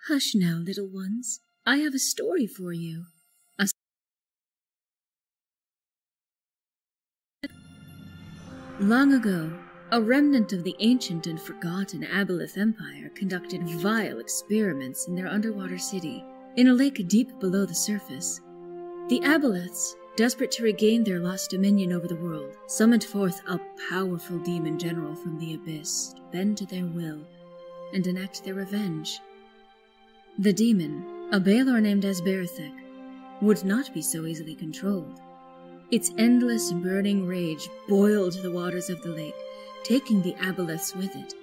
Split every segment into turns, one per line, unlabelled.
Hush now, little ones. I have a story for you. Long ago, a remnant of the ancient and forgotten Aboleth Empire conducted vile experiments in their underwater city, in a lake deep below the surface. The Aboleths, desperate to regain their lost dominion over the world, summoned forth a powerful demon general from the abyss to bend to their will and enact their revenge. The demon, a Balor named Asberethek, would not be so easily controlled. Its endless burning rage boiled the waters of the lake, taking the Aboleths with it.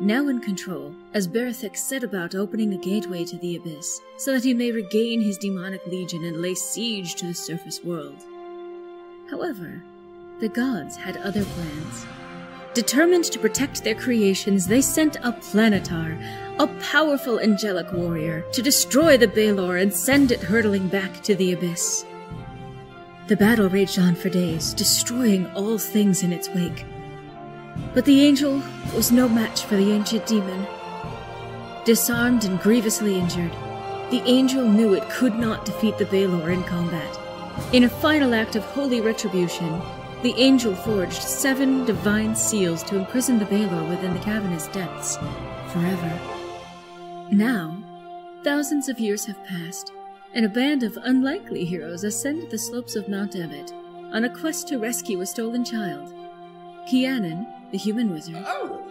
Now in control, Asberethek set about opening a gateway to the abyss, so that he may regain his demonic legion and lay siege to the surface world. However, the gods had other plans. Determined to protect their creations, they sent a Planetar, a powerful angelic warrior, to destroy the Balor and send it hurtling back to the abyss. The battle raged on for days, destroying all things in its wake. But the angel was no match for the ancient demon. Disarmed and grievously injured, the angel knew it could not defeat the Balor in combat. In a final act of holy retribution, the angel forged 7 divine seals to imprison the Balor within the cavernous depths, forever. Now, thousands of years have passed, and a band of unlikely heroes ascended the slopes of Mount Ebit on a quest to rescue a stolen child. Kianan, the human wizard.
Oh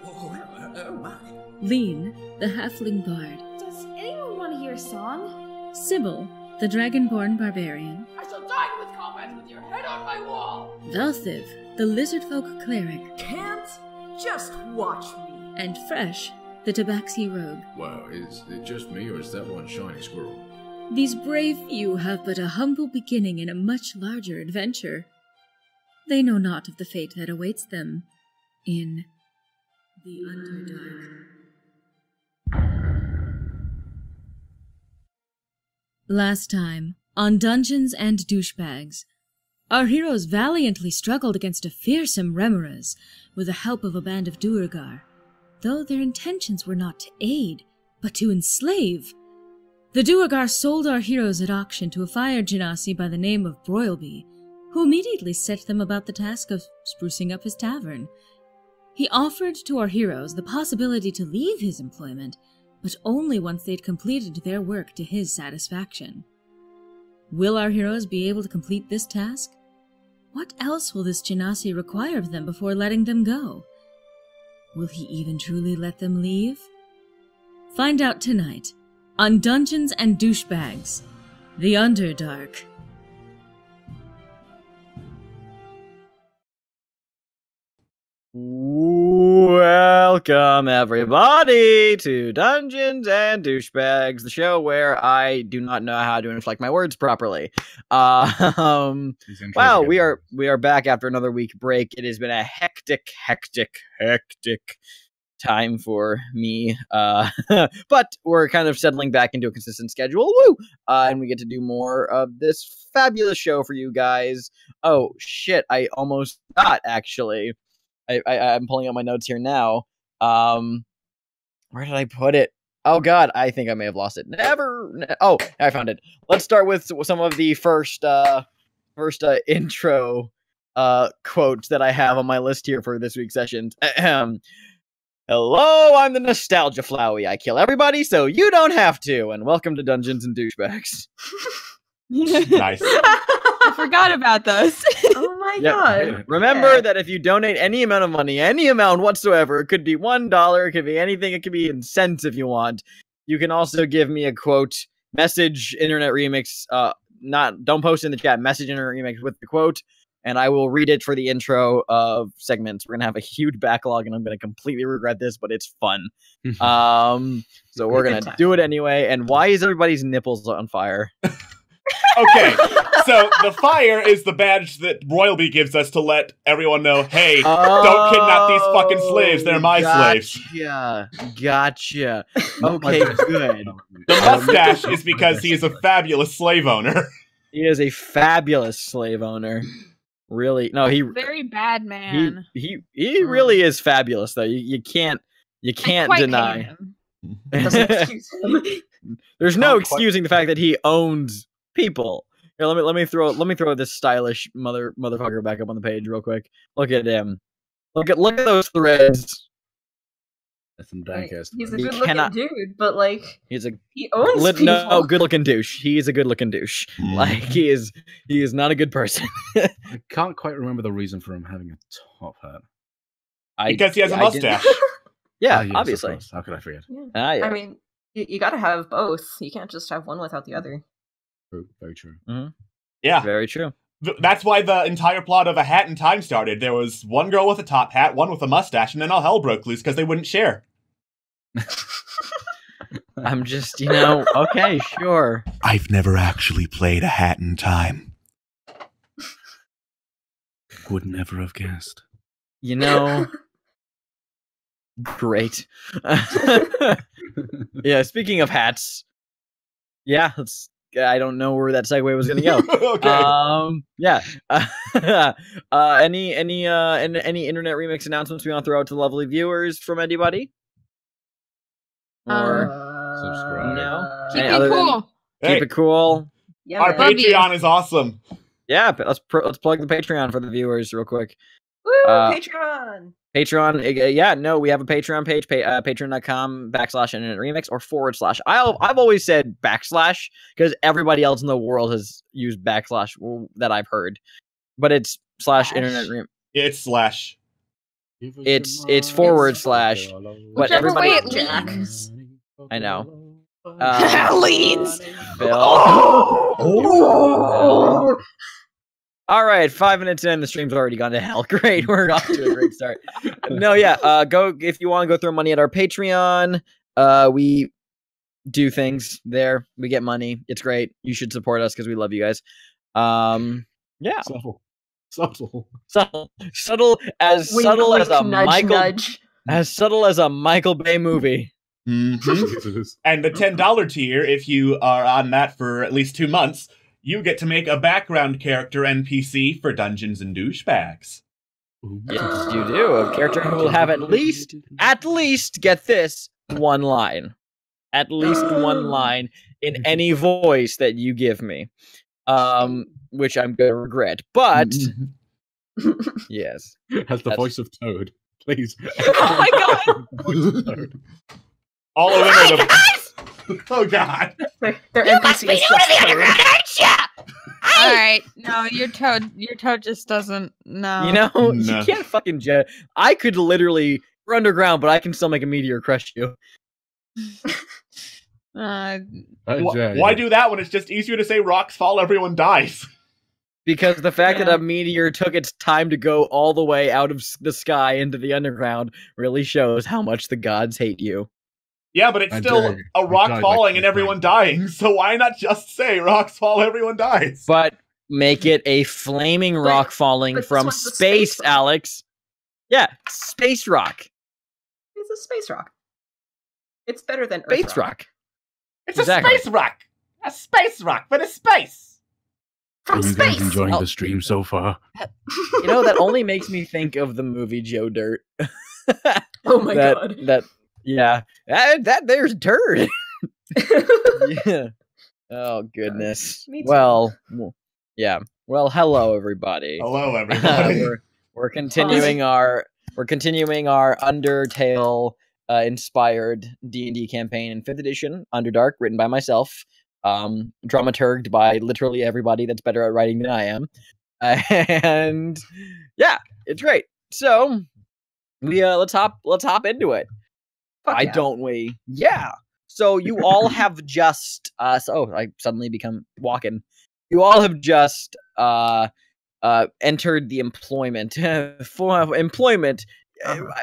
my.
Lean, the halfling bard.
Does anyone want to hear a song?
Sybil, the dragonborn barbarian.
I shall die with combat with your head on my wall.
Valthiv, the lizardfolk cleric.
Can't just watch me.
And Fresh, the tabaxi rogue.
Wow, is it just me or is that one shiny squirrel?
These brave few have but a humble beginning in a much larger adventure. They know not of the fate that awaits them in the Underdark. Last time, on Dungeons and Douchebags, our heroes valiantly struggled against a fearsome Remoras with the help of a band of Duergar, though their intentions were not to aid, but to enslave. The Duergar sold our heroes at auction to a fire genasi by the name of Broilby, who immediately set them about the task of sprucing up his tavern. He offered to our heroes the possibility to leave his employment, but only once they'd completed their work to his satisfaction. Will our heroes be able to complete this task? What else will this genasi require of them before letting them go? Will he even truly let them leave? Find out tonight on Dungeons and Douchebags, the Underdark.
Welcome, everybody, to Dungeons and Douchebags, the show where I do not know how to inflect my words properly. Wow, we are back after another week break. It has been a hectic time for me, but we're kind of settling back into a consistent schedule. Woo! And we get to do more of this fabulous show for you guys. Oh shit! I almost got actually. I'm pulling up my notes here now. Where did I put it? Oh god, I think I may have lost it. Oh, I found it. Let's start with some of the first intro quotes that I have on my list here for this week's sessions. Hello, I'm the Nostalgia Flowey. I kill everybody so you don't have to. And welcome to Dungeons and Douchebags.
Nice.
I forgot about those.
Oh my god.
Remember that if you donate any amount of money, any amount whatsoever, it could be $1, it could be anything, it could be in cents if you want. You can also give me a quote, message internet remix, don't post in the chat, message internet remix with the quote, and I will read it for the intro of segments. We're gonna have a huge backlog, and I'm gonna completely regret this, but it's fun. So we're gonna do it anyway. And why is everybody's nipples on fire?
Okay, so the fire is the badge that Royalby gives us to let everyone know, hey, don't kidnap these fucking slaves, they're my slaves.
Gotcha. Okay, good.
The mustache is because he is a fabulous slave owner.
He is a fabulous slave owner. Really? No,
Very bad man.
He really is fabulous though. You can't deny.
Doesn't excuse him.
There's no
Can't quite-
excusing the fact that he owns people. Here, let me throw this stylish motherfucker back up on the page real quick. Look at him. Look at those threads.
That's some dank ass.
He's a
He
good-looking
cannot-
dude, but like
He's a
he owns people.
no good looking douche. He is a good looking douche.
Mm.
Like he is not a good person.
I can't quite remember the reason for him having a top hat.
Because he has a
I didn't-
mustache.
Yeah,
Ah, yes, of
obviously.
course. How could I forget?
Ah, yeah.
I mean, you gotta have both. You can't just have one without the other.
True, very true.
Yeah.
Very true.
That's why the entire plot of A Hat in Time started. There was one girl with a top hat, one with a mustache, and then all hell broke loose because they wouldn't share.
I'm just, okay, sure.
I've never actually played A Hat in Time.
Would never have guessed.
Great. Yeah, speaking of hats. Yeah, I don't know where that segue was gonna go.
Okay.
Yeah. Any internet remix announcements we want to throw out to the lovely viewers from anybody? Or
Subscribe.
no?
Keep
Any
it
other than-
cool.
Hey,
keep it cool.
Yeah,
our
man.
Love you.
Patreon is awesome.
Yeah, but let's plug the Patreon for the viewers real quick.
Woo, Patreon.
Patreon, yeah, no, we have a Patreon page, patreon.com/internet remix or / I've always said / because everybody else in the world has used / that I've heard, but it's / internet remix.
It's slash.
It's / but
Whichever
everybody.
way it
Jack.
leans.
I know.
Leans.
Bill.
Oh.
All right, 5 minutes in, the stream's already gone to hell. Great, we're off to a great start. No, yeah, go if you want to go throw money at our Patreon. We do things there. We get money. It's great. You should support us because we love you guys. Yeah,
Subtle.
subtle as
Wink,
subtle
wink,
as a
nudge,
Michael
nudge.
as subtle as a Michael Bay movie.
Mm-hmm. And the $10 tier, if you are on that for at least 2 months, you get to make a background character NPC for Dungeons and Douchebags.
Yes, you do. A character who will have at least get this one line. At least one line in any voice that you give me. Which I'm gonna regret. But yes.
Has the
That's-
voice of Toad. Please.
Oh my god.
Voice of Toad.
All over the... Oh god.
Their NPC is just Toad.
All right. No, your toad just doesn't. No.
You
No.
can't fucking jet. I could literally we're underground, but I can still make a meteor crush you.
Why do that when it's just easier to say rocks fall, everyone dies?
Because the fact that
Yeah.
a meteor took its time to go all the way out of the sky into the underground really shows how much the gods hate you.
Yeah, but it's
I
still
did.
a
I
rock
died
falling
like
and everyone dying, so why not just say rocks fall, everyone dies?
But make it a flaming rock falling
but this
from
one's a
space,
space rock.
Alex. Yeah, space rock.
It's a space rock. It's better than Earth
Space rock.
It's
Exactly.
a space rock! A space rock, but a space!
From
Are you guys
space.
enjoying
Oh.
the stream so far?
You know, that only makes me think of the movie Joe Dirt.
Oh my god.
Yeah. That there's dirt. Yeah. Oh goodness.
Me too.
Well, yeah. Well, hello everybody.
Hello, everybody.
we're continuing our Undertale inspired D&D campaign in 5th edition, Underdark, written by myself, dramaturged by literally everybody that's better at writing than I am. And yeah, it's great. So, we let's hop into it.
Fuck
Why
yeah.
don't we? Yeah. So you all have just I suddenly become walking. You all have just entered the employment. For employment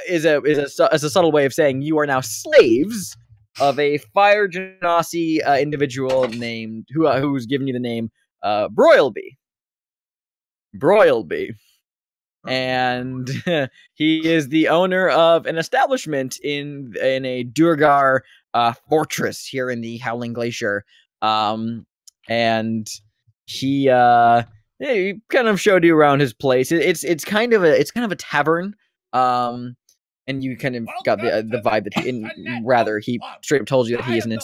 is a subtle way of saying you are now slaves of a fire genasi individual named who's given you the name Broilby. And he is the owner of an establishment in a Durgar fortress here in the Howling Glacier. And he kind of showed you around his place. It's kind of a tavern. and you kind of got the vibe that he straight up told you that he isn't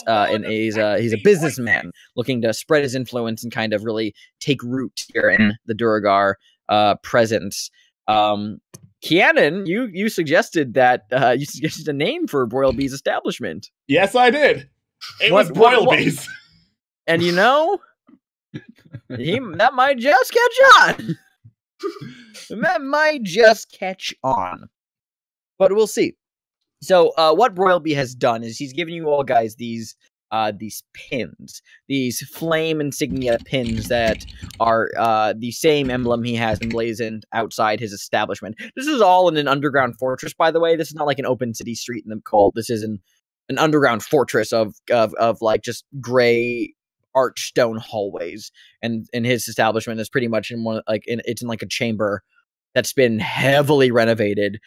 he's a businessman looking to spread his influence and kind of really take root here in the Duragar presence. Kianan, you suggested that you suggested a name for Broil B's establishment.
Yes, I did. It was Broil B's.
And you know, that might just catch on. That might just catch on. But we'll see. So what Broilby has done is he's given you all guys these pins, these flame insignia pins that are the same emblem he has emblazoned outside his establishment. This is all in an underground fortress, by the way. This is not like an open city street in the cold. This is an underground fortress of like just gray arch stone hallways, and his establishment is pretty much in one it's in like a chamber that's been heavily renovated.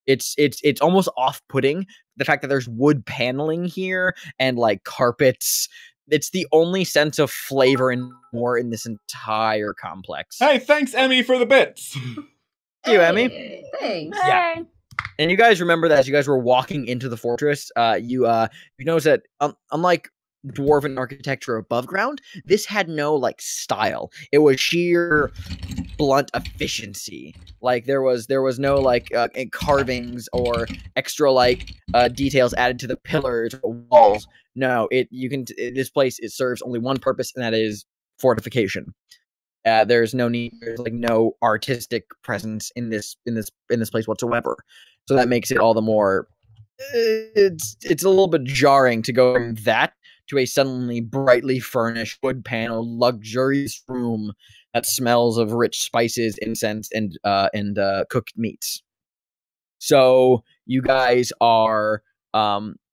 It's almost off-putting, the fact that there's wood paneling here and like carpets. It's the only sense of flavor and more in this entire complex.
Hey, thanks, Emmy, for the bits.
Thank you, Emmy.
Thanks.
Yeah. And you guys remember that as you guys were walking into the fortress, you notice that unlike dwarven architecture above ground, this had no like style. It was sheer blunt efficiency. Like there was no like carvings or extra like details added to the pillars or walls. No, this place, it serves only one purpose, and that is fortification. There's no need. There's like no artistic presence in this place whatsoever. So that makes it all the more. It's a little bit jarring to go from that to a suddenly brightly furnished, wood paneled, luxurious room that smells of rich spices, incense, and cooked meats. So you guys are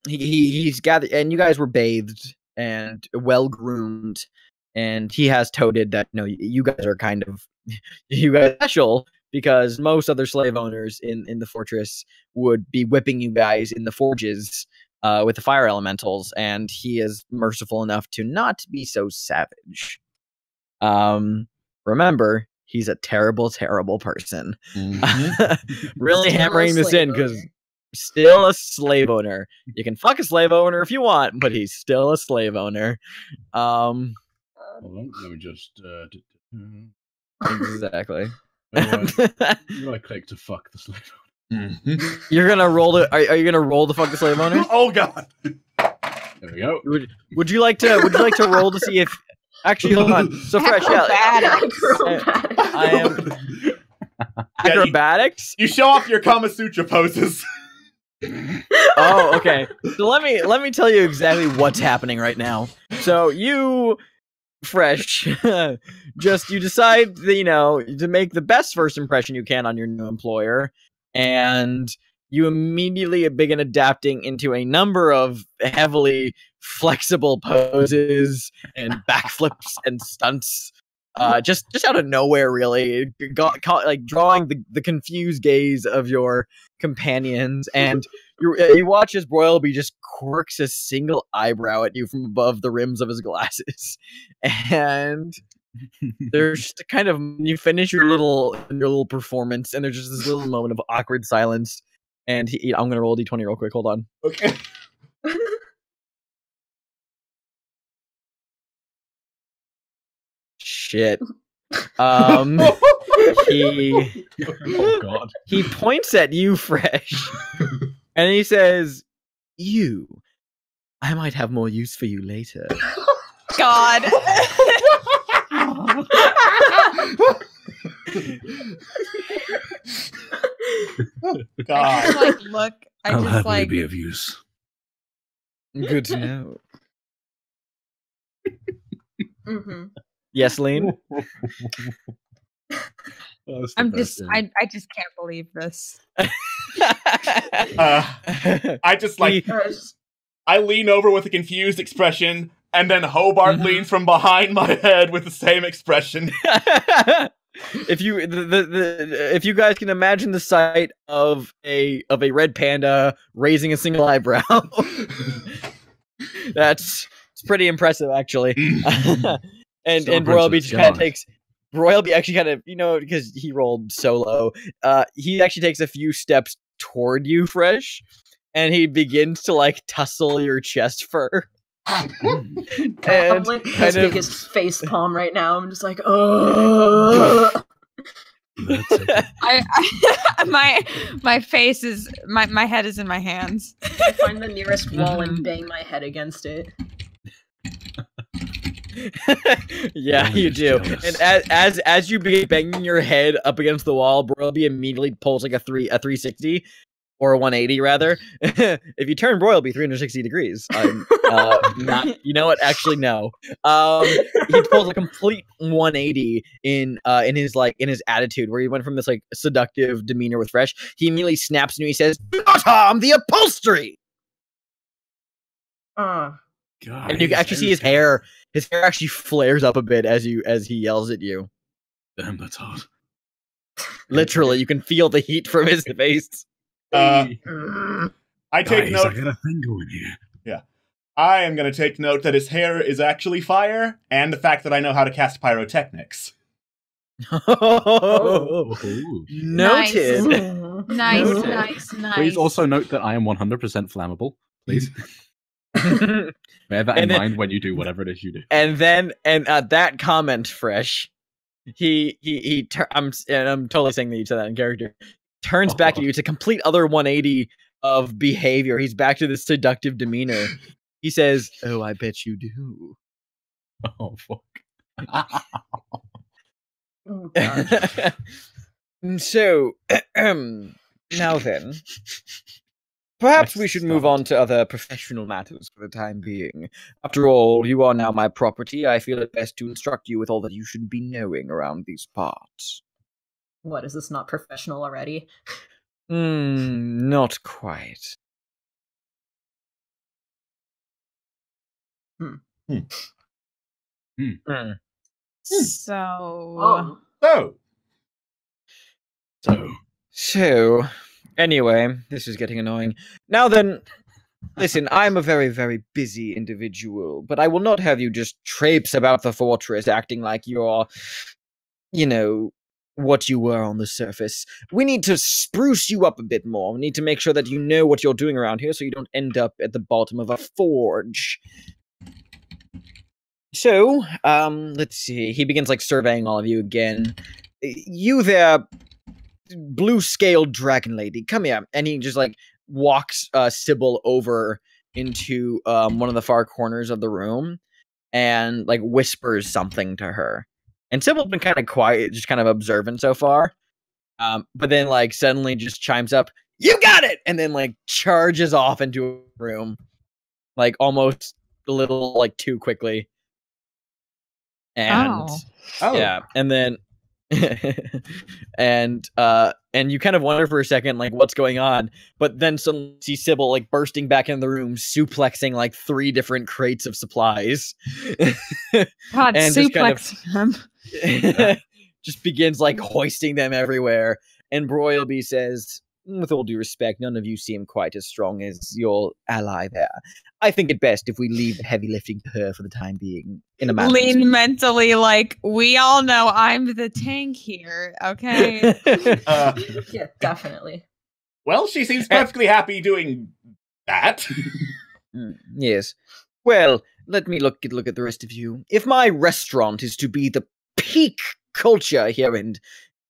he's gathered, and you guys were bathed and well groomed, and he has toted that you guys are kind of you guys are special, because most other slave owners in the fortress would be whipping you guys in the forges with the fire elementals, and he is merciful enough to not be so savage. Remember, he's a terrible, terrible person. Mm-hmm. Really hammering this in, because still a slave owner. You can fuck a slave owner if you want, but he's still a slave owner.
Hold on, let me just...
Exactly.
I click to fuck the slave owner.
Mm-hmm. You're gonna roll it. Are you gonna roll to fuck the slave owner?
Oh god!
There we go.
Would you like to roll to see if? Actually, hold on. So fresh,
Acrobatics.
I am acrobatics.
You show off your Kama Sutra poses.
Oh, okay. So let me tell you exactly what's happening right now. So you, fresh, you decide that, to make the best first impression you can on your new employer. And you immediately begin adapting into a number of heavily flexible poses and backflips and stunts, just out of nowhere, really, like drawing the confused gaze of your companions. And you watch as Broilby just quirks a single eyebrow at you from above the rims of his glasses, and there's just a kind of, you finish your little performance, and there's just this little moment of awkward silence. And I'm gonna roll a d20 real quick. Hold on.
Okay.
Shit. He points at you, Fresh, and he says, I might have more use for you later.
God.
God.
I'll happily be of use.
Good to know.
Mm-hmm.
Yes, Lean?
I just can't believe this.
I lean over with a confused expression, and then Hobart leans from behind my head with the same expression.
If you guys can imagine the sight of a red panda raising a single eyebrow, it's pretty impressive, actually. And Broilby just kind of takes. Broilby actually kind of, because he rolled so low, he actually takes a few steps toward you, Fresh, and he begins to like tussle your chest fur.
I'm
And
like his
kind of
biggest face palm right now. I'm just like, oh.
That's okay.
My face is my head is in my hands.
I find the nearest wall and bang my head against it.
Yeah, you do.
Jealous.
And as you begin banging your head up against the wall, Broilby immediately pulls like a 360 or a 180 rather. If you turn Broilby 360 degrees, I'm not. You know what? Actually, no. He pulls a complete 180 in his attitude, where he went from this like seductive demeanor with Fresh. He immediately snaps and he says, "Do not harm the upholstery."
God,
And you can actually see his hair. His hair actually flares up a bit as he yells at you.
Damn, that's hot.
Literally, you can feel the heat from his face.
I take
Guys,
note.
I got a thing going here.
I am going to take note that his hair is actually fire, and the fact that I know how to cast pyrotechnics.
Oh,
Ooh.
noted.
Nice.
Please also note that I am 100% flammable. Please. Bear that in
And then-
mind when you do whatever it is you do.
And then, that comment, Fresh, I'm totally saying that you said that in character. Turns back at you. It's a complete other 180 of behavior. He's back to this seductive demeanor. He says, "Oh, I bet you do."
Oh, fuck.
Oh, God.
So, now then, perhaps we should move on to other professional matters for the time being. After all, you are now my property. I feel it best to instruct you with all that you should be knowing around these parts.
What, is this not professional already?
Not quite.
So
So, anyway, this is getting annoying. Now then, listen, I'm a very, very busy individual, but I will not have you just traipse about the fortress acting like you're, what you were on the surface. We need to spruce you up a bit more. We need to make sure that you know what you're doing around here so you don't end up at the bottom of a forge. So, let's see. He begins, surveying all of you again. You there, blue-scaled dragon lady, come here. And he just, walks Sybil over into one of the far corners of the room and, whispers something to her. And Sybil's been kind of quiet, just kind of observant so far. But then, suddenly just chimes up, "You got it!" And then, charges off into a room. Almost a little, too quickly. And yeah, and then and you kind of wonder for a second what's going on, but then suddenly see Sybil bursting back in the room, suplexing 3 different crates of supplies.
God,
and
suplex him.
just begins hoisting them everywhere. And Broilby says, "With all due respect, none of you seem quite as strong as your ally there. I think it best if we leave the heavy lifting to her for the time being." In a manner.
Lean mentally, we all know I'm the tank here, okay?
Yeah, definitely.
Well, she seems perfectly happy doing that.
Yes. Well, let me look at the rest of you. If my restaurant is to be the peak culture here in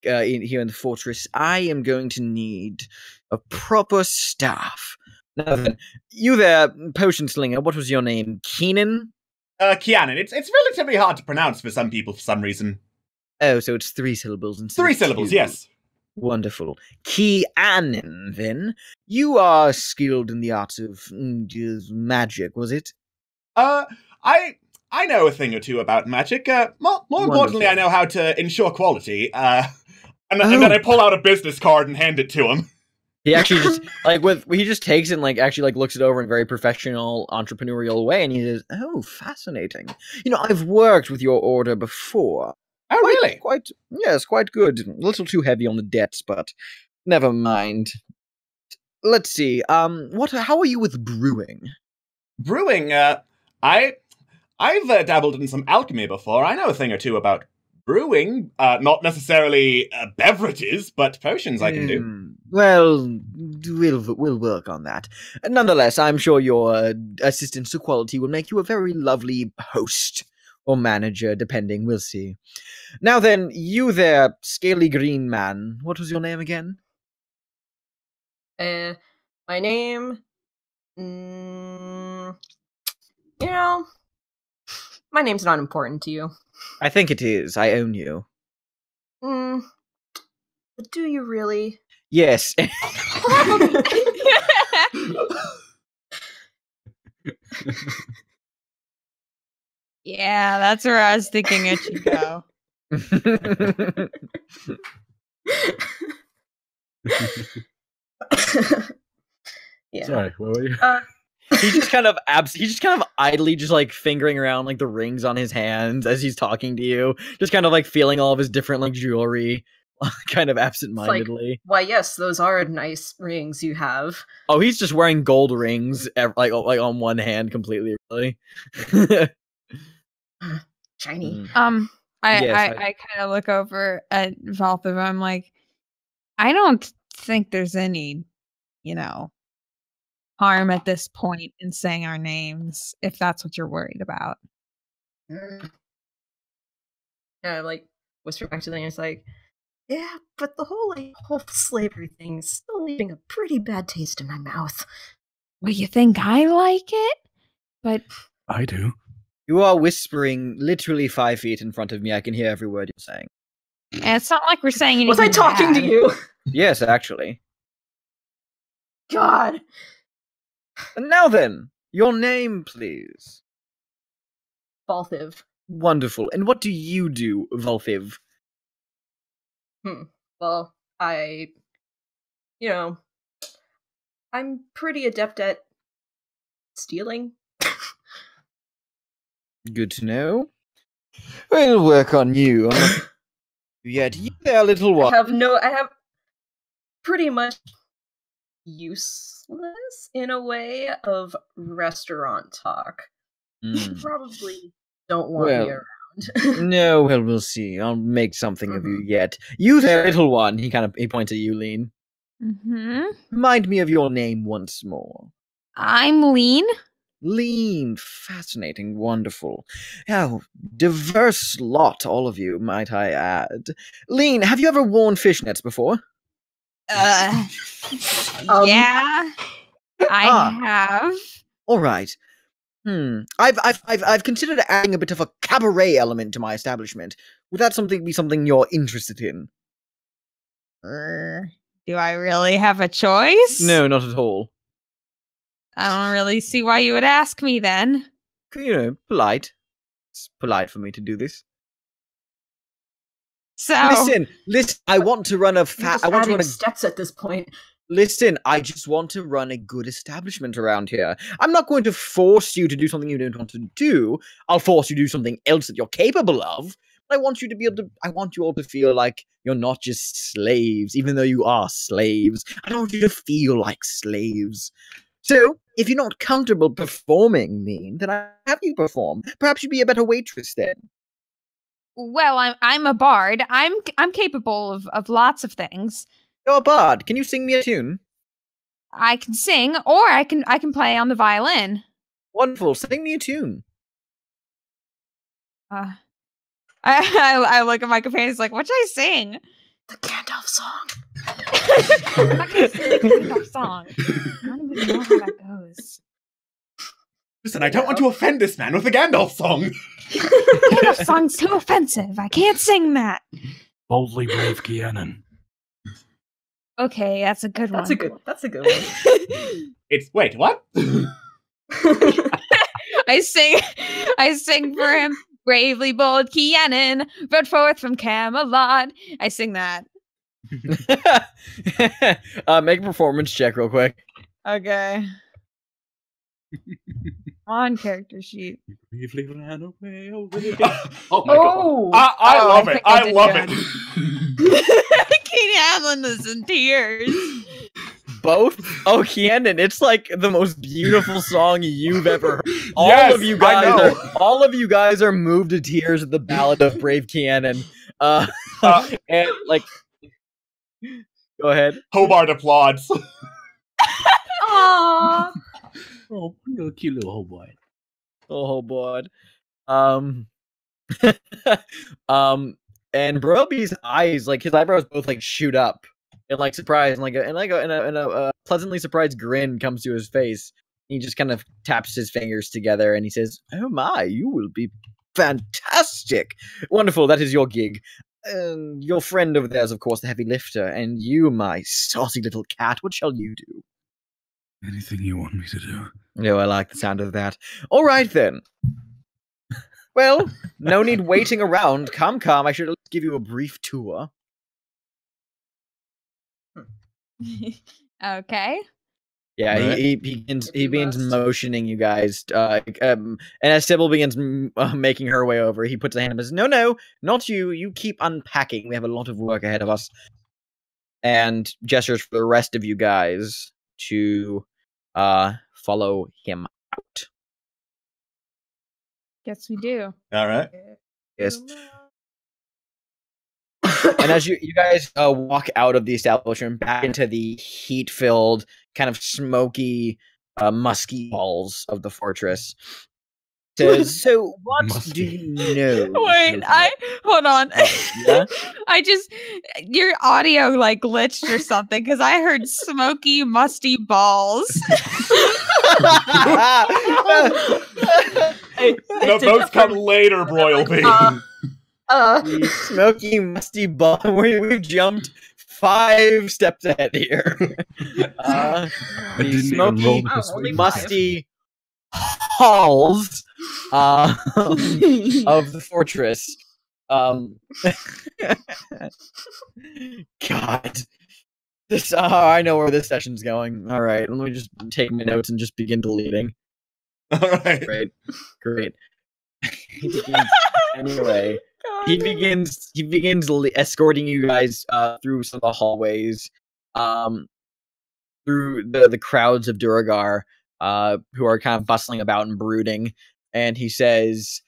the fortress, I am going to need a proper staff. Now then, you there, potion slinger, what was your name? Keenan?
Kianan. It's relatively hard to pronounce for some people for some reason.
Oh, so it's 3 syllables instead
3
of
syllables,
2.
yes.
Wonderful. Kianan, then. You are skilled in the arts of magic, was it?
I know a thing or two about magic. More importantly, I know how to ensure quality. And then I pull out a business card and hand it to him.
He actually just he just takes it and actually looks it over in a very professional, entrepreneurial way, and he says, "Oh, fascinating. I've worked with your order before.
Oh, really?
Quite good. A little too heavy on the debts, but never mind. Let's see. How are you with brewing?"
Brewing, I've dabbled in some alchemy before. I know a thing or two about brewing, not necessarily beverages, but potions I can do.
Well, we'll work on that. Nonetheless, I'm sure your assistance to quality will make you a very lovely host or manager, depending. We'll see. Now then, you there, scaly green man. What was your name again?
My name... you know, my name's not important to you.
I think it is. I own you.
But do you really?
Yes.
Yeah, that's where I was thinking it should go.
Yeah.
Sorry, where were you?
He just kind of idly just like fingering around like the rings on his hands as he's talking to you, just kind of like feeling all of his different like jewelry, kind of absentmindedly.
Like, why, yes, those are nice rings you have.
Oh, he's just wearing gold rings, like on one hand, completely. Really.
Shiny.
I
Yes,
kind of look over at Valthiv. I'm like, I don't think there's any, harm at this point in saying our names, if that's what you're worried about.
Yeah, like whisper back to them. It's like, yeah, but the whole slavery thing is still leaving a pretty bad taste in my mouth.
Well, you think I like it? But
I do.
You are whispering literally 5 feet in front of me. I can hear every word you're saying.
and it's not like we're saying anything.
Was I talking to
bad.
you?
Yes, actually.
God.
And now then, your name, please.
Valthiv.
Wonderful. And what do you do, Valthiv?
Well, I'm pretty adept at stealing.
Good to know. We'll work on you. Yet you there, little one.
I have pretty much useless in a way of restaurant talk. You probably don't want me around.
No, well, we'll see. I'll make something of you yet. You there, little one. He points at you, Lean. Remind me of your name once more.
I'm Lean.
Lean, fascinating, wonderful. How diverse lot, all of you, might I add. Lean, have you ever worn fishnets before?
Yeah, I have.
All right. I've considered adding a bit of a cabaret element to my establishment. Would that be something you're interested in?
Do I really have a choice?
No, not at all.
I don't really see why you would ask me then.
Polite. It's polite for me to do this.
So
Listen. I want to run a
stats at this point.
Listen, I just want to run a good establishment around here. I'm not going to force you to do something you don't want to do. I'll force you to do something else that you're capable of. But I want you all to feel like you're not just slaves, even though you are slaves. I don't want you to feel like slaves. So, if you're not comfortable performing, Lean, then I have you perform. Perhaps you'd be a better waitress then.
well, I'm a bard. I'm capable of lots of things.
You're a bard. Can you sing me a tune?
I can sing, or I can play on the violin.
Wonderful. Sing me a tune.
I look at my companions like, what should I sing?
The Gandalf song.
I'm not gonna sing the Gandalf song. I don't even know how that goes.
Listen, I don't want to offend this man with the Gandalf song.
Gandalf song's too offensive. I can't sing that.
Boldly brave Kianan.
Okay, that's a good one.
That's a good one.
Wait, what?
I sing for him. Bravely bold Kianan, rode forth from Camelot. I sing that.
Make a performance check real quick.
Okay. On character sheet.
Bravely ran away.
Oh my god. I love it. I love it.
Kate Hamlin is in tears.
both. Oh, Keanan, it's like the most beautiful song you've ever heard.
Yes,
All of you guys are moved to tears at the ballad of Brave Keanan. And like, go ahead.
Hobart applauds.
Aww.
Oh, little cute little boy.
Oh boy. And Broby's eyes, like his eyebrows both like shoot up in like surprise, and a pleasantly surprised grin comes to his face. He just kind of taps his fingers together and he says, "Oh my, you will be fantastic! Wonderful, that is your gig. Your friend over there is, of course, the heavy lifter, and you, my saucy little cat, what shall you do?"
Anything you want me to do.
Oh, I like the sound of that. All right, then. Well, no need waiting around. Come. I should at least give you a brief tour.
Okay.
Yeah,
Right.
he begins motioning you guys, and as Sybil begins making her way over, he puts a hand up and says, No, not you. You keep unpacking. We have a lot of work ahead of us. And gestures for the rest of you guys to follow him out.
Guess we do.
All right.
Yes. And as you guys walk out of the establishment back into the heat-filled, kind of smoky, musky halls of the fortress, says, "So, what do you know?"
Wait, hold on.
Yeah?
I just your audio like glitched or something because I heard smoky, musty balls.
No, those come later, Broilby.
The smoky, musty ball. We jumped 5 steps ahead here. The smoky, musty halls of the fortress. God. This. I know where this session's going. All right, let me just take my notes and just begin deleting.
All right.
Great. Anyway. He begins escorting you guys through some of the hallways, through the crowds of Duragar, who are kind of bustling about and brooding. And he says,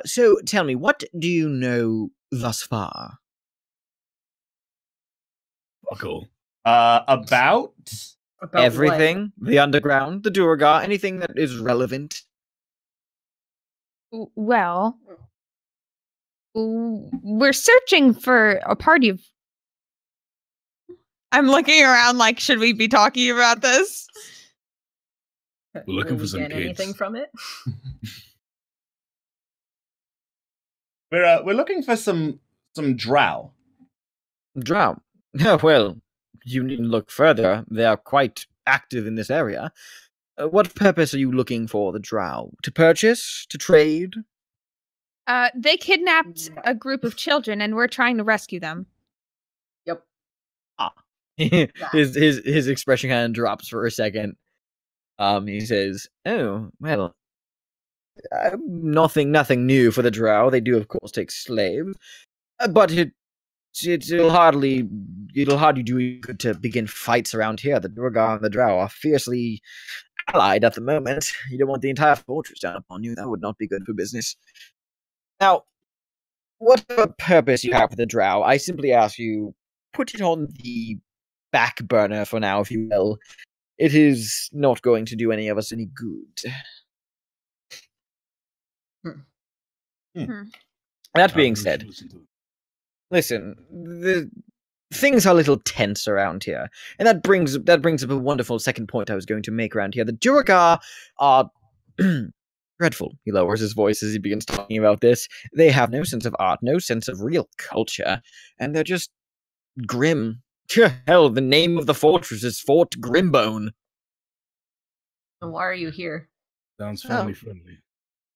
"So tell me, what do you know thus far?"
Cool.
About
Everything, the underground, the Duragar, anything that is relevant.
Well, we're searching for a party of. I'm looking around like, should we be talking about this?
We're looking for
Will we
some
get anything
kids.
from it?
we're looking for some drow.
Drow. Well, you needn't look further. They are quite active in this area. What purpose are you looking for the drow? To purchase? To trade?
They kidnapped a group of children, and we're trying to rescue them.
Yep.
his expression kind of drops for a second. He says, "Oh, well, nothing new for the drow. They do, of course, take slaves, but it'll hardly do you good to begin fights around here. The Durgar and the drow are fiercely allied at the moment. You don't want the entire fortress down upon you. That would not be good for business. Now, whatever purpose you have for the drow, I simply ask you, put it on the back burner for now, if you will. It is not going to do any of us any good." That being said, listen, the things are a little tense around here, and that brings up a wonderful second point I was going to make around here. The Duragar are dreadful. He lowers his voice as he begins talking about this. They have no sense of art, no sense of real culture, and they're just grim. Hell, the name of the fortress is Fort Grimbone.
And why are you here?
Sounds family friendly.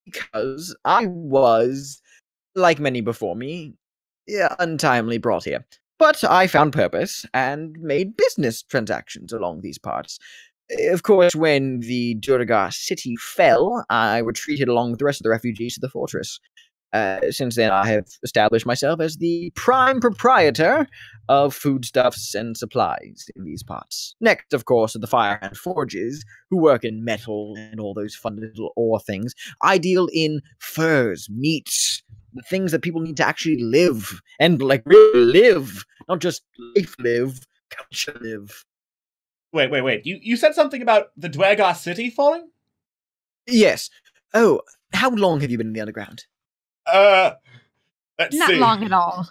Because I was, like many before me, untimely brought here. But I found purpose and made business transactions along these parts. Of course, when the Duragar city fell, I retreated along with the rest of the refugees to the fortress. Since then, I have established myself as the prime proprietor of foodstuffs and supplies in these parts. Next, of course, are the firehand forges, who work in metal and all those fun little ore things. I deal in furs, meats, the things that people need to actually live, and, like, really live, not just live, culture live.
Wait. You said something about the Dwagar city falling?
Yes. Oh, how long have you been in the underground?
Let's
Not
see.
long at all.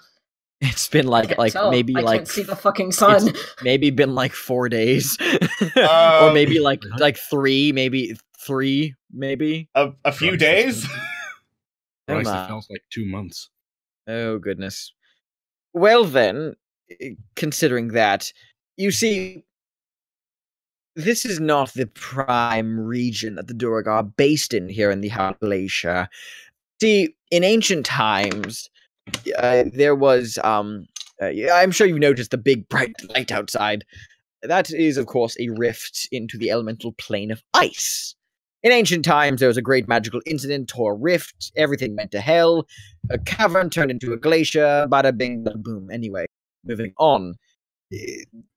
It's been
I can't tell.
maybe
I
like
can't see the fucking sun.
It's maybe been like 4 days, or maybe like 3, maybe 3, maybe
A few days.
Christ,
my.
it feels like 2 months.
Oh goodness. Well then, considering that, you see, this is not the prime region that the Durag are based in here in the Hard Glacier. See, in ancient times, there was, I'm sure you've noticed the big bright light outside. That is, of course, a rift into the elemental plane of ice. In ancient times, there was a great magical incident, tore a rift, everything went to hell, a cavern turned into a glacier, bada bing, bada boom. Anyway, moving on.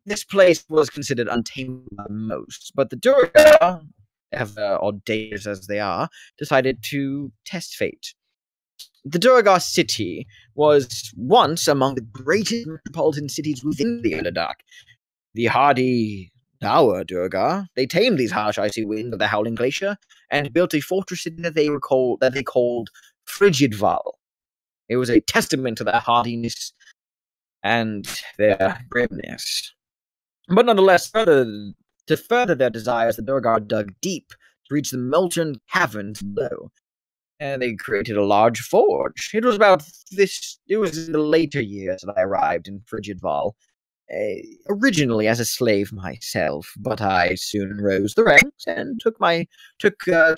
This place was considered untamable by most, but the Durga, audacious as they are, decided to test fate. The Durgar city was once among the greatest metropolitan cities within the Underdark. The hardy Dour Durgar, they tamed these harsh icy winds of the Howling Glacier and built a fortress city that they called Frigidval. It was a testament to their hardiness and their braveness. But nonetheless, to further their desires, the Durgar dug deep to reach the molten caverns below. And they created a large forge. It was in the later years that I arrived in Frigidval. Originally as a slave myself, but I soon rose the ranks and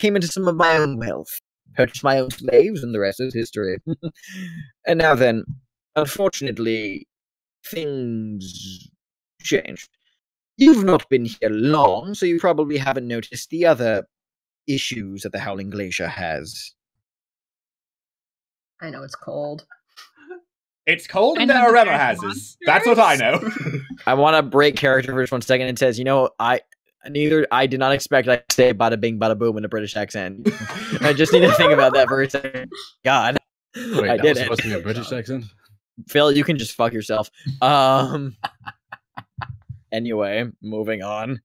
came into some of my own wealth, purchased my own slaves, and the rest is history. And now then, unfortunately, things changed. You've not been here long, so you probably haven't noticed the other issues that the Howling Glacier has.
I know it's cold.
It's cold and
I
there
know
are
that
river
there's
hazards. That's what I know.
I want to break character for just 1 second. It says, I did not expect I to say bada bing bada boom in a British accent. I just need to think about that for a second. God.
Wait,
I
that
did
was
it.
supposed to be a British accent?
Phil, you can just fuck yourself. Anyway, moving on.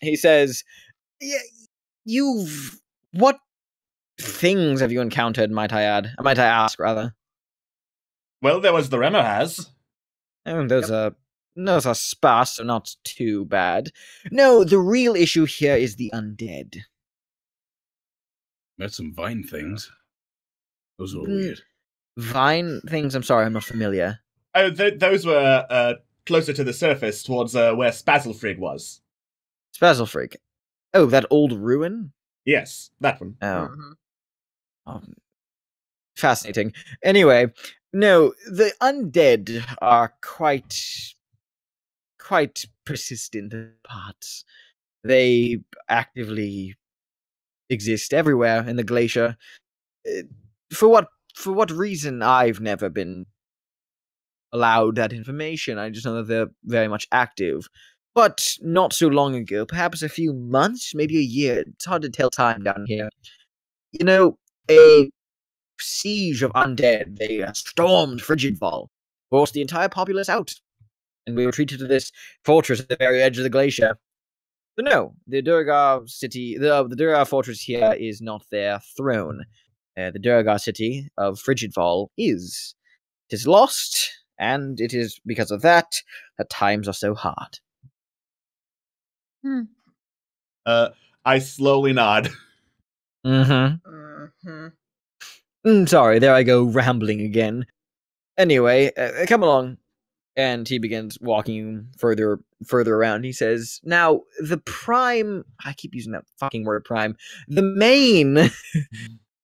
He says, what things have you encountered, might I ask, rather?
Well, there was the Remmerhaz.
Oh, those are sparse, so not too bad. No, the real issue here is the undead.
Met some vine things. Those were weird.
Vine things? I'm sorry, I'm not familiar.
Oh, those were closer to the surface, towards where Spazelfrig was.
Spazelfrig. Oh, that old ruin?
Yes, that one.
Oh.
Mhm.
Fascinating. Anyway, no, the undead are quite persistent parts. They actively exist everywhere in the glacier. For what reason, I've never been allowed that information. I just know that they're very much active. But not so long ago, perhaps a few months, maybe a year, it's hard to tell time down here. A siege of undead, they stormed Frigidval, forced the entire populace out, and we retreated to this fortress at the very edge of the glacier. But no, the Durgar city, the Durgar fortress here is not their throne. The Durgar city of Frigidval is. It is lost, and it is because of that times are so hard.
I slowly nod.
Sorry, there I go rambling again. Anyway, come along. And he begins walking further around. He says, now, the prime... I keep using that fucking word prime. The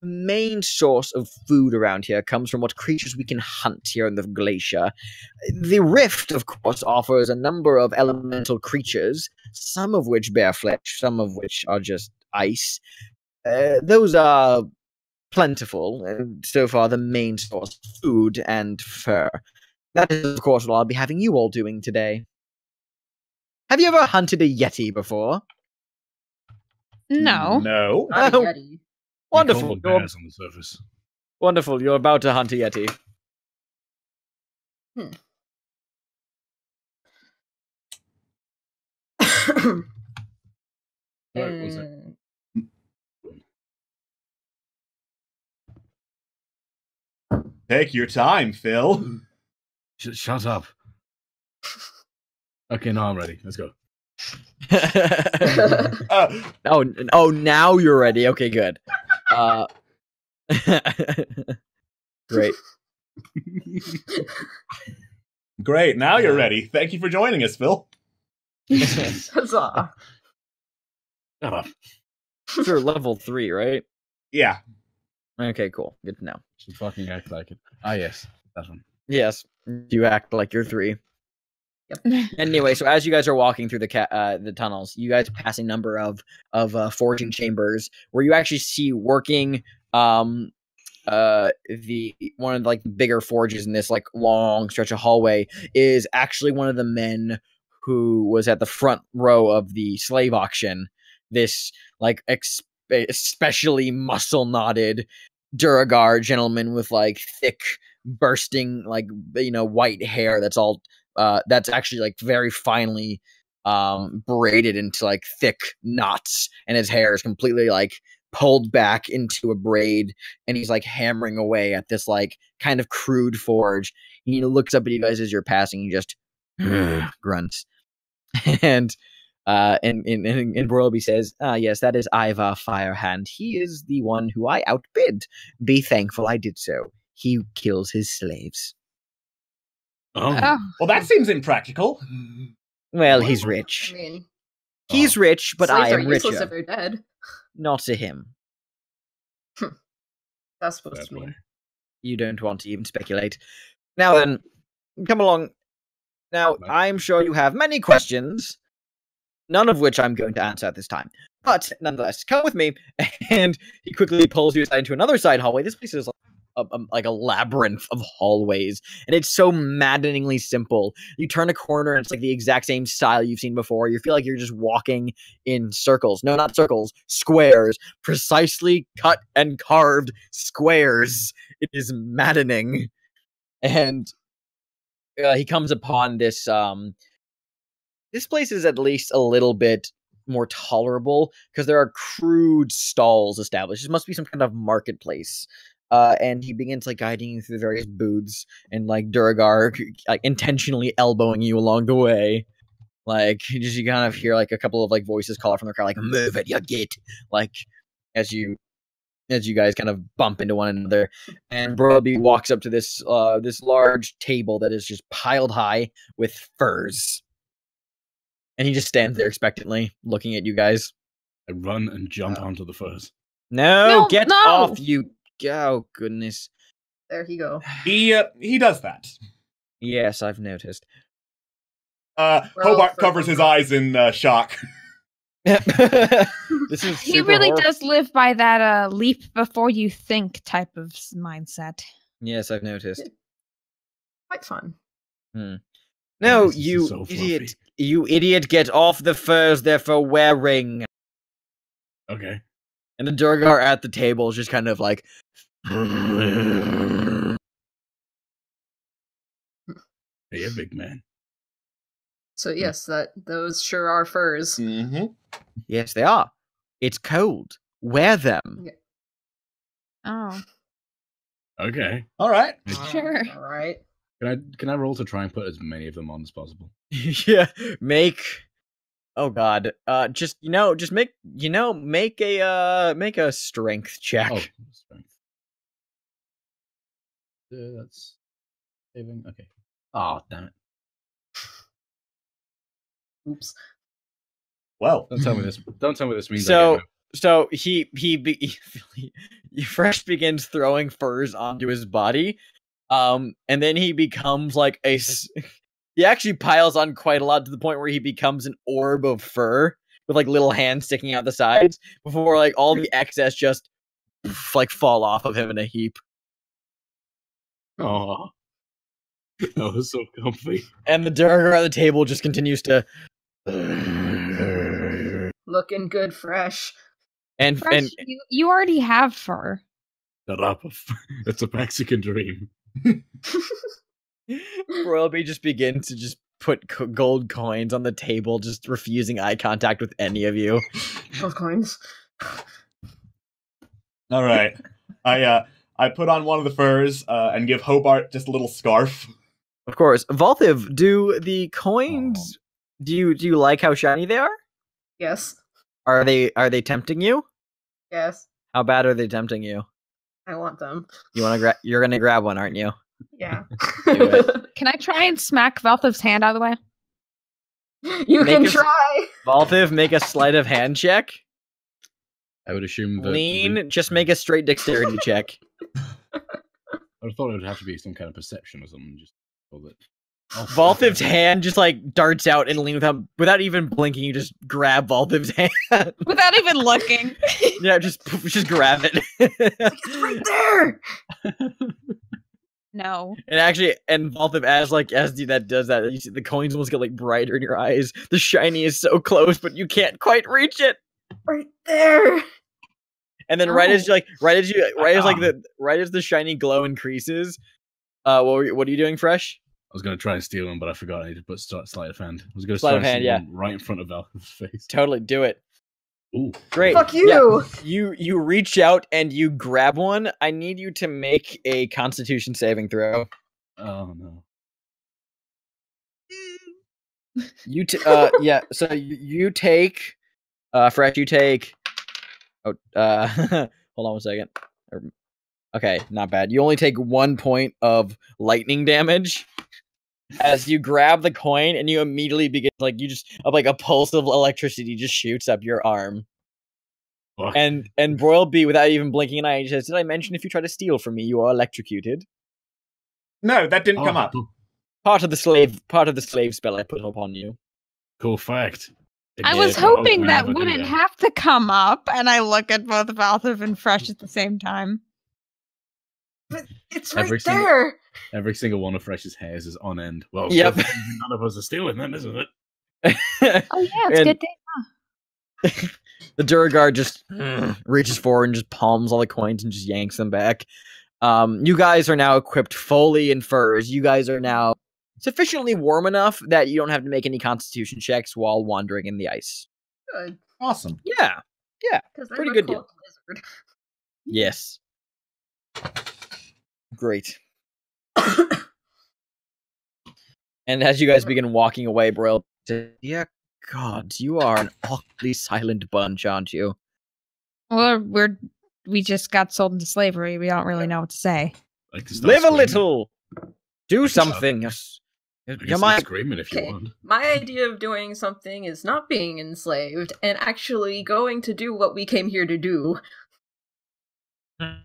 main source of food around here comes from what creatures we can hunt here in the glacier. The rift, of course, offers a number of elemental creatures, some of which bear flesh, some of which are just ice. Those are plentiful, and so far the main source of food and fur. That is, of course, what I'll be having you all doing today. Have you ever hunted a Yeti before?
No.
No.
Not a
Oh.
Yeti.
We
Wonderful.
call them
You're,
bears on the surface.
wonderful. You're about to hunt a Yeti.
Right, one sec.
Take your time, Phil.
Shut up. Okay, now I'm ready. Let's go.
Oh, now you're ready. Okay, good. Great.
Great. Now you're ready. Thank you for joining us, Phil.
Huzzah.
Shut up.
You're level 3, right?
Yeah.
Okay, cool. Good to know.
Should fucking act like it. Ah, yes. That one.
Yes, you act like you're 3. Anyway, so as you guys are walking through the tunnels, you guys pass a number of forging chambers where you actually see working the one of the, like, bigger forges in this like long stretch of hallway is actually one of the men who was at the front row of the slave auction. This like especially muscle knotted Duragar gentleman with like thick bursting like white hair that's all that's actually like very finely braided into like thick knots, and his hair is completely like pulled back into a braid, and he's like hammering away at this like kind of crude forge. He looks up at you guys as you're passing. He just grunts, and Broby says, yes, that is Ivar Firehand. He is the one who I outbid. Be thankful I did so. He kills his slaves.
Oh.
Well, that seems impractical.
Well, he's rich.
I mean,
He's rich, but
slaves
I
are
am
useless
richer.
if they're dead.
Not to him.
That's supposed
Bad
to
boy.
mean.
You don't want to even speculate. Now then, come along. Now, I'm sure you have many questions, none of which I'm going to answer at this time. But nonetheless, come with me. And he quickly pulls you aside into another side hallway. This place is like a labyrinth of hallways, and it's so maddeningly simple. You turn a corner, and it's like the exact same style you've seen before. You feel like you're just walking in circles. No, not circles, squares. Precisely cut and carved squares. It is maddening. And he comes upon this this place is at least a little bit more tolerable because there are crude stalls established. It must be some kind of marketplace. And he begins like guiding you through the various booths, and like Duragar like intentionally elbowing you along the way. Like you kind of hear like a couple of like voices call out from the crowd, like "Move it, you git!" Like as you guys kind of bump into one another. And Broby walks up to this this large table that is just piled high with furs, and he just stands there expectantly looking at you guys.
I run and jump onto the furs.
No, get
no.
off, you! Oh goodness.
There you go.
He does that.
Yes, I've noticed.
Hobart covers his eyes in shock.
This is
He
super
really
horror-
does live by that leap before you think type of mindset.
Yes, I've noticed.
Quite fun.
No,
This is
you
so
idiot!
fluffy.
You idiot! Get off the furs they're for wearing.
Okay.
And the Durgar at the table is just kind of like.
Hey, big man.
So yes, those sure are furs.
Mm-hmm.
Yes, they are. It's cold. Wear them.
Oh,
Okay.
All right.
Sure.
All right.
Can I roll to try and put as many of them on as possible?
Yeah, make. Oh God. Just make a strength check.
Oh, strength. That's saving. Okay. Oh, damn it!
Oops.
Well,
Don't tell me this. Don't tell me this means.
So he first begins throwing furs onto his body, and then he becomes like he actually piles on quite a lot to the point where he becomes an orb of fur with like little hands sticking out the sides before like all the excess just like fall off of him in a heap.
Oh, that was so comfy.
And the Durgar at the table just continues to.
Looking good, fresh.
And
Fresh, you already have fur.
Shut up. It's a Mexican dream.
Royalby just begins to just put gold coins on the table, just refusing eye contact with any of you.
Those coins.
All right. I put on one of the furs and give Hobart just a little scarf.
Of course, Valthiv, do the coins? Do you like how shiny they are?
Yes.
Are they tempting you?
Yes.
How bad are they tempting you?
I want them.
You're gonna grab one, aren't you?
Yeah.
Can I try and smack Valthiv's hand out of the way?
You can try.
Valthiv, make a sleight of hand check.
I would assume that
Lean, just make a straight dexterity check.
I thought it would have to be some kind of perception or something. Just so that.
Valthiv's hand just like darts out, and Lean, without even blinking, you just grab Valthiv's hand
without even looking.
Yeah, just grab it.
It's right there.
No.
And actually, Valthiv, as that does that, you see the coins almost get like brighter in your eyes. The shiny is so close, but you can't quite reach it.
Right there.
And then right as the shiny glow increases, what are you doing, Fresh?
I was going to try and steal him, but I forgot I need to put sleight of hand. I was going to
Sleight of
try
hand,
and steal him right in front of Valky's face.
Totally, do it.
Ooh.
Great.
Fuck you.
Yeah. You reach out and you grab one. I need you to make a Constitution saving throw.
Oh no.
So you take Fresh, you take hold on 1 second. Okay, not bad. You only take 1 point of lightning damage as you grab the coin, and you immediately begin like a pulse of electricity just shoots up your arm.
Fuck.
And Broil B, without even blinking an eye, he says, "Did I mention if you try to steal from me, you are electrocuted?"
No, that didn't come up.
Part of the slave spell I put upon you.
Cool fact.
I was hoping that wouldn't have to come up, and I look at both Valthiv and Fresh at the same time.
But it's right there.
Every single one of Fresh's hairs is on end. Well,
yep.
None of us are stealing them, isn't it?
Oh yeah, it's a good thing.
The Durgar just reaches forward and just palms all the coins and just yanks them back. You guys are now equipped fully in furs. You guys are now sufficiently warm enough that you don't have to make any constitution checks while wandering in the ice.
Good.
Awesome.
Yeah. Pretty good deal.
Lizard.
Yes. Great. And as you guys begin walking away, Broil, yeah, God, you are an awfully silent bunch, aren't you?
Well, we just got sold into slavery. We don't really know what to say.
Live a little. Do something.
You might screaming if you want.
My idea of doing something is not being enslaved and actually going to do what we came here to do.
Well,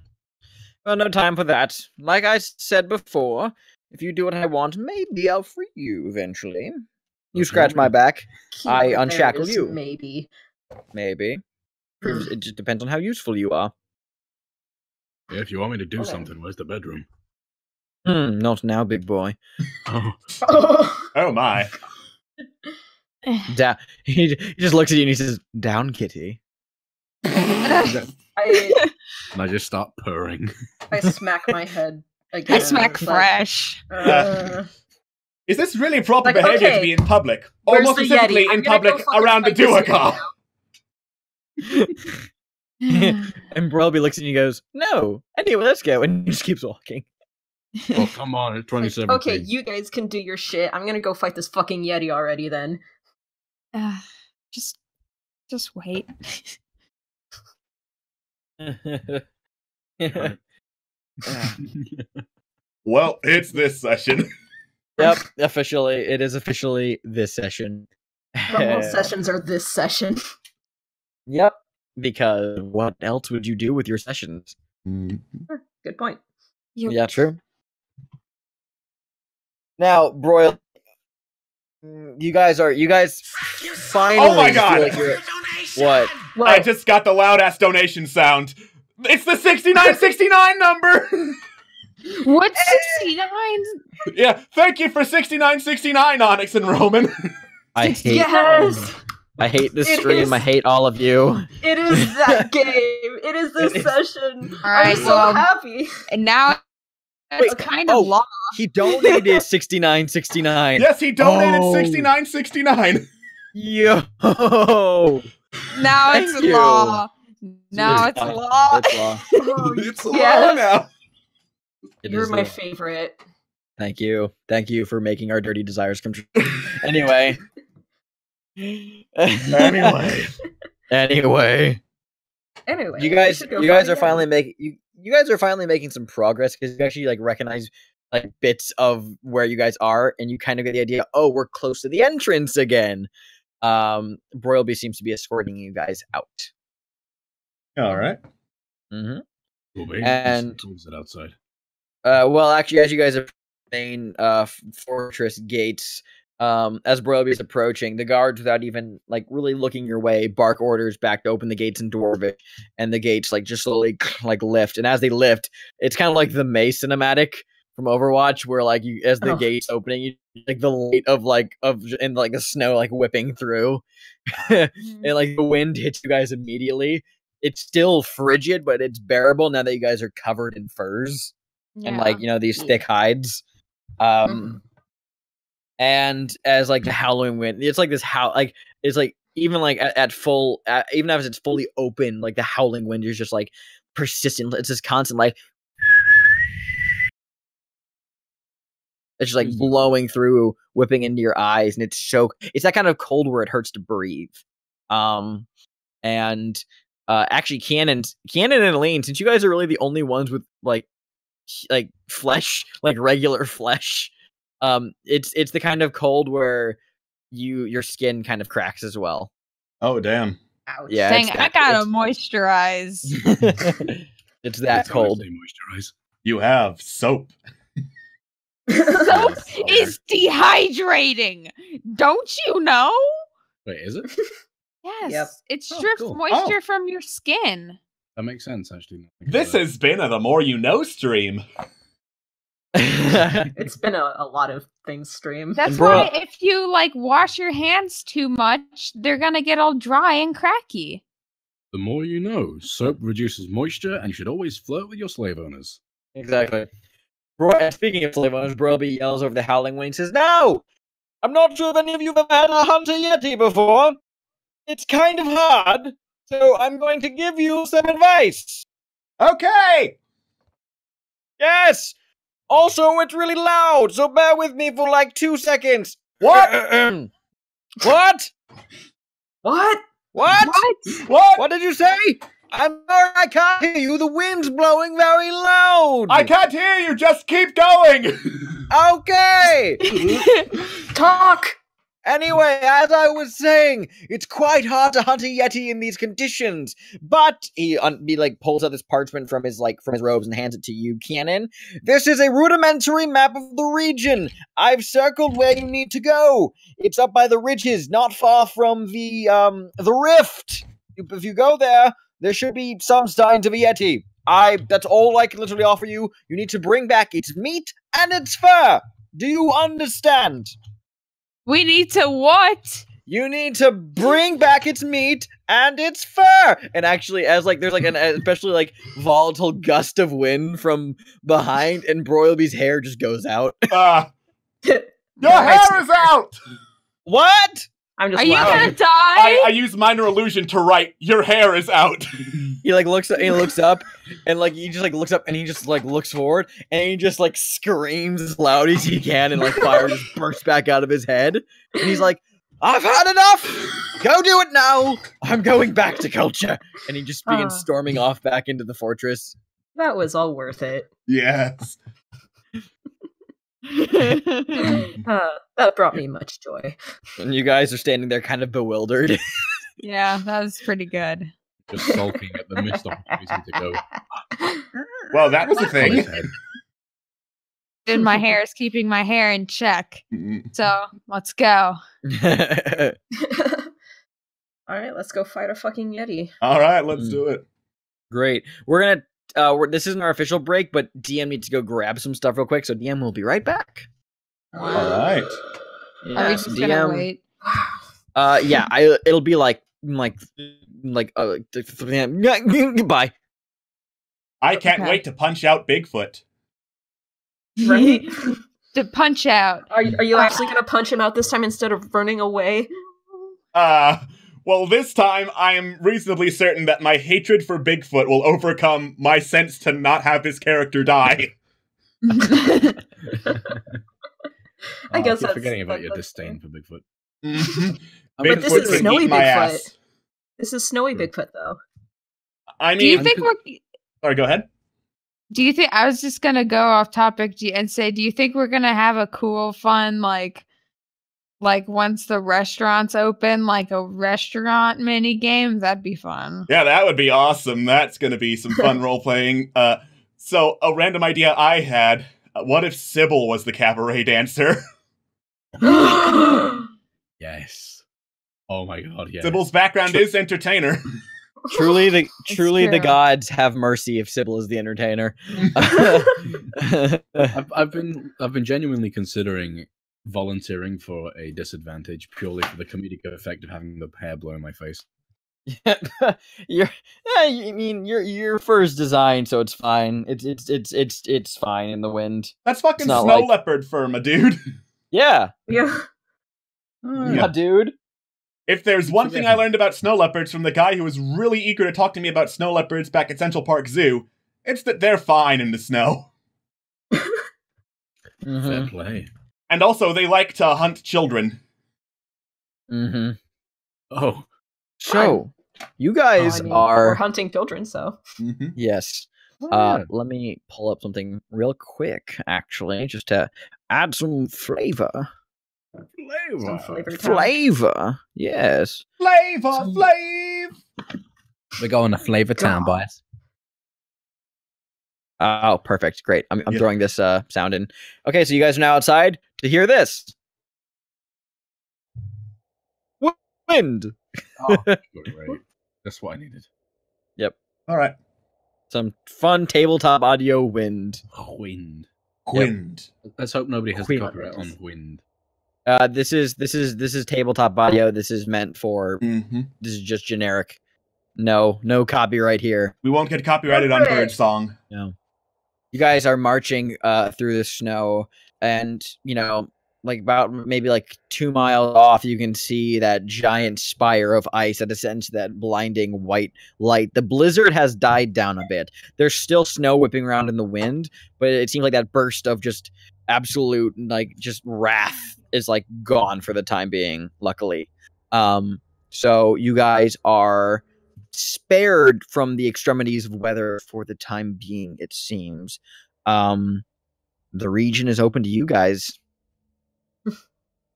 no time for that. Like I said before, if you do what I want, maybe I'll free you eventually. You scratch my back, I unshackle you.
Maybe.
It just depends on how useful you are.
Yeah, if you want me to do something, where's the bedroom?
Not now, big boy.
Oh my.
He just looks at you and he says, "Down, kitty."
And I just start purring.
I smack my head again.
I smack Fresh.
Is this really proper behavior to be in public? Or more specifically, in public around the Duergar?
And Brelby looks at you and goes, "No. Anyway, let's go." And he just keeps walking.
Well, come on, it's 2017.
Okay, you guys can do your shit. I'm gonna go fight this fucking Yeti already then.
Just wait.
Well, it's this session.
Yep, it is officially this session.
All sessions are this session.
Yep, because what else would you do with your sessions?
Good point.
Yeah, true. Now, Broil, you guys finally.
Oh my god!
What?
I just got the loud ass donation sound. It's the 6969 number!
What's 69?
Yeah, thank you for 6969, Onyx and Roman.
I hate
Yes!
I hate this
It
stream.
is-
I hate all of you.
It is that game. It is this
It is.
session.
Alright,
I'm so
well-
happy.
And now it's
Wait,
kind of
oh.
long.
He donated 6969.
Yes, he donated
Oh.
6969.
Yo.
Now
Thank
it's
you.
law. Now it's
fine.
law.
It's law.
Oh,
It's low
yes.
now.
It
You're
is
my
law.
favorite.
Thank you. Thank you for making our dirty desires come true. Anyway.
Anyway.
Anyway.
Anyway,
You
we
guys
should go
are
find
finally
Yeti.
making you guys are finally making some progress because you actually like recognize like bits of where you guys are and you kind of get the idea, oh, we're close to the entrance again. Broilby seems to be escorting you guys out.
All right.
Mm-hmm.
Well, maybe
And-
what is it outside?
Well, actually, as you guys are main fortress gates, as Broilby is approaching, the guards, without even like really looking your way, bark orders back to open the gates in Dwarvish, and the gates like just slowly like lift. And as they lift, it's kind of like the May cinematic from Overwatch, where like you, as the
Oh.
gates opening, you like the light of and like the snow like whipping through, and like the wind hits you guys immediately. It's still frigid, but it's bearable now that you guys are covered in furs and like these thick hides. And as like the howling wind, it's like this it's like even like at full even as it's fully open, like the howling wind is just like persistent. It's just constant like it's just like blowing through, whipping into your eyes, and it's that kind of cold where it hurts to breathe. And actually Cannon and Elaine, since you guys are really the only ones with like flesh, like regular flesh, it's the kind of cold where your skin kind of cracks as well.
Oh, damn.
Ouch.
Yeah,
Dang,
it's
I
that-
gotta
it's-
moisturize.
It's that
That's how I
cold.
stay moisturized.
You have soap.
Soap is dehydrating. Don't you know?
Wait, is it?
Yes.
Yep.
It
Oh,
strips
cool.
moisture from your skin.
That makes sense, actually.
This has been a The More You Know stream.
It's been a lot of things stream.
That's
bro-
why if you like wash your hands too much, they're gonna get all dry and cracky.
The more you know. Soap reduces moisture and you should always flirt with your slave owners.
Exactly. Speaking of slave owners, Broby yells over the howling wind and says, "No! I'm not sure if any of you have ever had a hunter yeti before. It's kind of hard, so I'm going to give you some advice.
Okay!
Yes! Also, it's really loud, so bear with me for like 2 seconds.
What?
What?
What?
What?
What?
What did you say? I'm sorry, I can't hear you. The wind's blowing very loud.
I can't hear you. Just keep going.
Okay.
Talk!
Anyway, as I was saying, it's quite hard to hunt a yeti in these conditions. But he like pulls out this parchment from his robes and hands it to you, Cannon. This is a rudimentary map of the region. I've circled where you need to go. It's up by the ridges, not far from the rift. If you go there, there should be some signs of a yeti. That's all I can literally offer you. You need to bring back its meat and its fur. Do you understand?
We need to what?
You need to bring back its meat and its fur. And actually, as like there's like an especially like volatile gust of wind from behind, and Broilby's hair just goes out.
Your hair is out.
What?
I'm just
Are you
laughing.
gonna die?
I use minor illusion to write. Your hair is out.
He like looks up, and like he just like looks up, and he just like looks forward, and he just like screams as loud as he can, and like fire just bursts back out of his head, and he's like, "I've had enough. Go do it now. I'm going back to culture." And he just begins storming off back into the fortress.
That was all worth it.
Yes.
That brought me much joy.
And you guys are standing there kind of bewildered.
Yeah, that was pretty good.
Just sulking at the missed opportunity to go
Well, that was a
on his
thing.
head.
And my hair is keeping my hair in check. So let's go.
Alright, let's go fight a fucking Yeti.
All right, let's do it.
Great. We're gonna. This isn't our official break, but DM needs to go grab some stuff real quick. So DM will be right back.
All right.
Are we
Yes,
just gonna wait?
Yeah. It'll be like goodbye.
I can't
Okay.
wait to punch out Bigfoot.
Right?
To punch out.
Are you actually going to punch him out this time instead of running away?
Well, this time I am reasonably certain that my hatred for Bigfoot will overcome my sense to not have his character die.
I guess
keep
that's
forgetting about your
that's
disdain for Bigfoot.
But this
Bigfoot
is
can
snowy
eat my
Bigfoot.
ass.
This is snowy Bigfoot, though.
I
Do you
mean,
think we're?
sorry, go ahead.
Do you think I was just gonna go off topic and say? Do you think we're gonna have a cool, fun like once the restaurants open, like a restaurant mini game? That'd be fun.
Yeah, that would be awesome. That's going to be some fun role playing. So a random idea I had: what if Sybil was the cabaret dancer?
Yes. Oh my god, yes.
Sybil's background is entertainer.
Truly, the
true.
gods have mercy if Sybil is the entertainer.
I've been genuinely considering volunteering for a disadvantage purely for the comedic effect of having the hair blow in my face.
Your fur's designed, so it's fine. It's fine in the wind.
That's fucking
It's not
snow
like-
leopard fur, my dude.
Yeah,
Yeah.
yeah, dude.
If there's one thing I learned about snow leopards from the guy who was really eager to talk to me about snow leopards back at Central Park Zoo, it's that they're fine in the snow.
Fair play.
And also, they like to hunt children.
Mm-hmm.
Oh,
So, you guys
We're
are
hunting children, so.
yes.
yeah.
Let me pull up something real quick, actually, just to add some flavor.
Some flavor town.
Flavor, yes.
Flavor, Flav!
We're going to Flavor Town,
God.
boys.
Oh, perfect, great. I'm
Yeah.
throwing this sound in. Okay, so you guys are now outside to hear this. Wind.
Great. That's what I needed.
All right.
Some fun tabletop audio wind.
Wind.
Wind.
Let's hope nobody has
Wind.
copyright on wind.
This is tabletop audio. This is meant for.
Mm-hmm.
This is just generic. No copyright here.
We won't get copyrighted on Bird Song.
No. You guys are marching through the snow, and like about maybe like 2 miles off, you can see that giant spire of ice that descends to that blinding white light. The blizzard has died down a bit. There's still snow whipping around in the wind, but it seems like that burst of just absolute just wrath is gone for the time being, luckily. So you guys are spared from the extremities of weather for the time being, it seems. The region is open to you guys.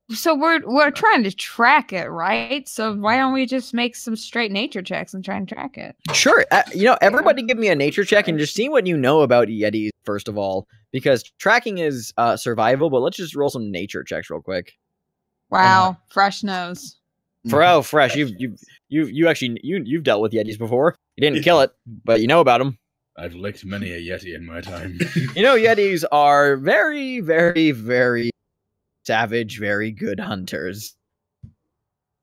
So we're trying to track it, right? So why don't we just make some straight nature checks and try and track it?
Sure. Everybody give me a nature check and just see what you know about Yetis, first of all, because tracking is survival, but let's just roll some nature checks real quick.
Wow, fresh nose.
Fresh. You've dealt with Yetis before. You didn't kill it, but you know about them.
I've licked many a Yeti in my time.
Yetis are very, very, very savage, very good hunters.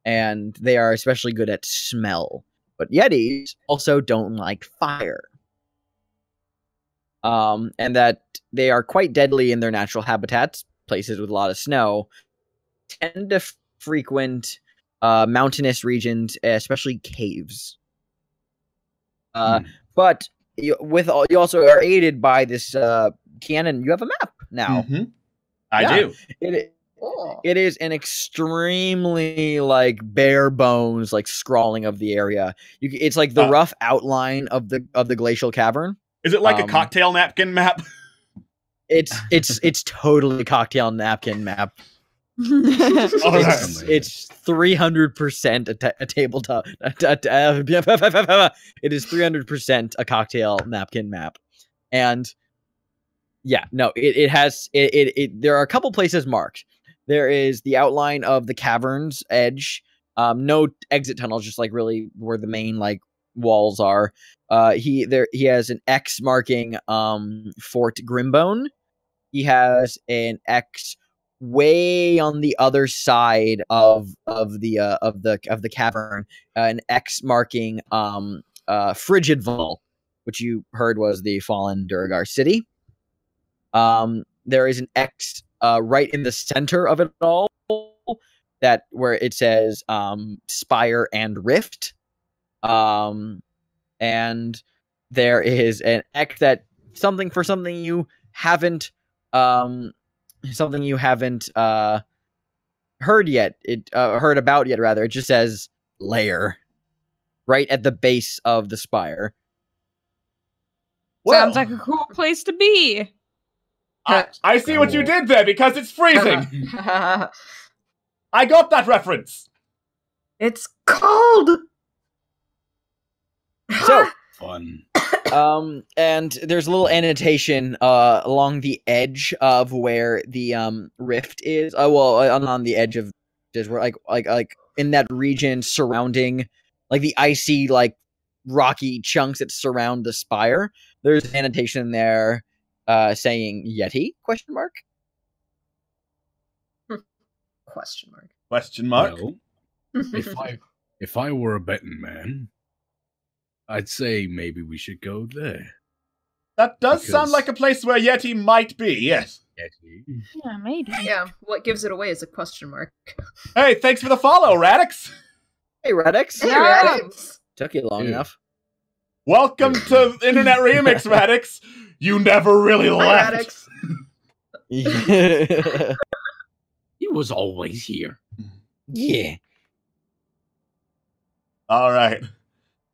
And they are especially good at smell. But Yetis also don't like fire. And that they are quite deadly in their natural habitats, places with a lot of snow, tend to frequent mountainous regions, especially caves. But you also are aided by this cannon. You have a map now.
Mm-hmm. I do.
It is an extremely bare bones scrawling of the area. It's like the rough outline of the glacial cavern.
Is it like a cocktail napkin map?
It's totally cocktail napkin map. It's 300% a tabletop. It is 300% a cocktail napkin map, and yeah, no, it has it. There are a couple places marked. There is the outline of the cavern's edge. No exit tunnels, just really where the main walls are. He has an X marking Fort Grimbone. He has an X way on the other side of the cavern, an X marking Frigid Vault, which you heard was the fallen Durgar city. There is an X right in the center of it all, that where it says Spire and Rift. And there is an X that something you haven't heard yet. Heard about yet, rather. It just says lair right at the base of the spire.
Sounds like a cool place to be.
I see what you did there, because it's freezing. I got that reference.
It's cold.
So
Fun.
And there's a little annotation along the edge of where the rift is. On the edge of just where like in that region surrounding like the icy like rocky chunks that surround the spire. There's an annotation there saying Yeti ?
Question mark.
Question mark.
Well, if I were a betting man, I'd say maybe we should go there.
That does sound
Because-
like a place where Yeti might be, yes.
Yeti.
Yeah, maybe.
Yeah, what gives it away is a question mark.
Hey, thanks for the follow, Radix.
Hey, Radix.
Hey,
Yeah.
Radix.
Took you long
Yeah.
enough.
Welcome to Internet Remix, Radix. You never really
Hi,
left.
Radix.
Yeah.
He was always here.
Yeah.
All right.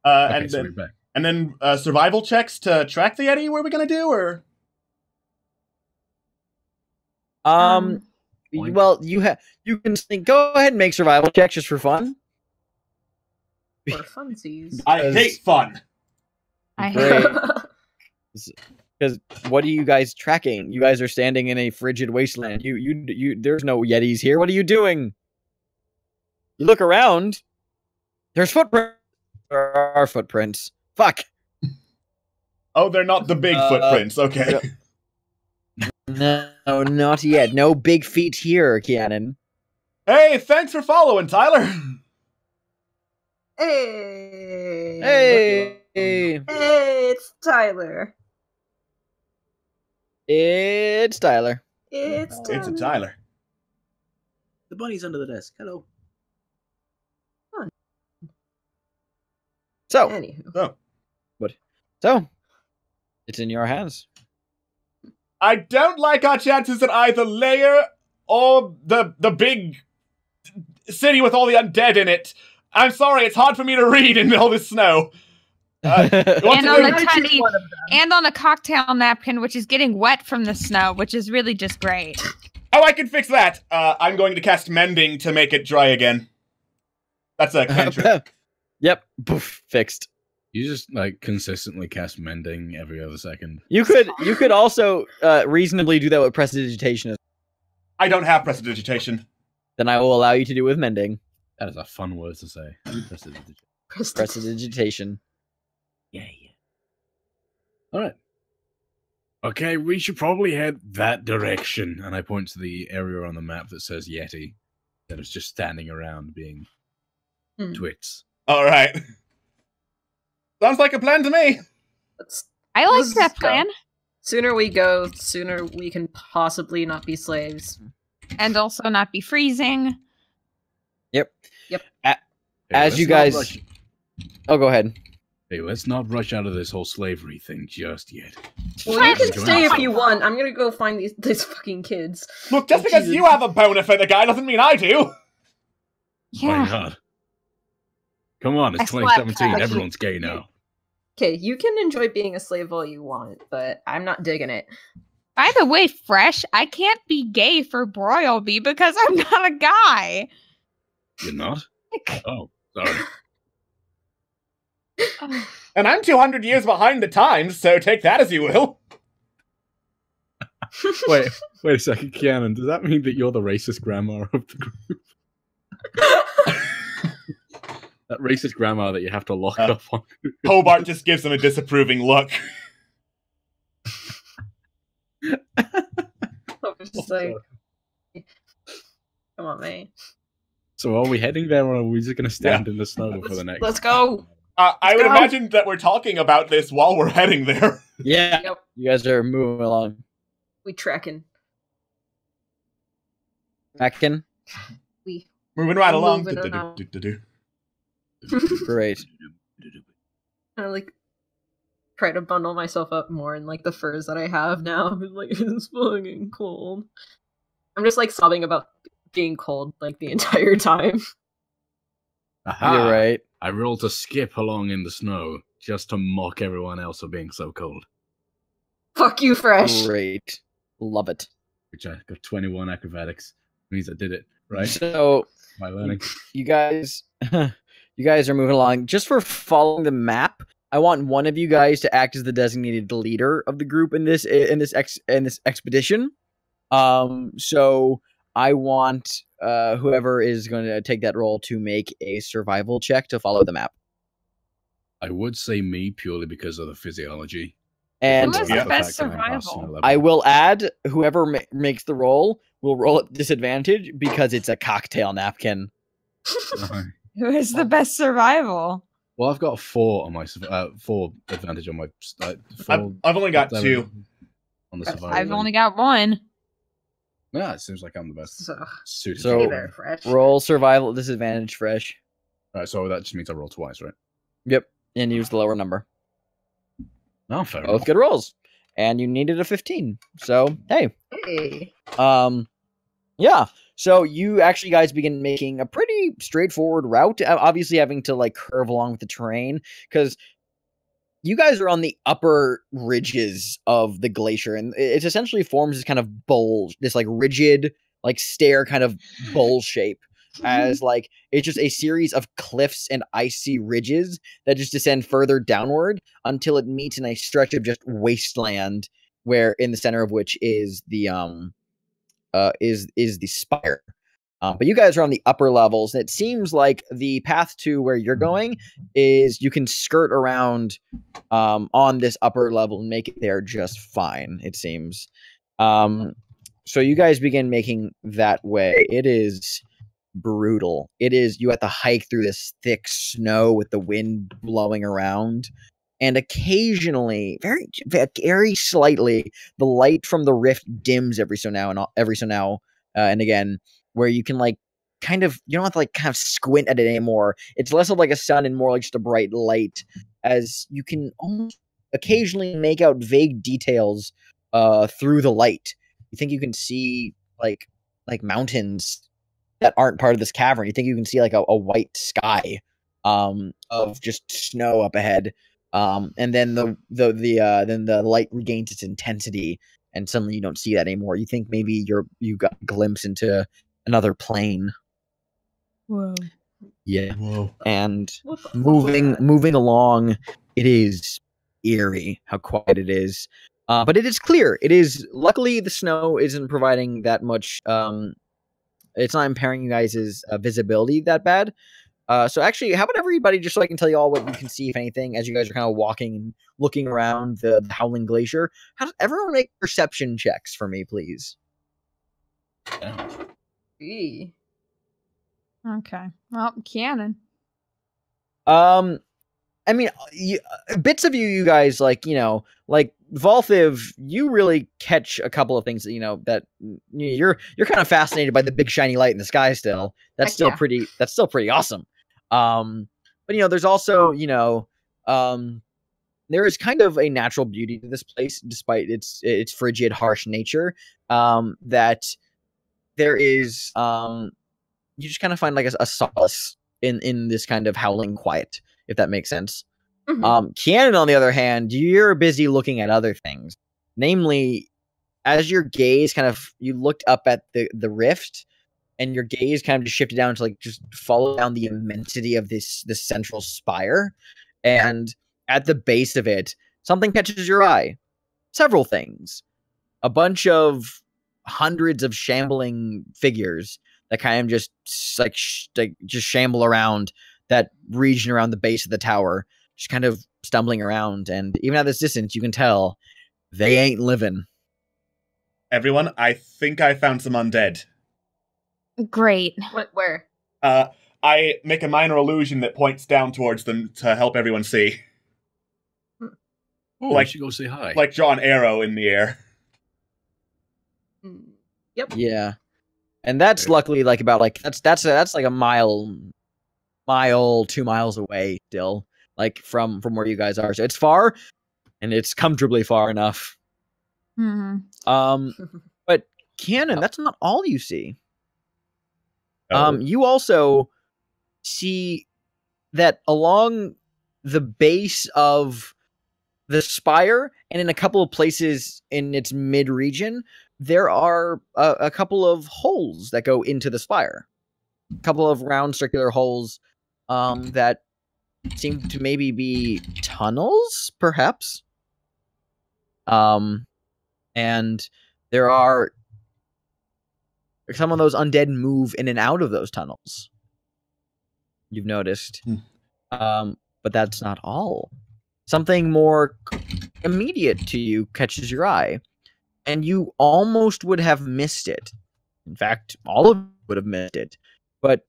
Okay, so we're back.
And then survival checks to track the Yeti. What are we gonna do? Or
Well, you can go ahead and make survival checks just for fun.
For funsies.
I hate fun.
I
Great.
hate
Because what are you guys tracking? You guys are standing in a frigid wasteland. There's no Yetis here. What are you doing? You look around. There's footprints. There are footprints. Fuck.
Oh, they're not the big footprints. Okay.
No, not yet. No big feet here, Keanon.
Hey, thanks for following, Tyler.
Hey.
Hey.
Hey, it's Tyler.
It's Tyler.
It's Tyler.
It's a Tyler.
The bunny's under the desk. Hello.
So,
Anywho.
so it's in your hands.
I don't like our chances at either lair or the big city with all the undead in it. I'm sorry, it's hard for me to read in all this snow. What
And
to
on
do?
the tiny, and on a cocktail napkin, which is getting wet from the snow, which is really just great.
Oh, I can fix that. I'm going to cast Mending to make it dry again. That's a cantrip.
Yep. Poof. Fixed.
You just like consistently cast mending every other second.
You could also reasonably do that with prestidigitation.
I don't have prestidigitation.
Then I will allow you to do with mending.
That is a fun word to say.
Prestidigitation.
Yeah. All right. Okay, we should probably head that direction. And I point to the area on the map that says Yeti. That is just standing around being twits.
All right. Sounds like a plan to me.
I like
Let's
that
go.
plan.
Sooner we go, sooner we can possibly not be slaves.
And also not be freezing.
Yep.
Yep.
As
let's
you
not
guys.
rush-
Oh, go ahead.
Hey, let's not rush out of this whole slavery thing just yet.
Well, you can
Fine.
stay if you want. I'm gonna go find these fucking kids.
Look, just because you have a boner for the guy doesn't mean I do.
Why
Yeah.
not? Come on,
I
it's
slapped
2017.
that.
Everyone's gay now.
Okay, you can enjoy being a slave all you want, but I'm not digging it.
By the way, Fresh, I can't be gay for Broilby because I'm not a guy.
You're not? Oh, sorry.
And I'm 200 years behind the times, so take that as you will.
Wait a second, Keanon. Does that mean that you're the racist grandma of the group? That racist grammar that you have to lock up on.
Hobart just gives him a disapproving look.
I'm just like, come on, man.
So are we heading there, or are we just going to stand in the snow for the next?
Let's go.
I would
go.
imagine that we're talking about this while we're heading there.
Yeah,
Yep.
you guys are moving along.
We trekking.
Mackin?
We
Moving right along.
Moving around.
Great.
I like try to bundle myself up more in like the furs that I have now. I'm like, it's fucking cold. I'm just like sobbing about being cold like the entire time.
Aha!
You're right.
I rolled to skip along in the snow just to mock everyone else for being so cold.
Fuck you, Fresh.
Great. Love it.
Which I got 21 acrobatics. Means I did it, right?
So,
My learning.
you guys are moving along. Just for following the map, I want one of you guys to act as the designated leader of the group in this expedition. So I want whoever is going to take that role to make a survival check to follow the map.
I would say me purely because of the physiology.
And
Who has
Yeah.
the best survival?
I will add whoever makes the roll will roll at disadvantage because it's a cocktail napkin.
Who has the best survival?
Well, I've got 4 on my 4 advantage on my. 4
I've only got 2.
on the survival.
I've only got 1.
Yeah, it seems like I'm the best
So,
suited.
So-
hey there, Fresh.
Roll survival at disadvantage, Fresh.
Alright, so that just means I roll twice, right?
Yep, and use the lower number.
No, fair
Both
enough.
good rolls, and you needed a 15. So hey,
Hey.
yeah. So you actually guys begin making a pretty straightforward route. Obviously, having to like curve along with the terrain because you guys are on the upper ridges of the glacier, and it essentially forms this kind of bowl, this like rigid, like stair kind of bowl shape. As like it's just a series of cliffs and icy ridges that just descend further downward until it meets in a stretch of just wasteland, where in the center of which is the spire. But you guys are on the upper levels, and it seems like the path to where you're going is you can skirt around on this upper level and make it there just fine, it seems. So you guys begin making that way. It is brutal. It is, you have to hike through this thick snow with the wind blowing around. And occasionally, very slightly, the light from the rift dims every so now and again, where you can like kind of, you don't have to like kind of squint at it anymore. It's less of like a sun and more like just a bright light, as you can almost occasionally make out vague details through the light. You think you can see like mountains that aren't part of this cavern. You think you can see like a white sky of just snow up ahead. And then the light regains its intensity, and suddenly you don't see that anymore. You think maybe you got a glimpse into another plane.
Whoa.
Yeah.
Whoa.
And
What the fuck
moving
was that?
moving along, it is eerie how quiet it is. But it is clear. It is, luckily the snow isn't providing that much it's not impairing you guys' visibility that bad. So actually, how about everybody, just so I can tell you all what you can see, if anything, as you guys are kind of walking and looking around the Howling Glacier. How does everyone make perception checks for me, please?
Eee.
Okay. Well, Cannon.
I mean, bits of you guys, like, like Valthiv, you really catch a couple of things that, that you're kind of fascinated by the big shiny light in the sky still. That's still pretty awesome. But there's also, there is kind of a natural beauty to this place, despite its frigid, harsh nature. That there is, you just kind of find like a solace in this kind of howling quiet, if that makes sense.
Mhm.
Cannon, on the other hand, you're busy looking at other things. Namely, as your gaze you looked up at the rift, and your gaze kind of just shifted down to like just follow down the immensity of this central spire. And at the base of it, something catches your eye. Several things. A bunch of hundreds of shambling figures that kind of just just shamble around that region around the base of the tower, just kind of stumbling around. And even at this distance, you can tell they ain't living.
Everyone, I think I found some undead.
Great.
Where?
I make a minor illusion that points down towards them to help everyone see.
Oh,
Like-
we should go say hi.
Like draw an arrow in the air.
Yep.
Yeah. And that's luckily like about like that's like a mile, 2 miles away still, like from where you guys are. So it's far, and it's comfortably far enough. But Cannon, that's not all you see. You also see that along the base of the spire and in a couple of places in its mid region, there are a couple of holes that go into the spire. A couple of round circular holes that seem to maybe be tunnels, perhaps. And there are some of those undead move in and out of those tunnels. You've noticed. But that's not all. Something more immediate to you catches your eye, and you almost would have missed it. In fact, all of you would have missed it. But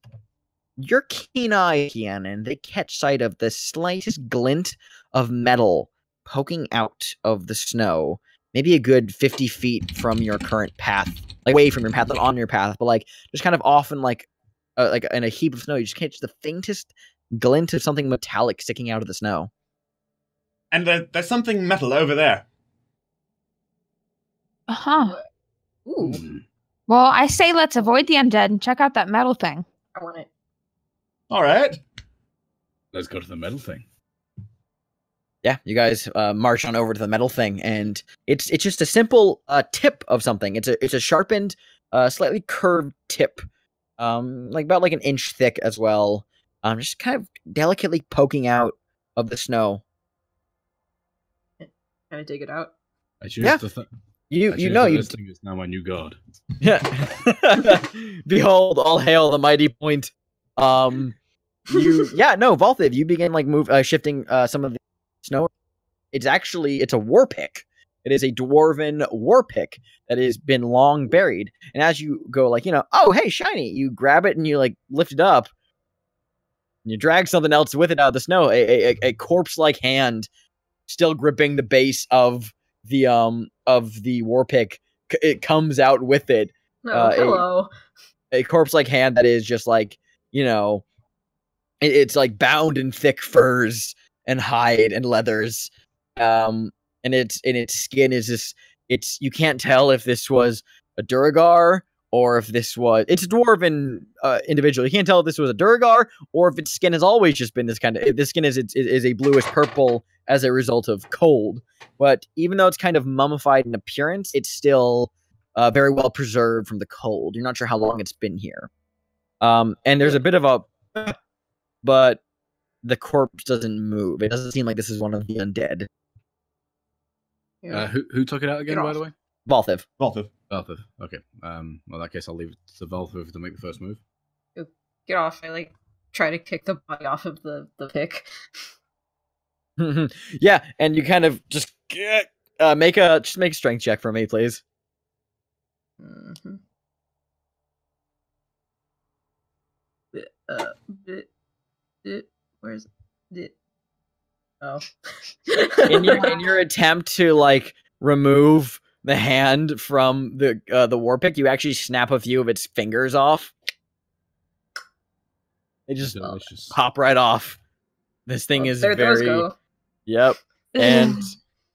your keen eye, Kianan, they catch sight of the slightest glint of metal poking out of the snow, maybe a good 50 feet from your current path, like away from your path, not on your path, but like just kind of off in like in a heap of snow. You just catch the faintest glint of something metallic sticking out of the snow.
And there's something metal over there.
Ooh,
Well, I say let's avoid the undead and check out that metal thing.
I want it.
All right.
Let's go to the metal thing.
Yeah, you guys march on over to the metal thing, and it's just a simple tip of something. It's a sharpened, slightly curved tip, like about like an inch thick as well. Just kind of delicately poking out of the snow.
Can I dig it out?
I choose
Yeah.
you
know
this thing is now my new god.
Yeah. Behold, all hail the mighty point. Valthiv, you begin like shifting some of the snow. It's a war pick. It is a dwarven war pick that has been long buried. And as you go like, oh hey, shiny, you grab it and you like lift it up. And you drag something else with it out of the snow. A corpse-like hand still gripping the base of the war pick. It comes out with it.
No, hello.
A corpse-like hand that is just like, it's like bound in thick furs and hide and leathers. And its skin is this. You can't tell if this was a Duragar or if it's a dwarven individual. You can't tell if this was a Duragar or if its skin has always just been this kind of. This skin is a bluish purple as a result of cold. But even though it's kind of mummified in appearance, it's still very well preserved from the cold. You're not sure how long it's been here. And there's a bit of a, but the corpse doesn't move. It doesn't seem like this is one of the undead.
Yeah.
Who took it out again, by the way?
Valthiv.
Valthiv. Okay. Well, in that case, I'll leave it to Valthiv to make the first move.
Get off. I try to kick the body off of the pick.
Yeah, and you kind of just make a strength check for me, please.
Mm-hmm. Where's it? Oh.
in your attempt to like remove the hand from the war pick, you actually snap a few of its fingers off. They just
Delicious.
pop right off. This thing is
there
very.
Those go.
Yep, and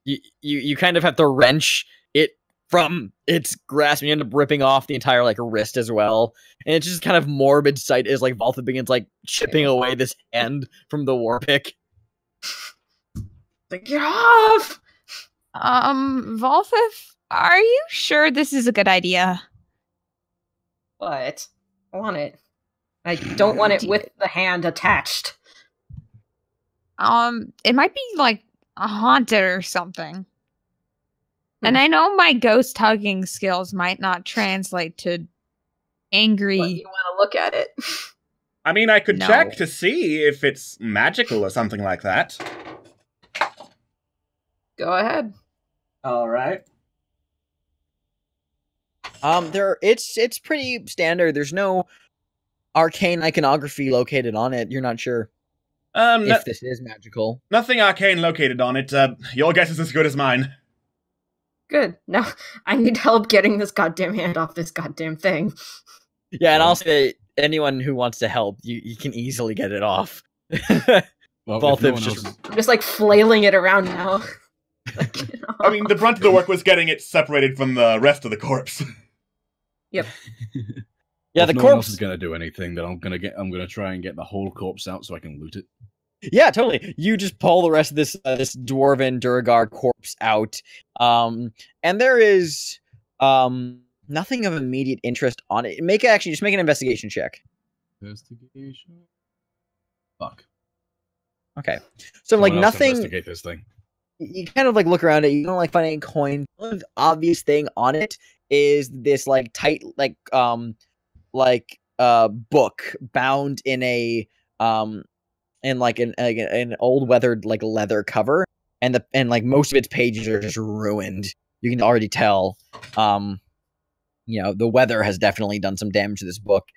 you kind of have to wrench it from its grasp. And you end up ripping off the entire like wrist as well, and it's just kind of morbid sight as like Valthiv begins like chipping away this hand from the war pick.
Get off!
Valthiv, are you sure this is a good idea?
What? I want it. I don't want it with the hand attached.
It might be like haunted or something. And I know my ghost hugging skills might not translate to angry.
What, you want to look at it?
I mean, I could
No.
check to see if it's magical or something like that.
Go ahead.
All right.
It's pretty standard. There's no arcane iconography located on it. You're not sure if this is magical.
Nothing arcane located on it. Your guess is as good as mine.
Good. Now, I need help getting this goddamn hand off this goddamn thing.
Yeah, and I'll say anyone who wants to help, you can easily get it off.
Well,
Valthiv's just
I'm just, like, flailing it around now. Like,
I mean, the brunt of the work was getting it separated from the rest of the corpse.
Yep.
yeah,
if
the
no one else
corpse.
is gonna do anything, then I'm gonna try and get the whole corpse out so I can loot it.
Yeah, totally. You just pull the rest of this this dwarven Durgar corpse out, and there is nothing of immediate interest on it. Just make an investigation check.
Investigation. Fuck.
Okay, so
Someone
like
else
nothing.
Investigate this thing.
You kind of like look around it. You don't like find any coin. The only obvious thing on it is this like tight book bound in a in like an old weathered like leather cover, and like most of its pages are just ruined. You can already tell. The weather has definitely done some damage to this book.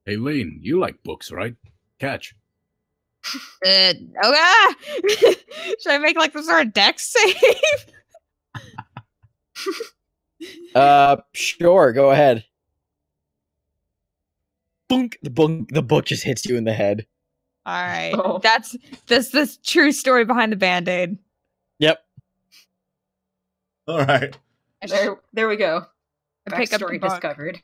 Hey, Lane, you like books, right? Catch.
Should I make like some sort of dex save?
Sure, go ahead. Bunk. The book just hits you in the head.
All right,
Oh.
that's this true story behind the Band-Aid.
Yep.
All right.
There we go.
I pick up the
Backstory
book.
discovered.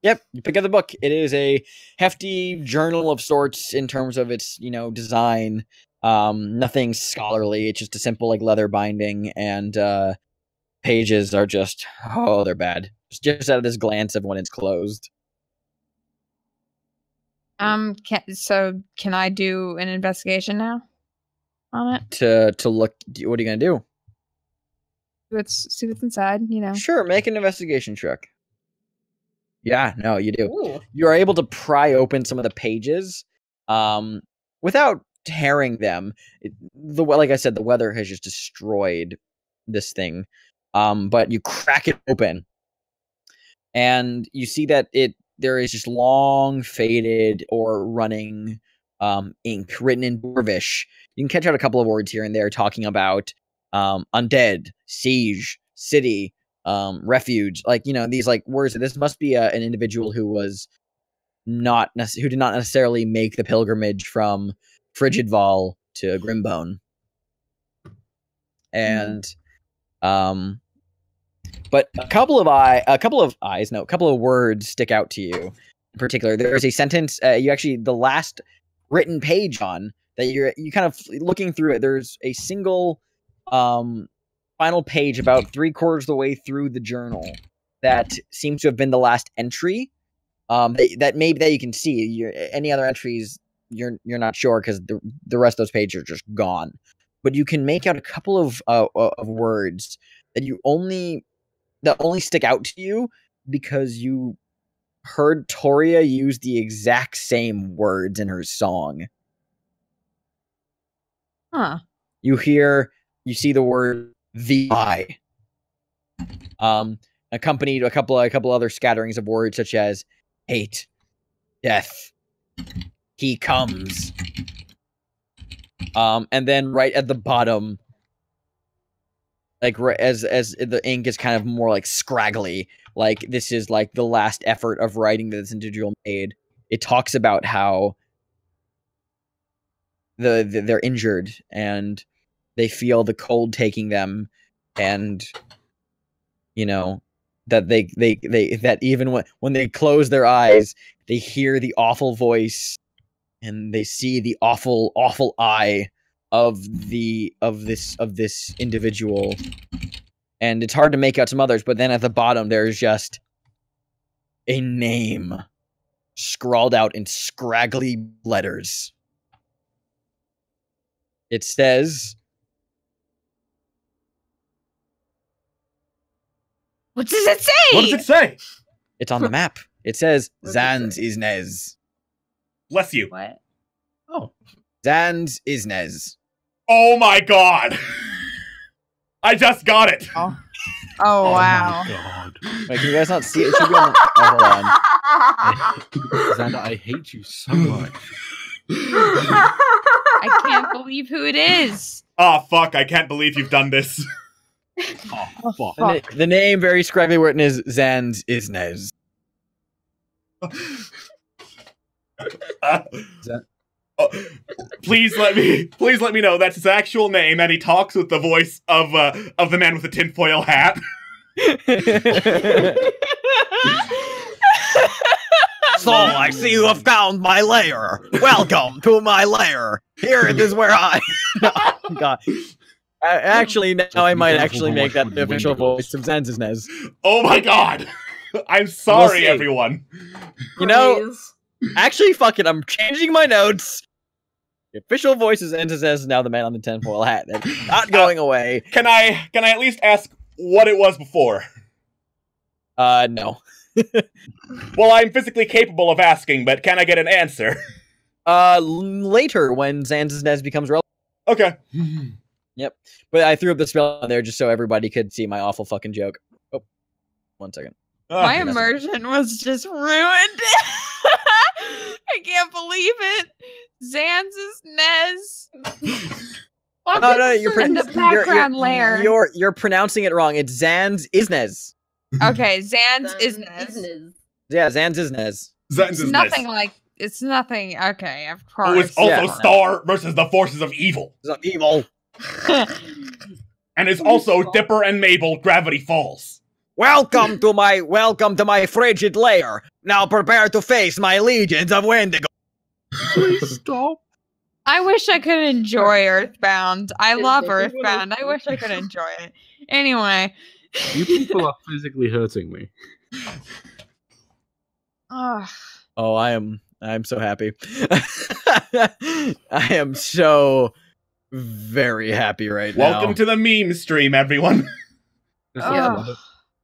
Yep, you pick up the book. It is a hefty journal of sorts in terms of its, design. Nothing scholarly. It's just a simple like leather binding, and pages are just they're bad. Just out of this glance of when it's closed.
Can I do an investigation now on it?
To look, what are you gonna do?
Let's see what's inside.
Sure, make an investigation check. Yeah, no, you do.
Ooh.
You are able to pry open some of the pages, without tearing them. Like I said, the weather has just destroyed this thing. But you crack it open, and you see that there is just long faded or running ink written in Dwarvish. You can catch out a couple of words here and there talking about undead, siege, city, refuge, these like words. This must be an individual who was who did not necessarily make the pilgrimage from Frigidval to Grimbone. And but a couple of words stick out to you. In particular, there's a sentence the last written page on that you kind of looking through it. There's a single final page about 3/4 of the way through the journal that seems to have been the last entry. That you can see. Any other entries you're not sure because the rest of those pages are just gone. But you can make out a couple of words that only stick out to you because you heard Toria use the exact same words in her song.
Huh.
You see the word "the eye," accompanied a couple other scatterings of words such as hate, death, he comes, and then right at the bottom, like as the ink is kind of more like scraggly, like this is like the last effort of writing that this individual made. It talks about how they're injured and they feel the cold taking them, and that that even when they close their eyes, they hear the awful voice and they see the awful eye of this individual. And it's hard to make out some others, but then at the bottom there's just a name scrawled out in scraggly letters. It says,
What does it say?
What does it say?
it's on the map. It says
What does it
Zanz
say?
is Nez.
Bless you.
What?
Oh. Zand Isnez.
Oh my god! I just got it!
Oh, oh wow.
my god.
Wait, can you guys not see it? It should be on the... Oh, hold on.
Xander, I hate you so much.
I can't believe who it is.
Oh fuck, I can't believe you've done this.
Oh, fuck.
The name very scribely written is Zand Isnez.
Please let me know that's his actual name, and he talks with the voice of the man with the tinfoil hat.
So, I see you have found my lair. Welcome to my lair. Here is where I... Oh, God. Actually, now I might actually make that the official voice of Zand Isnez.
Oh my god! I'm sorry, everyone.
You know, actually, fuck it. I'm changing my notes. The official voice is Zand Isnez, now the man on the tinfoil hat. That's not going away.
Can I at least ask what it was before?
No.
Well, I'm physically capable of asking, but can I get an answer?
Later when Zand Isnez becomes relevant.
Okay.
Yep. But I threw up the spell on there just so everybody could see my awful fucking joke. Oh, 1 second.
My immersion was just ruined. I can't believe it. Zan's Nez.
No, you're
in the background layer.
You're pronouncing it wrong. It's Zand's Isnez.
Okay, Zan's Isnez.
Yeah, Zand's Isnez.
Zan's
It's nothing like. It's nothing. Okay, of course.
Oh, it's also
Yeah.
Star versus the forces of evil.
It's evil.
And it's also Dipper and Mabel Gravity Falls.
Welcome to my frigid lair. Now prepare to face my legions of Wendigo.
Please stop.
I wish I could enjoy Earthbound. I love
this is what
Earthbound. I wish I could enjoy it. Anyway.
You people are physically hurting me.
Ugh.
Oh, I'm so happy. I am so very happy right now.
Welcome to the meme stream, everyone.
Ugh.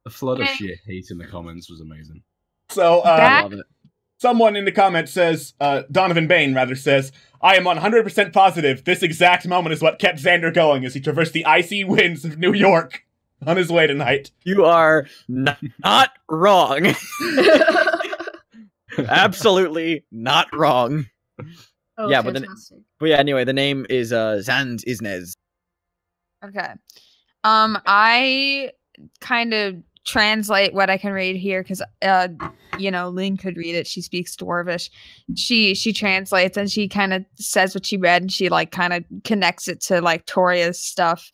The flood of sheer hate in the comments was amazing.
So,
I love it.
someone in the comments says, Donovan Bain rather says, I am 100% positive this exact moment is what kept Xander going as he traversed the icy winds of New York on his way tonight.
You are not wrong. Absolutely not wrong.
Oh,
Yeah,
fantastic.
But yeah, anyway, the name is Zand Isnez.
Okay. I kind of translate what I can read here because Lynn could read it. She speaks Dwarvish. She translates and she kind of says what she read and she like kind of connects it to like Toria's stuff.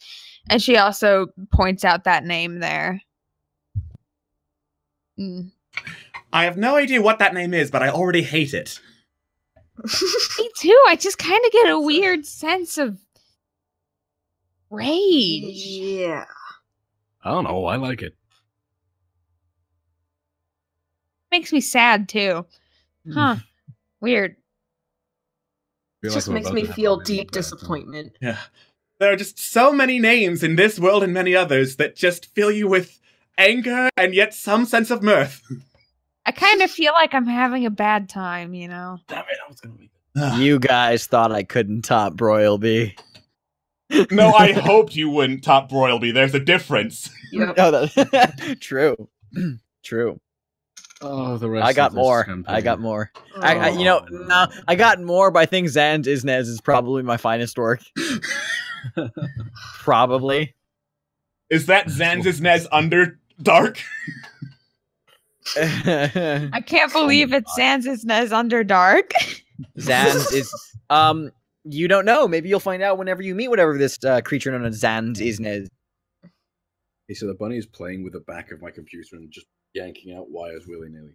And she also points out that name there. Mm.
I have no idea what that name is, but I already hate it.
Me too. I just kind of get a weird sense of rage.
Yeah.
I don't know. I like it.
Makes me sad too. Huh. Weird.
It just makes me feel deep disappointment.
Yeah. There are just so many names in this world and many others that just fill you with anger and yet some sense of mirth.
I kind of feel like I'm having a bad time, you know?
Damn it, I was gonna be.
You guys thought I couldn't top Broilby.
No, I hoped you wouldn't top Broilby. There's a difference.
Yep.
No, that true. True.
Oh, the rest.
I got
of this
more.
campaign.
I got more.
Oh.
I got more, but I think Zand Isnez is probably my finest work. Probably.
Is that Zanz's Underdark?
I can't believe it's Zan's Nez Underdark.
Zand is you don't know. Maybe you'll find out whenever you meet whatever this creature known as Zand Isnez.
Okay, so the bunny is playing with the back of my computer and just yanking out wires willy-nilly.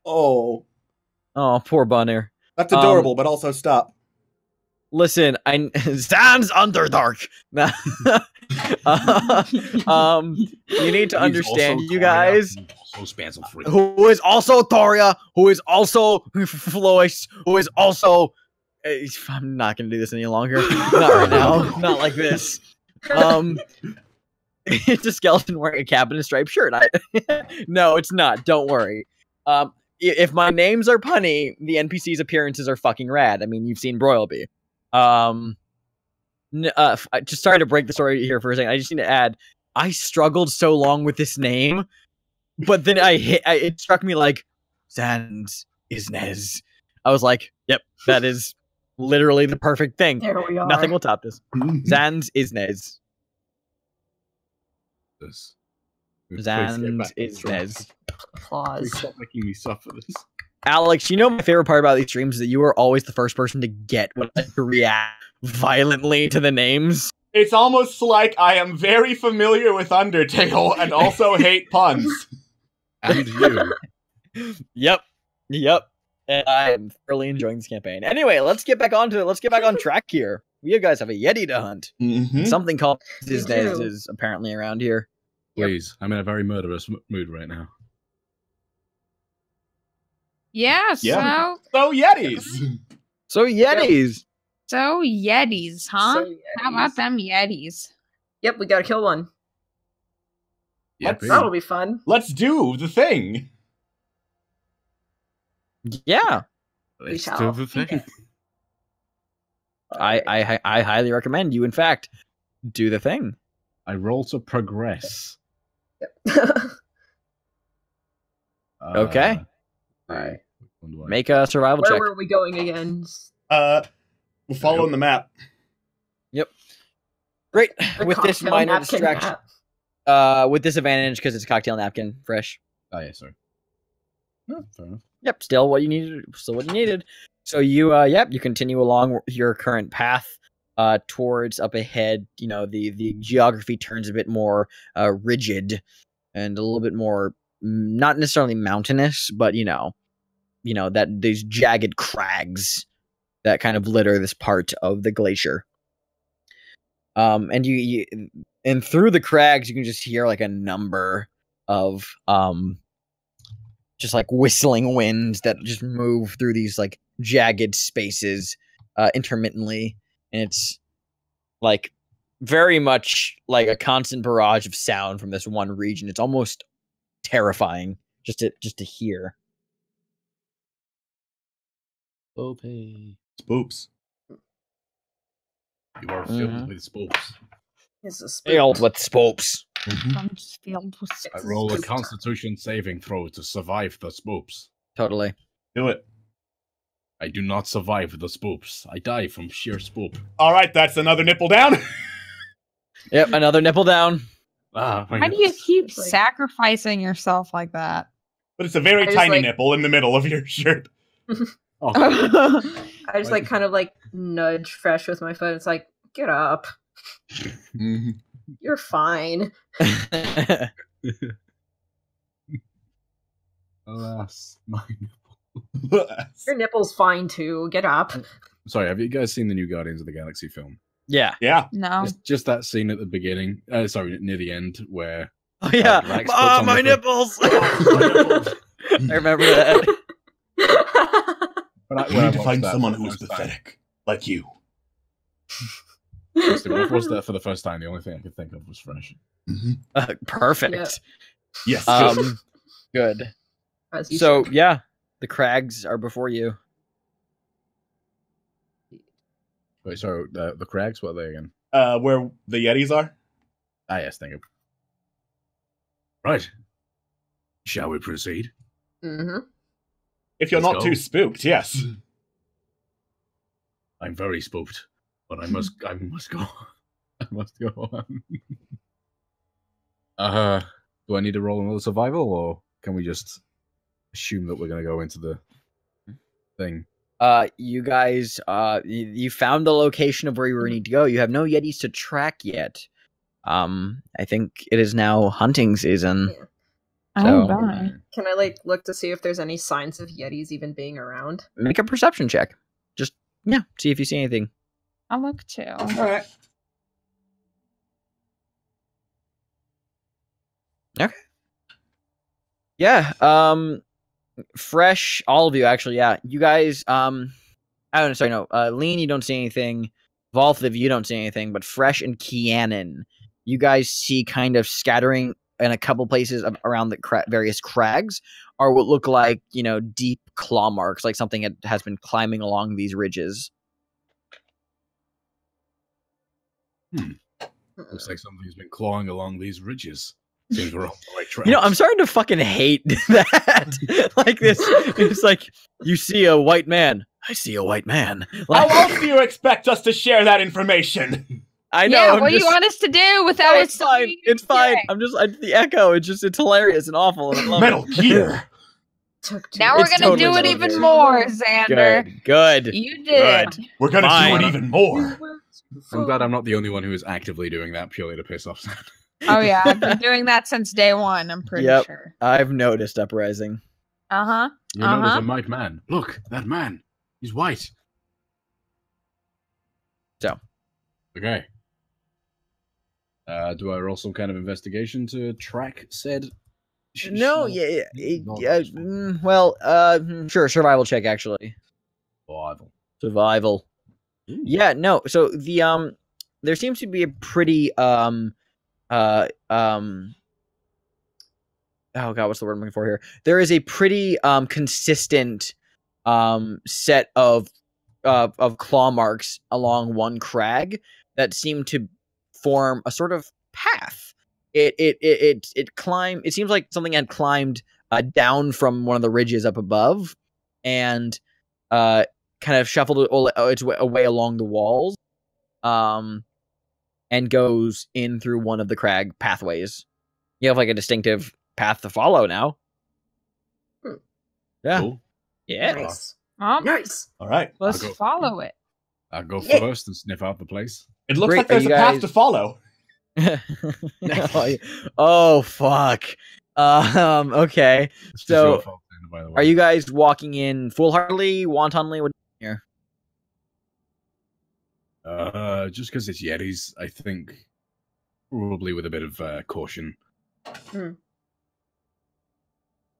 Oh, poor Bunner.
That's adorable, but also stop.
Listen, Zand's Underdark. You need to understand, you guys. Who is also Toria, who is also Flois, who is also. I'm not gonna do this any longer. Not right now. Not like this. It's a skeleton wearing a cap and a striped shirt. No, it's not. Don't worry. if my names are punny, the NPC's appearances are fucking rad. I mean, you've seen Broilby. Just sorry to break the story here for a second. I just need to add, I struggled so long with this name, but then it struck me like, Sans is Nez. I was like, yep, that is literally the perfect thing.
There we are.
Nothing will top this. Sans is Nez. Sans is Nez.
Applause.
Stop making me suffer this.
Alex, you know my favorite part about these streams is that you are always the first person to get to react violently to the names.
It's almost like I am very familiar with Undertale and also hate puns.
And you.
Yep. And I am thoroughly enjoying this campaign. Anyway, let's get back on track here. You guys have a Yeti to hunt.
Mm-hmm.
Something called Disney's is apparently around here.
Please, I'm in a very murderous mood right now.
Yeah,
So Yetis.
So Yetis.
So Yetis, huh?
So Yetis.
How about them Yetis?
Yep, we gotta kill one.
Yep.
That'll be fun.
Let's do the thing.
Yeah.
Let's
shall.
do the thing.
I highly recommend you, in fact, do the thing.
I roll to progress.
Yep.
Okay.
Alright.
Make a survival
Where
check.
were we going again?
We're following the map.
Yep. Great.
The
With this
cocktail
minor
napkin
distraction.
map.
With disadvantage because it's a cocktail napkin, fresh.
Oh yeah, sorry. No, fair enough.
Yep, still what you needed. So you continue along your current path towards up ahead. You know, the geography turns a bit more rigid and a little bit more not necessarily mountainous, but you know that these jagged crags that kind of litter this part of the glacier. And you through the crags you can just hear like a number of just like whistling winds that just move through these like jagged spaces intermittently, and it's like very much like a constant barrage of sound from this one region. It's almost terrifying just to hear.
Okay.
Spoops.
You are filled with spooks.
It's a
Filled with spooks.
I'm just filled with
I roll a Constitution saving throw to survive the spooks.
Totally.
Do it.
I do not survive the spooks. I die from sheer spook.
All right, that's another nipple down.
Yep, another nipple down.
Ah,
Why do you keep
Like-
sacrificing yourself like that?
But it's a very
I just,
tiny
like-
nipple in the middle of your shirt.
Oh,
I just like kind of like nudge Fresh with my foot. It's like, get up. You're fine.
alas, my nipple.
Your nipple's fine too. Get up.
Sorry, have you guys seen the new Guardians of the Galaxy film?
Yeah.
Yeah.
No.
Just that scene at the beginning. Sorry, near the end where.
Oh yeah.
Drax puts on
My
the
nipples. I remember that.
When
I
when
need to
watched
find
that
someone
for the
who's
first time-
pathetic, like you.
Honestly, when I watched that for the first time, the only thing I could think of was Fresh.
Perfect.
Yeah.
Yes.
Good.
As you
So
should.
yeah, the crags are before you.
Wait, sorry, the crags? What are they again?
Where the Yetis are?
Ah, yes, thank you. Right. Shall we proceed?
Mm-hmm.
If you're
Let's
not
go.
too spooked, yes.
I'm very spooked, but I must go. I must go on. Do I need to roll another survival, or can we just assume that we're gonna go into the thing?
You guys, you found the location of where you need to go. You have no Yetis to track yet. I think it is now hunting season.
Yeah.
Oh,
So-
bye.
Can I like look to see if there's any signs of Yetis even being around?
Make a perception check. Just see if you see anything.
I'll look too.
All right.
Yeah. Fresh, all of you actually. Yeah, you guys. I don't know. Sorry, no. Lean, you don't see anything. Valthiv, you don't see anything. But Fresh and Kianan, you guys see kind of scattering in a couple places around the various crags are what look like, deep claw marks, like something has been climbing along these ridges.
Looks like something's been clawing along these ridges. Seems we're on the right track.
I'm starting to fucking hate that. Like this, it's like, you see a white man. I see a white man. Like,
How else do you expect us to share that information?
I know.
Yeah, what do you want us to do without it?
It's fine. It's fine. The echo. It's hilarious and awful. And I love
Metal
it.
Gear.
Now we're
It's
gonna
totally
do it
Metal
even
Gear.
more, Xander.
Good.
You did.
Good.
We're gonna
Fine.
do it even more.
I'm glad I'm not the only one who is actively doing that purely to piss off Sam.
Oh yeah, I've been doing that since day one. I'm pretty
Yep.
sure.
I've noticed Uprising.
Uh-huh.
You know there's a white man. Look, that man. He's white.
So.
Okay. Do I roll some kind of investigation to track said?
No, sure, survival check actually. Survival.
Ooh.
Yeah, no. So there seems to be a pretty oh god, what's the word I'm looking for here? There is a pretty consistent set of claw marks along one crag that seem to form a sort of path. It climbed. It seems like something had climbed down from one of the ridges up above, and kind of shuffled its way along the walls, and goes in through one of the crag pathways. You have like a distinctive path to follow now. Yeah.
Cool.
Yeah.
Nice.
Nice. All right.
Let's follow it.
I'll go first and sniff out the place.
It looks
Great,
like there's
are
a
you
path
guys-
to follow.
Oh fuck. Okay.
It's just
So,
your fault, by the way.
are you guys walking in foolhardily, wantonly? What here?
Just because it's Yetis, I think probably with a bit of caution.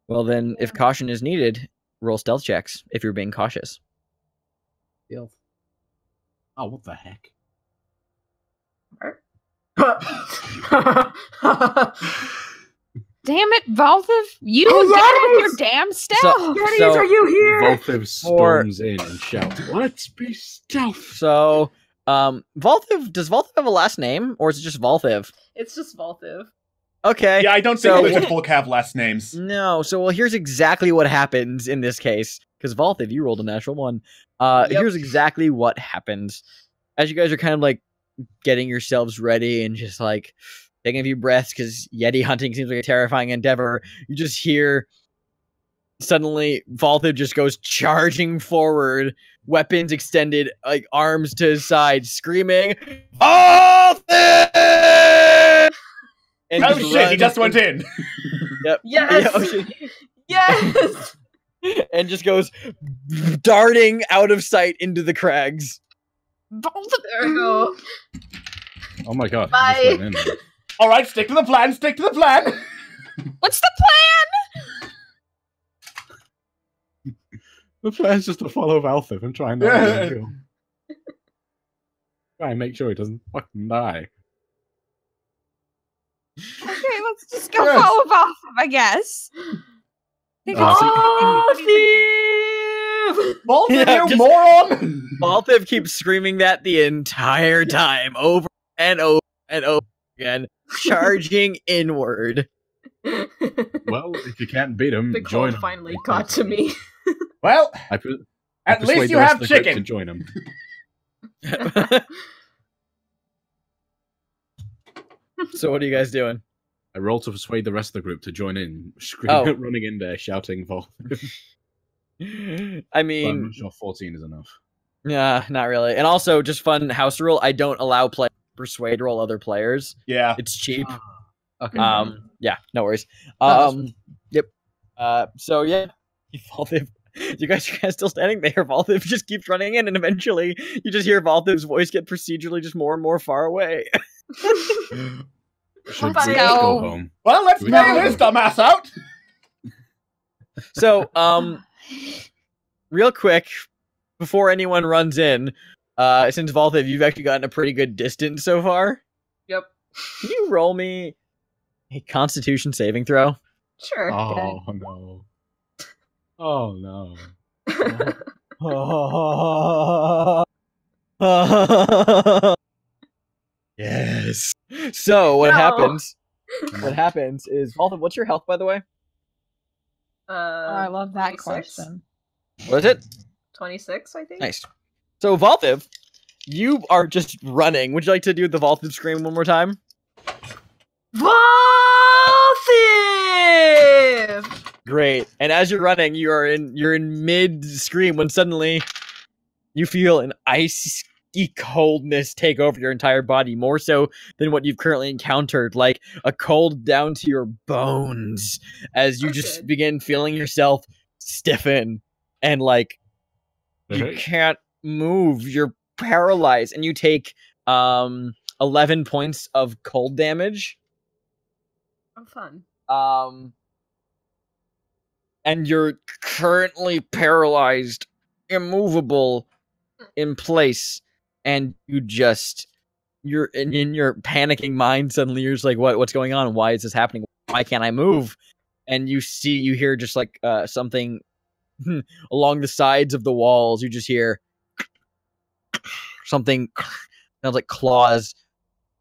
Well, then, if caution is needed, roll stealth checks if you're being cautious.
Oh, what the heck?
Damn it, Valthiv! You
Oh,
got
yes!
your damn stealth.
So-
are you here?
Volthiv storms in and shouts, "Let's be stealth!"
So, Valthiv, does Valthiv have a last name, or is it just Valthiv?
It's just Valthiv.
Okay.
Yeah, I don't
So-
think the folk have last names.
No, so here's exactly what happens in this case. Because Valthiv, you rolled a natural one.
Yep.
Here's exactly what happens. As you guys are kind of like getting yourselves ready and just like taking a few breaths because Yeti hunting seems like a terrifying endeavor, you just hear suddenly Valthiv just goes charging forward, weapons extended, like arms to his side, screaming, Valthiv! And
Oh shit, he
runs
just went in.
Yep.
Yes!
Yeah, oh, shit.
Yes!
And just goes darting out of sight into the crags.
Valthiv.
There we go.
Oh my god! he
Bye.
just went in.
All right, stick to the plan, stick to the plan.
What's the plan?
The plan's just to follow Valthiv and try and not let him kill. Try and make sure he doesn't fucking die.
Okay, let's just go
Yes.
follow Valthiv, I guess.
Valthiv,
Yeah,
you
just-
moron!
Valthiv keeps screaming that the entire time, over and over and over again, charging inward.
Well, if you can't beat him,
The
join
cold
him.
finally got to me.
Well,
I
at
persuade
least
the
you
rest
have
of the group
chicken.
to join him.
So what are you guys doing?
I roll to persuade the rest of the group to join in, screaming,
Oh.
running in there, shouting Valthiv.
I
But I'm
mean,
not sure 14 is enough.
yeah, not really. And also, just fun house rule, I don't allow play persuade roll other players.
Yeah.
It's cheap.
Okay.
Yeah, no worries.
that's
Yep. So yeah, Valthiv, you guys are still standing there. Valthiv just keeps running in, and eventually you just hear Valthiv's voice get procedurally just more and more far away.
Should
Let's
we
go.
just go home?
Well, let's
We-
bail this dumbass out.
So, real quick, before anyone runs in, since Valthiv, you've actually gotten a pretty good distance so far.
Yep.
Can you roll me A Constitution saving throw.
Sure.
Oh no. Oh no.
Yes. So what
No.
happens? What happens is, Valthiv, what's your health, by the way?
Oh, I love that
26?
question.
What is it?
26, I think.
Nice. So Valthiv, you are just running. Would you like to do the Valthiv scream one more time?
Valthiv!
Great. And as you're running, you're in mid scream when suddenly you feel an icy coldness take over your entire body, more so than what you've currently encountered, like a cold down to your bones as you just begin feeling yourself stiffen and like you can't move. You're paralyzed, and you take 11 points of cold damage.
Oh, fun.
And you're currently paralyzed, immovable in place, and you're in your panicking mind. Suddenly you're just like, what's going on? Why is this happening? Why can't I move? And you hear just like something along the sides of the walls. You just hear something sounds like claws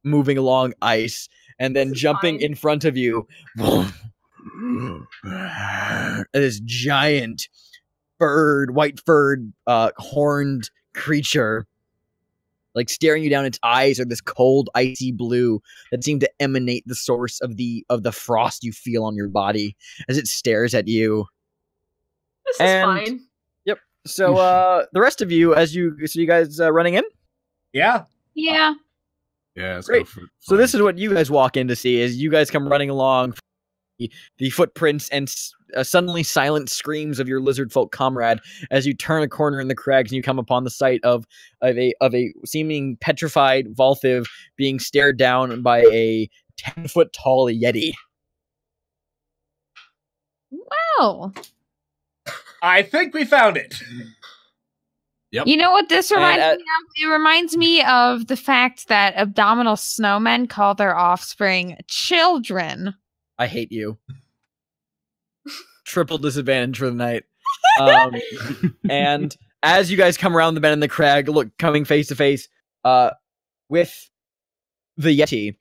moving along ice, and then jumping in front of you. This giant white furred, horned creature, like staring you down. Its eyes are this cold, icy blue that seem to emanate the source of the frost you feel on your body as it stares at you.
This is fine.
Yep. So, the rest of you, you guys running in?
Yeah.
Yeah.
Yeah, let's
Great.
go for it.
So this is what you guys walk in to see, is you guys come running along, the footprints and suddenly silent screams of your lizard folk comrade as you turn a corner in the crags and you come upon the sight of a seeming petrified Valthiv being stared down by a 10-foot tall Yeti.
Wow.
I think we found it.
Yep.
You know what this reminds me of? It reminds me of the fact that abdominal snowmen call their offspring children.
I hate you. Triple disadvantage for the night. And as you guys come around the bend in the crag, coming face to face with the Yeti,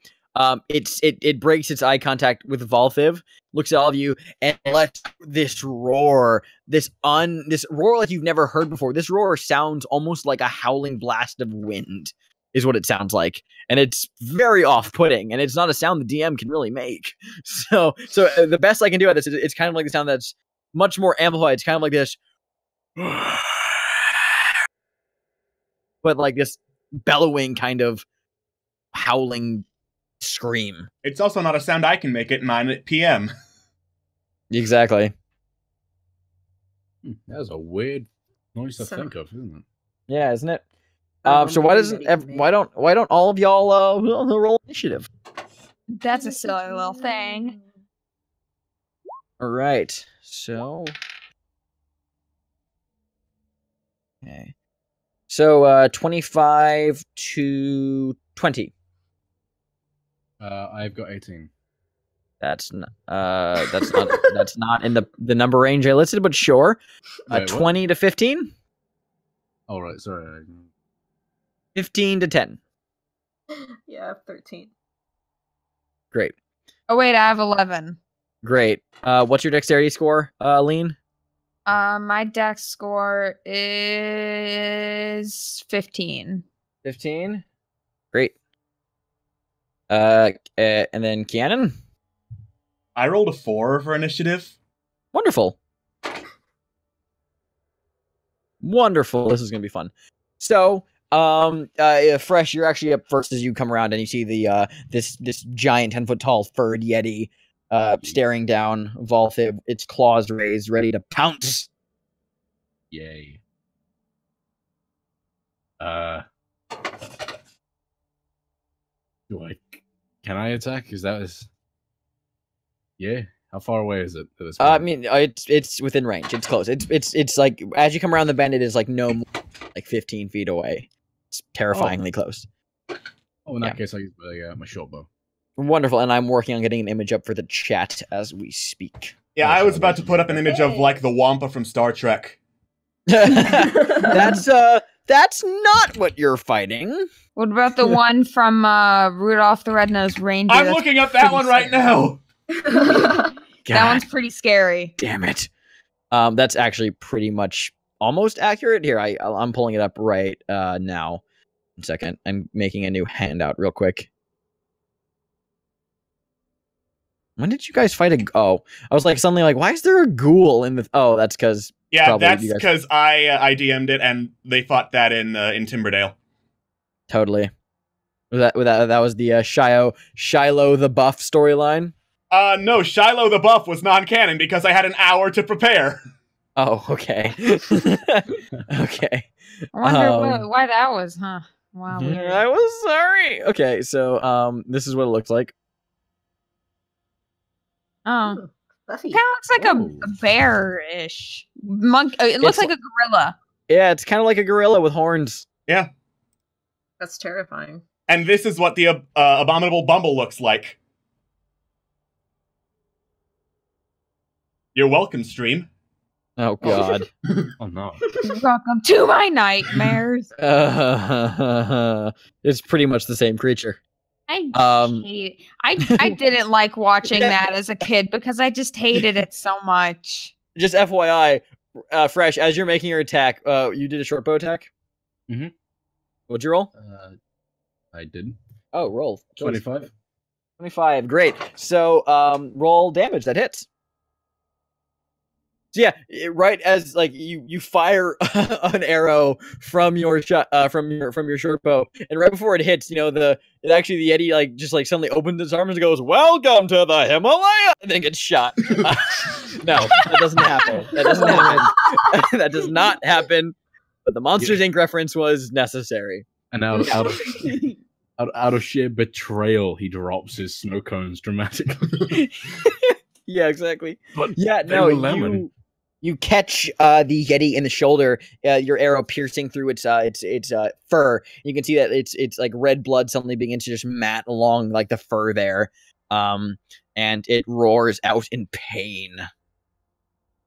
it breaks its eye contact with Valthiv, looks at all of you, and lets this roar like you've never heard before. This roar sounds almost like a howling blast of wind, is what it sounds like, and it's very off-putting, and it's not a sound the DM can really make. So the best I can do at this is it's kind of like the sound that's much more amplified. It's kind of like this, but like this bellowing kind of howling scream.
It's also not a sound I can make at 9 p.m.
Exactly.
That was a weird noise to think of, isn't it?
Yeah, isn't it? So why don't all of y'all roll initiative?
That's a silly little thing.
All right. So okay. So 25 to 20.
I've got 18.
That's not that's not in the number range I listed, but sure.
Wait,
20 to 15.
All right, sorry.
15 to 10.
Yeah, 13.
Great.
Oh wait, I have 11.
Great. What's your dexterity score, Lean?
My dex score is 15.
15. Great. And then Keanon?
I rolled a 4 for initiative.
Wonderful. Wonderful. This is going to be fun. So, Fresh, you're actually up first as you come around and you see the this giant 10-foot tall furred Yeti staring down Valthiv, its claws raised, ready to pounce.
Yay. Can I attack? Yeah. How far away is it? At this point?
I mean, it's within range. It's close. It's like as you come around the bend, it is like no more, like 15 feet away. It's terrifyingly close.
Oh, in that case, I use my short bow.
Wonderful, and I'm working on getting an image up for the chat as we speak.
Yeah, I was about to put up an image of, like, the Wampa from Star Trek.
That's not what you're fighting.
What about the one from Rudolph the Red-Nosed Reindeer?
I'm looking up that one right now!
That one's pretty scary.
Damn it. That's actually pretty much almost accurate. Here, I'm pulling it up right now. 1 second. I'm making a new handout real quick. When did you guys fight I was like, suddenly like, why is there a ghoul in the... Oh, that's because...
Yeah, that's because I DM'd it, and they fought that in Timberdale.
Totally. That was the Shiloh the Buff storyline?
No, Shiloh the Buff was non-canon because I had an hour to prepare.
Oh, okay. Okay.
I wonder why that was, huh? Wow. Weird.
I was sorry. Okay, so this is what it looks like.
Oh.
Fluffy.
Kind of looks like a bear-ish. It looks like a gorilla.
Yeah, it's kind of like a gorilla with horns.
Yeah.
That's terrifying.
And this is what the Abominable Bumble looks like. You're welcome, stream.
Oh, God.
Oh, no.
Welcome to my nightmares.
It's pretty much the same creature.
I didn't like watching that as a kid because I just hated it so much.
Just FYI, Fresh, as you're making your attack, you did a short bow attack?
Mm-hmm.
What'd you roll?
I did.
Oh, roll.
25.
25, great. So, roll damage, that hits. So yeah, right as like you fire an arrow from your shot from your short bow, and right before it hits, the Yeti like just like suddenly opens its arms and goes, "Welcome to the Himalaya," and then gets shot. No, that doesn't happen. That doesn't happen. That does not happen. But the Monsters Inc. reference was necessary.
And out of sheer betrayal, he drops his snow cones dramatically.
Yeah, exactly.
But
yeah, no, you catch the Yeti in the shoulder, your arrow piercing through its fur. You can see that it's like red blood suddenly begins to just mat along like the fur there, and it roars out in pain.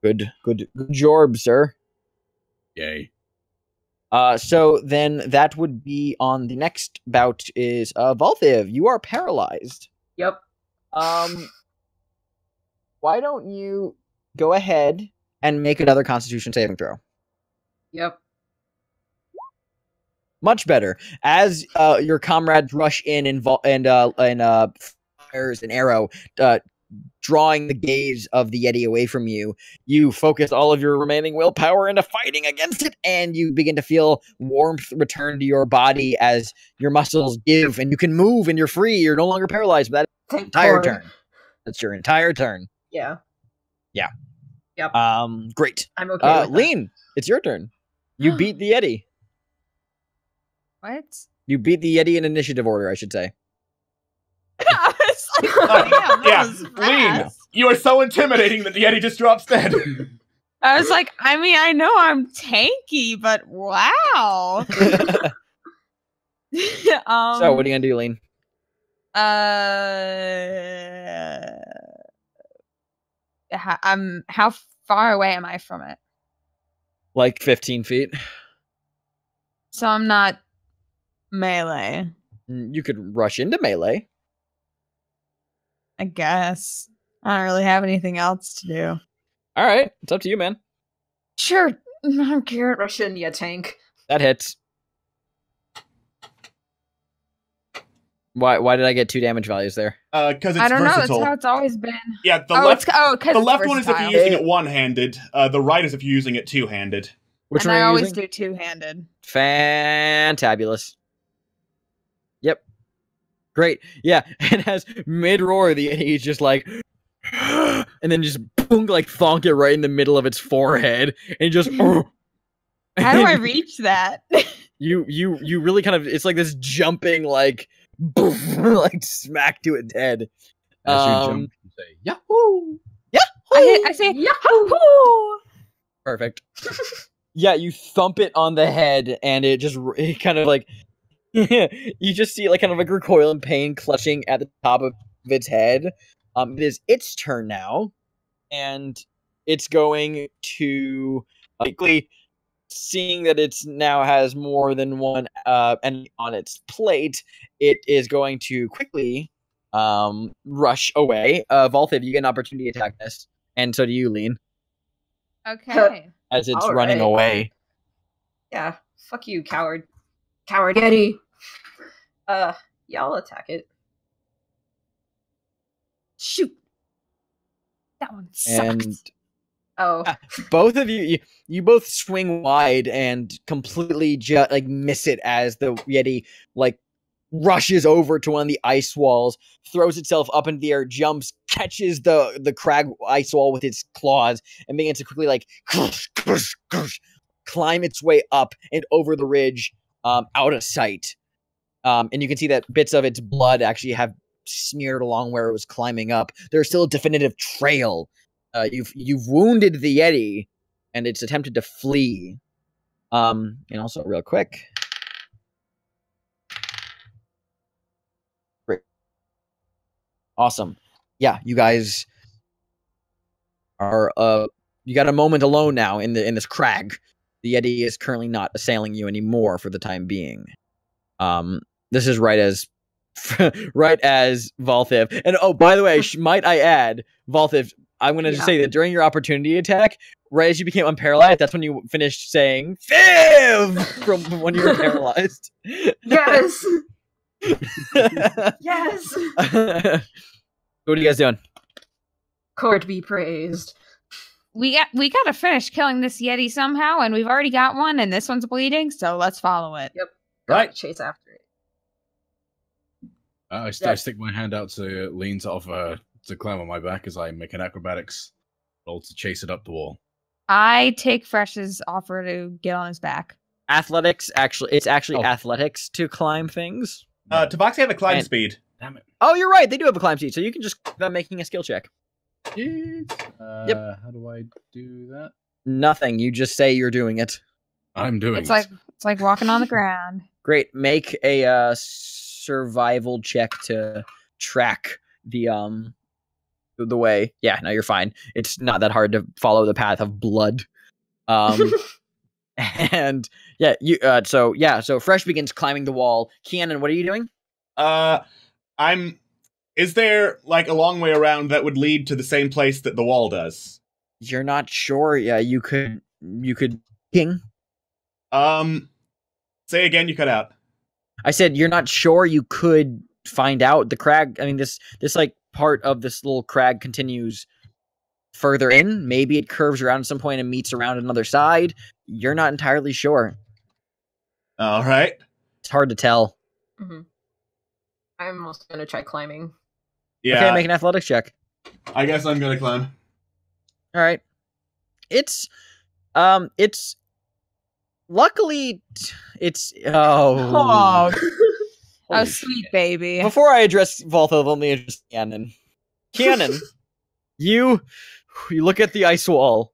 Good job, sir.
Yay.
So then that would be on the next bout is Valthiv. You are paralyzed.
Yep.
Why don't you go ahead and make another Constitution saving throw?
Yep.
Much better. As your comrades rush in and fires an arrow, drawing the gaze of the Yeti away from you, you focus all of your remaining willpower into fighting against it, and you begin to feel warmth return to your body as your muscles give, and you can move, and you're free. You're no longer paralyzed. But that entire turn. That's your entire turn.
Yeah.
Yeah.
Yep.
Great.
I'm okay with that.
Lean, it's your turn. You beat the Yeti.
What?
You beat the Yeti in initiative order, I should say.
I was like, damn, that was
Lean,
fast.
you are so intimidating that the Yeti just drops dead.
I was like, I mean, I know I'm tanky, but wow.
So, what are you gonna do, Lean?
How far away am I from it?
Like 15 feet.
So I'm not melee,
You could rush into melee.
I guess. I don't really have anything else to do.
All right, it's up to you, man.
Sure, I don't care.
Rush in, you tank.
That hits. Why did I get 2 damage values there?
Because it's
I don't know. That's
versatile.
how it's always been.
Yeah, the
Oh,
left,
the
left one is if
versatile.
you're using it one-handed. The right is if you're using it two-handed.
Which
And
one
I
are you
always
using?
do two-handed.
Fantabulous. Yep. Great. Yeah. And as mid-roar, the Yeti is just like, and then just boom, like thonk it right in the middle of its forehead, and just.
How do I reach that?
You really kind of, it's like this jumping like, boom, like smack to its head.
As you jump, you say, Yahoo!
I say, Yahoo!
Perfect. Yeah, you thump it on the head, and it kind of like You just see like kind of like recoil in pain clutching at the top of its head. It is its turn now, and it's going to likely, seeing that it's now has more than one enemy on its plate, it is going to quickly rush away. Valthiv, you get an opportunity attack this, and so do you, Lean,
Okay.
as it's
All
running
right.
away.
Yeah, fuck you, coward. Coward Yeti. Yeah, I'll attack it.
Shoot. That one sucked.
And
Oh.
both of you both swing wide and completely just like miss it as the Yeti like rushes over to one of the ice walls, throws itself up into the air, jumps, catches the crag ice wall with its claws, and begins to quickly like climb its way up and over the ridge, out of sight. And you can see that bits of its blood actually have smeared along where it was climbing up. There's still a definitive trail. You've wounded the Yeti, and it's attempted to flee. And also real quick. Great. Awesome. Yeah, you guys are you got a moment alone now in this crag. The Yeti is currently not assailing you anymore for the time being. This is right as Valthiv. And oh, by the way, might I add, Valthiv, I'm going to just say that during your opportunity attack, right as you became unparalyzed, that's when you finished saying Fiv from when you were paralyzed.
Yes. Yes.
What are you guys doing?
Court be praised.
We gotta finish killing this Yeti somehow, and we've already got one, and this one's bleeding, so let's follow it.
Yep.
Right.
Chase after it.
I stick my hand out to lean to offer to climb on my back as I make an acrobatics roll to chase it up the wall.
I take Fresh's offer to get on his back.
Athletics, it's actually athletics to climb things.
Tabaxi have a climb speed.
Damn it.
Oh, you're right. They do have a climb speed, so you can just making a skill check.
Yep. How do I do that?
Nothing. You just say you're doing it.
I'm doing
It's
it.
like walking on the ground.
Great. Make a survival check to track the way. Yeah, no, you're fine. It's not that hard to follow the path of blood. And yeah, so Fresh begins climbing the wall. Keanan, what are you doing?
Is there like a long way around that would lead to the same place that the wall does?
You're not sure. Yeah, you could king.
Say again, you cut out.
I said you're not sure. You could find out. The crag, I mean, this like part of this little crag continues further in. Maybe it curves around at some point and meets around another side. You're not entirely sure.
All right.
It's hard to tell.
Mm-hmm. I'm also gonna try climbing.
Yeah.
Okay, make an athletics check.
I guess I'm gonna climb.
All right. It's luckily it's
Oh, sweet baby.
Before I address Valthiv, let me address Keanan. Keanan, you look at the ice wall,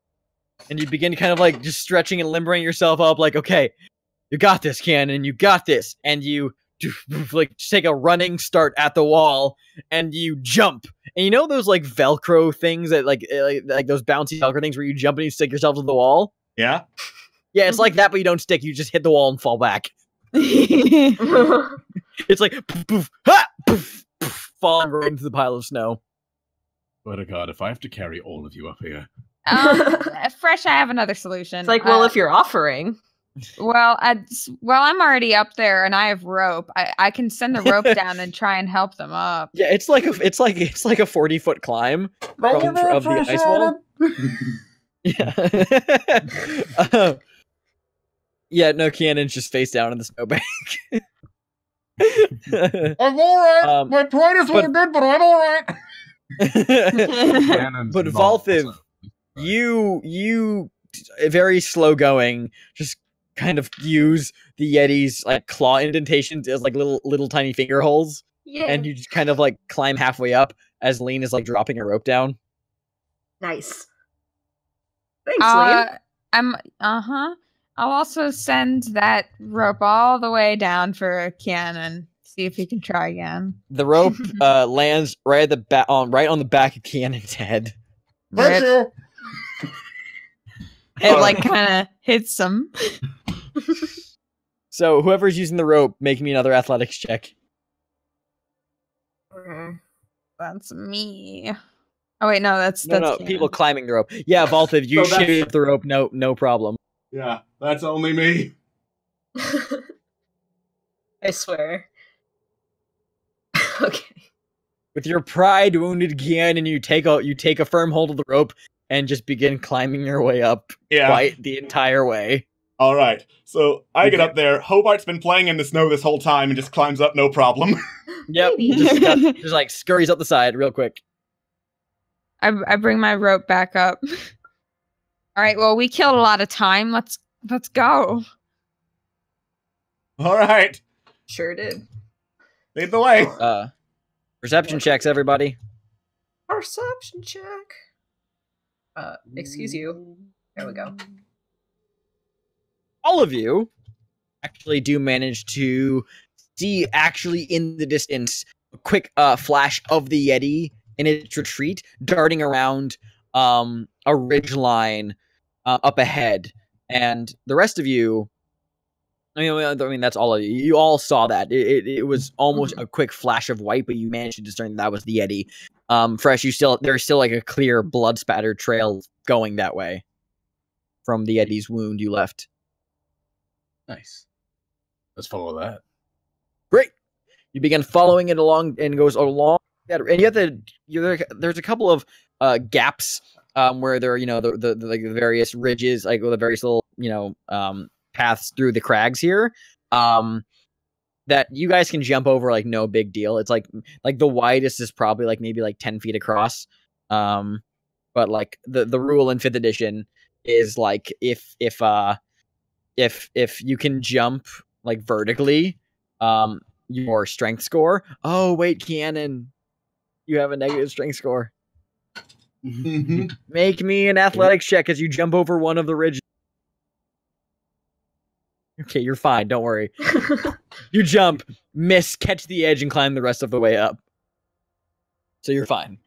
and you begin kind of like just stretching and limbering yourself up, like, okay, you got this, Keanan, you got this, and you like take a running start at the wall, and you jump. And you know those like Velcro things that like those bouncy Velcro things where you jump and you stick yourself to the wall?
Yeah.
Yeah, it's like that, but you don't stick. You just hit the wall and fall back. It's like poof, poof, ha, poof, poof, falling right into the pile of snow.
Swear to God, if I have to carry all of you up here.
Fresh, I have another solution.
It's like, well, if you're offering.
Well, I'm already up there and I have rope. I can send the rope down and try and help them up.
Yeah, it's like a 40-foot climb of the ice wall. Yeah. Yeah, no, Keanan's just face down in the snowbank.
I'm alright. My pride is wounded, but I'm alright.
But Valthiv, you very slow going, just kind of use the Yeti's like claw indentations as like little tiny finger holes.
Yeah.
And you just kind of like climb halfway up as Lean is like dropping a rope down.
Nice. Thanks, Lean.
I'll also send that rope all the way down for Cannon. See if he can try again.
The rope lands right at the right on the back of Cannon's head.
Virtue!
It like kind of hits him.
So whoever's using the rope, make me another athletics check.
Okay.
That's me. Oh wait, no, that's
No,
Cannon.
people climbing the rope. Yeah, Valthiv, you
So
shoot up the rope, no problem.
Yeah, that's only me.
I swear. Okay.
With your pride wounded Cannon, you take a firm hold of the rope and just begin climbing your way up quite the entire way.
All right, so I get up there. Hobart's been playing in the snow this whole time and just climbs up no problem.
Yep, just like scurries up the side real quick.
I bring my rope back up. All right, well, we killed a lot of time. Let's go.
All right,
Sure did.
lead the way.
Perception checks, everybody.
Perception check. Excuse you. There we go.
All of you actually do manage to see, actually in the distance, a quick flash of the Yeti in its retreat, darting around a ridgeline up ahead. And the rest of you, I mean, that's all of you. You all saw that. It was almost a quick flash of white, but you managed to discern that was the Yeti. Fresh, there's still like a clear blood spatter trail going that way from the Yeti's wound you left.
Nice. Let's follow that.
Great. You begin following it along and goes along. And you have there's a couple of gaps where there are, the like the various ridges, like the various little, paths through the crags here. That you guys can jump over like no big deal. It's like the widest is probably like maybe like 10 feet across. But like the rule in 5th edition is like if you can jump like vertically, your strength score. Oh wait, Cannon, you have a negative strength score. Make me an athletics check as you jump over one of the ridges. Okay, you're fine. Don't worry. You jump, miss, catch the edge, and climb the rest of the way up. So you're fine.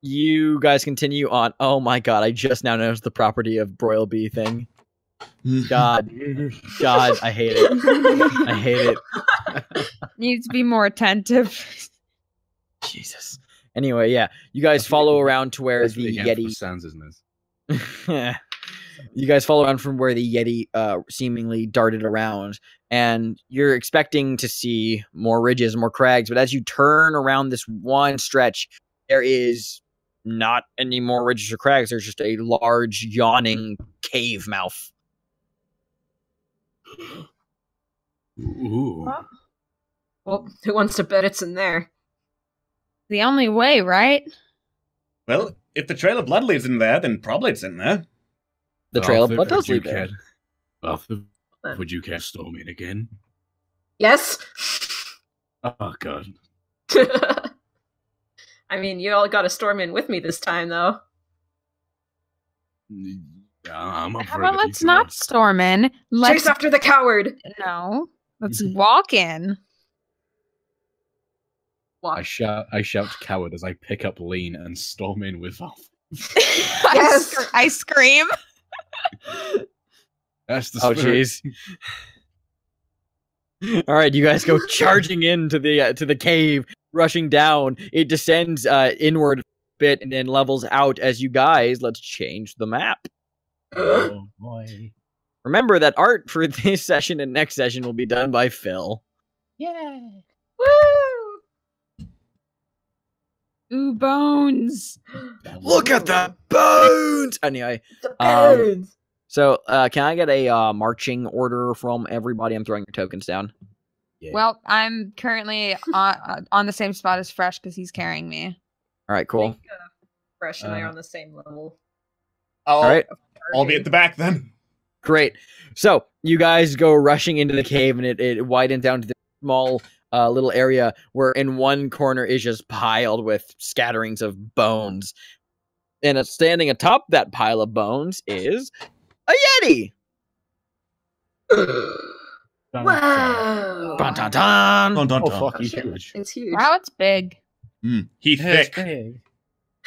You guys continue on. Oh my god, I just now noticed the property of broil bee thing. God, I hate it. I hate it.
Needs to be more attentive.
Jesus. Anyway, yeah, you guys follow around to where the Yeti
sounds, isn't it?
You guys follow around from where the Yeti seemingly darted around, and you're expecting to see more ridges, more crags, but as you turn around this one stretch, there is not any more ridges or crags. There's just a large, yawning cave mouth.
Ooh.
Well, who wants to bet it's in there?
The only way, right?
Well, if the Trail of Blood leads in there, then probably it's in there.
The Trail of Blood does lead there.
Would you cast Storm in again?
Yes.
Oh god.
I mean, you all got a storm in with me this time, though.
I'm up
How
for it
about
if you
let's
can
not
ask.
storm in. Let's
Chase after the coward.
no. Let's walk in.
I shout coward as I pick up Lean and storm in with Valthiv.
Yes.
I scream.
That's the
Oh
spirit.
jeez. All right, you guys go charging into the cave, rushing down. It descends inward a bit and then levels out as you guys. Let's change the map.
Oh boy.
Remember that art for this session and next session will be done by Phil.
Yay.
Woo!
Ooh, bones.
Look at the bones. Anyway,
The bones.
so can I get a marching order from everybody? I'm throwing your tokens down.
Yeah.
Well, I'm currently on the same spot as Fresh because he's carrying me.
All right,
I
cool.
think, Fresh and I are on the same level.
All right,
I'll be at the back then.
great. So you guys go rushing into the cave, and it widens down to the small little area where in one corner is just piled with scatterings of bones. And standing atop that pile of bones is a Yeti.
Wow.
Dun, dun, dun.
Dun, dun,
Oh
dun.
fuck,
Oh,
he's
shit.
huge.
It's huge.
Wow, it's big.
He's thick.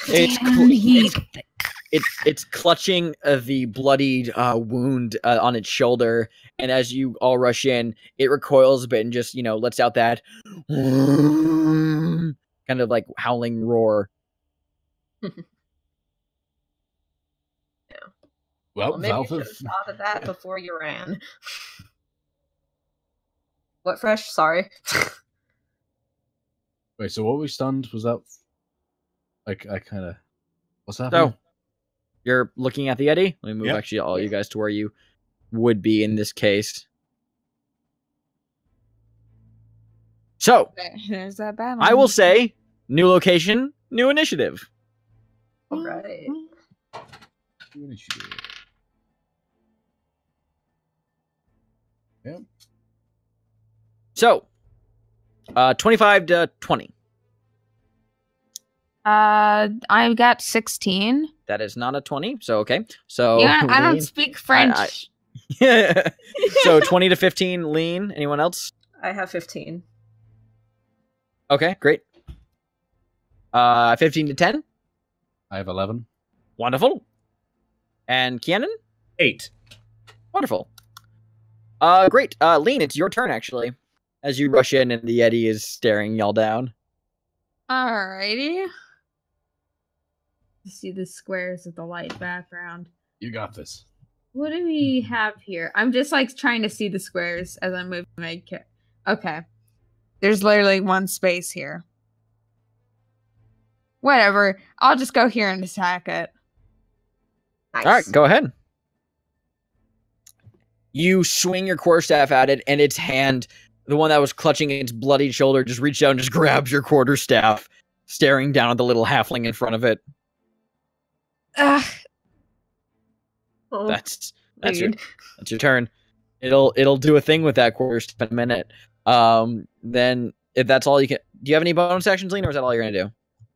It's
Damn, he's thick.
it's clutching the bloodied wound on its shoulder, and as you all rush in, it recoils a bit and just lets out that kind of like howling roar.
Well,
Maybe you should have
Valthiv,
thought of that before you ran. What, Fresh? Sorry.
wait, so what we stunned was that? Like, I kind of. What's happening?
So you're looking at the Yeti. Let me move
Yep.
actually all you guys to where you would be in this case. So
There's that battle.
I will say, new location, new initiative.
Alright.
What did you do? Yep.
So 25 to 20.
I got 16.
That is not a 20. So okay. So
Yeah, I don't
lean.
speak French.
So 20 to 15 lean. Anyone else?
I have 15.
Okay, great. 15 to 10.
I have 11.
Wonderful. And Keanan?
8.
Wonderful. Great. Lean, it's your turn actually. As you rush in and the Yeti is staring y'all down.
Alrighty. You see the squares with the light background.
You got this.
What do we have here? I'm just like trying to see the squares as I'm moving my Okay. There's literally one space here. Whatever. I'll just go here and attack it.
Nice.
All right, go ahead. You swing your quarterstaff at it, and its hand, the one that was clutching its bloodied shoulder, just reaches out and just grabs your quarterstaff, staring down at the little halfling in front of it.
Ugh.
Oh,
That's
weird.
that's your turn. It'll do a thing with that quarterstaff in a minute. Then if that's all you can, do you have any bonus actions, Lean, or is that all you're gonna do?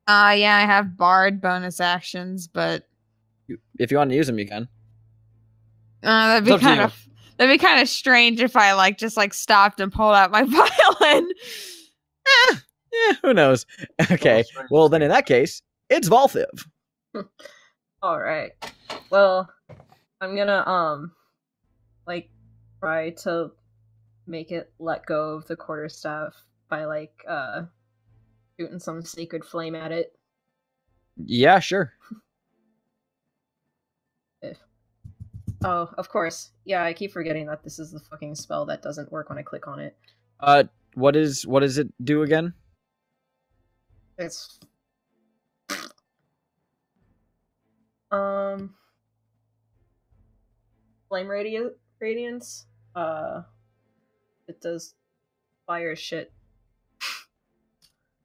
Yeah, I have barred bonus actions, but
If you want to use them, you can.
that'd
It's up
be
to you.
that'd be kind of strange if I just stopped and pulled out my violin.
Yeah, who knows? Okay, well then in that case, it's Valthiv.
Alright. Well, I'm gonna, try to make it let go of the quarterstaff by, shooting some sacred flame at it.
Yeah, sure.
Oh, of course. Yeah, I keep forgetting that this is the fucking spell that doesn't work when I click on it.
What does it do again?
It's... Flame Radiance? It does fire shit.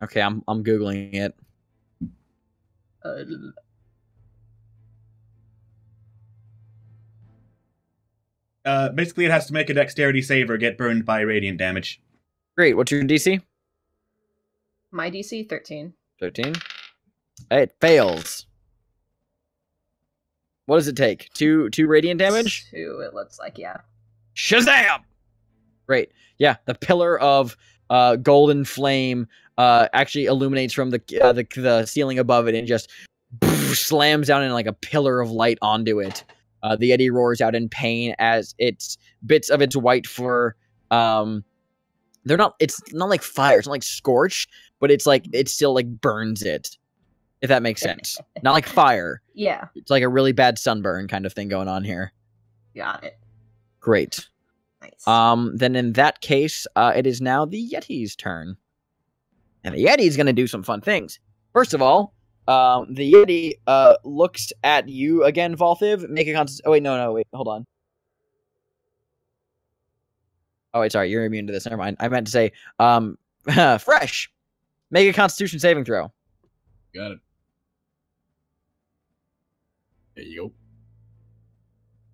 Okay, I'm googling it.
Basically, it has to make a dexterity save or get burned by radiant damage.
Great. What's your DC?
My DC 13.
13. It fails. What does it take? Two radiant damage?
2, it looks like, yeah.
Shazam! Great. Yeah, the pillar of golden flame actually illuminates from the ceiling above it and just slams down in like a pillar of light onto it. The Yeti roars out in pain as its bits of its white fur. It's not like fire. It's not like scorch, but it's still like burns it. If that makes sense. Not like fire.
Yeah,
It's like a really bad sunburn kind of thing going on here.
got it.
Great.
Nice.
Then in that case, it is now the Yeti's turn. And the Yeti's going to do some fun things. First of all, the Yeti looks at you again, Valthiv. Make a oh, wait, no, wait, hold on. Oh, wait, sorry, you're immune to this. Never mind. I meant to say, Fresh. Make a Constitution saving throw.
Got it. There you go.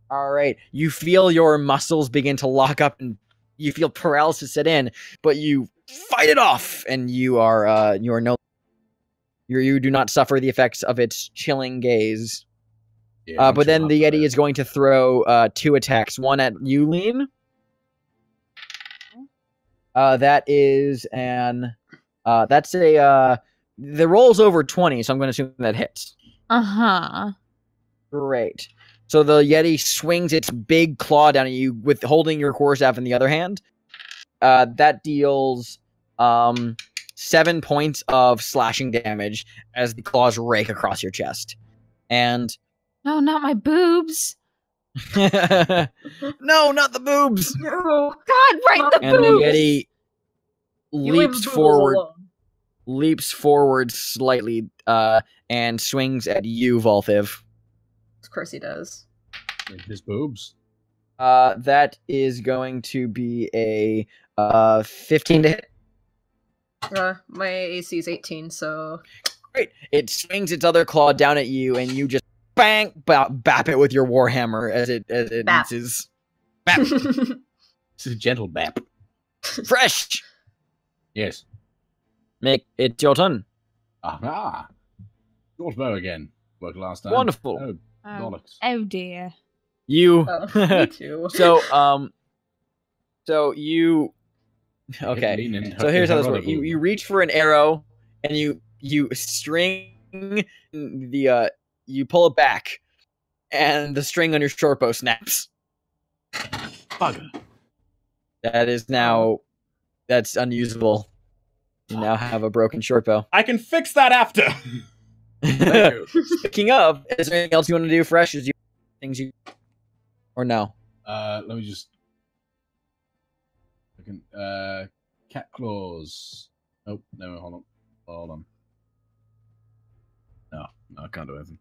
All right. You feel your muscles begin to lock up and you feel paralysis set in, but you fight it off and you are You do not suffer the effects of its chilling gaze.
Yeah,
But then the Yeti is going to throw 2 attacks. One at you, Lean. That is an... that's a... the roll's over 20, so I'm going to assume that hits.
Uh-huh.
Great. So the Yeti swings its big claw down at you with holding your quarterstaff in the other hand. That deals 7 points of slashing damage as the claws rake across your chest. And...
No, not my boobs.
No, not the boobs!
No.
God, right, the
And the
boobs!
Yeti
You leave
leaps
the
forward...
alone.
leaps forward slightly and swings at you, Valthiv.
Of course he does.
His boobs.
That is going to be a 15 to hit.
My AC is 18, so...
Great. It swings its other claw down at you, and you just bang, bap it with your warhammer as it
Bap.
misses. Bap.
This is a gentle bap.
Fresh.
Yes.
It's your turn.
Ah. Short bow again. Worked last time.
Wonderful.
Oh, bollocks.
Oh dear.
You.
Me too.
So you. Okay. So here's how this works. You reach for an arrow, and you string the you pull it back, and the string on your short bow snaps.
Bugger.
That is now that's unusable. You now have a broken short bow.
I can fix that after.
Speaking of, is there anything else you want to do fresh? Is you things you or no?
Let me just. Cat claws. Oh no! Hold on. No, I can't do anything.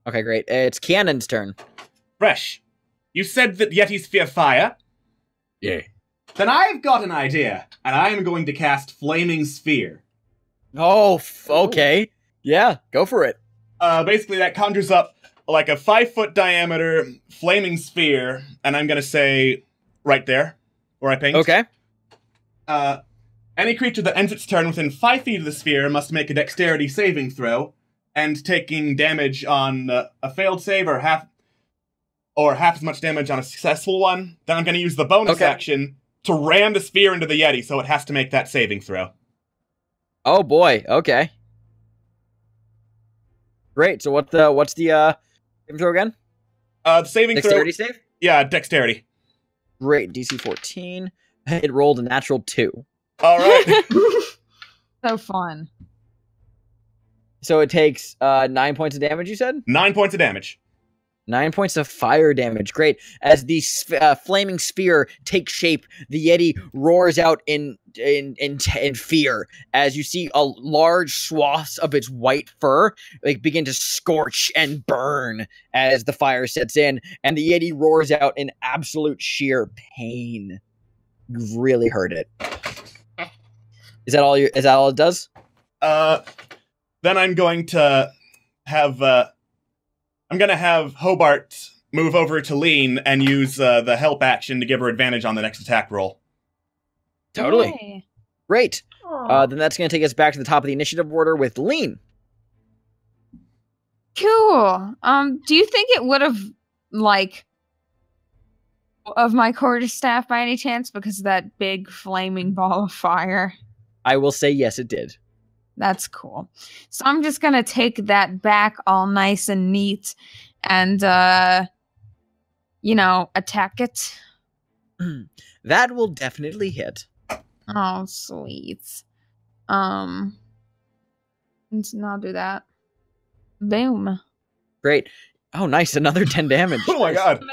Okay, great. It's Kianon's turn.
Fresh. You said that Yetis fear fire?
Yeah.
Then I've got an idea, and I am going to cast Flaming Sphere.
Oh, okay. Yeah, go for it.
Basically, that conjures up like a 5-foot diameter flaming sphere, and I'm gonna say right there, where I paint.
Okay.
Any creature that ends its turn within 5 feet of the sphere must make a dexterity saving throw, and taking damage on a failed save or half as much damage on a successful one. Then I'm gonna use the bonus action to ram the sphere into the Yeti, so it has to make that saving throw.
Oh boy. Okay. Great. So what's the saving throw again?
The saving
Dexterity
throw.
save?
Yeah, dexterity.
Great. DC 14. It rolled a natural 2.
All right.
So fun.
So it takes 9 points of damage, you said?
9 points of damage.
9 points of fire damage. Great. As the flaming sphere takes shape, the Yeti roars out in fear as you see a large swaths of its white fur begin to scorch and burn as the fire sets in, and the Yeti roars out in absolute sheer pain. You've really hurt it. Is that all it does?
Then I'm going to have Hobart move over to Lean and use the help action to give her advantage on the next attack roll.
Totally.
Yay.
Great. Then that's going to take us back to the top of the initiative order with Lean.
Cool. Do you think it would have, of my quarterstaff by any chance because of that big flaming ball of fire?
I will say yes, it did.
That's cool. So I'm just gonna take that back all nice and neat and, attack it.
That will definitely hit.
Oh, sweet. And I'll do that. Boom.
Great. Oh, nice. Another 10 damage.
Oh my god.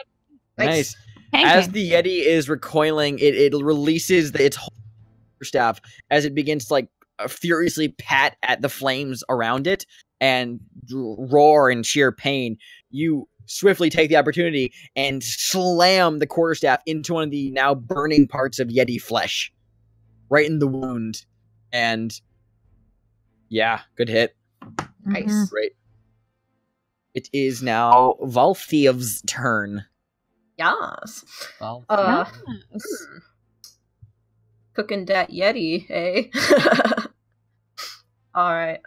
Nice.
Thank
As
you.
the Yeti is recoiling, it releases its whole staff as it begins to furiously pat at the flames around it and roar in sheer pain. You swiftly take the opportunity and slam the quarterstaff into one of the now burning parts of Yeti flesh, right in the wound. And yeah, good hit.
Nice.
Great. It is now Valthiv's turn.
Yes.
Well,
Yes.
Cooking that Yeti, eh? Alright,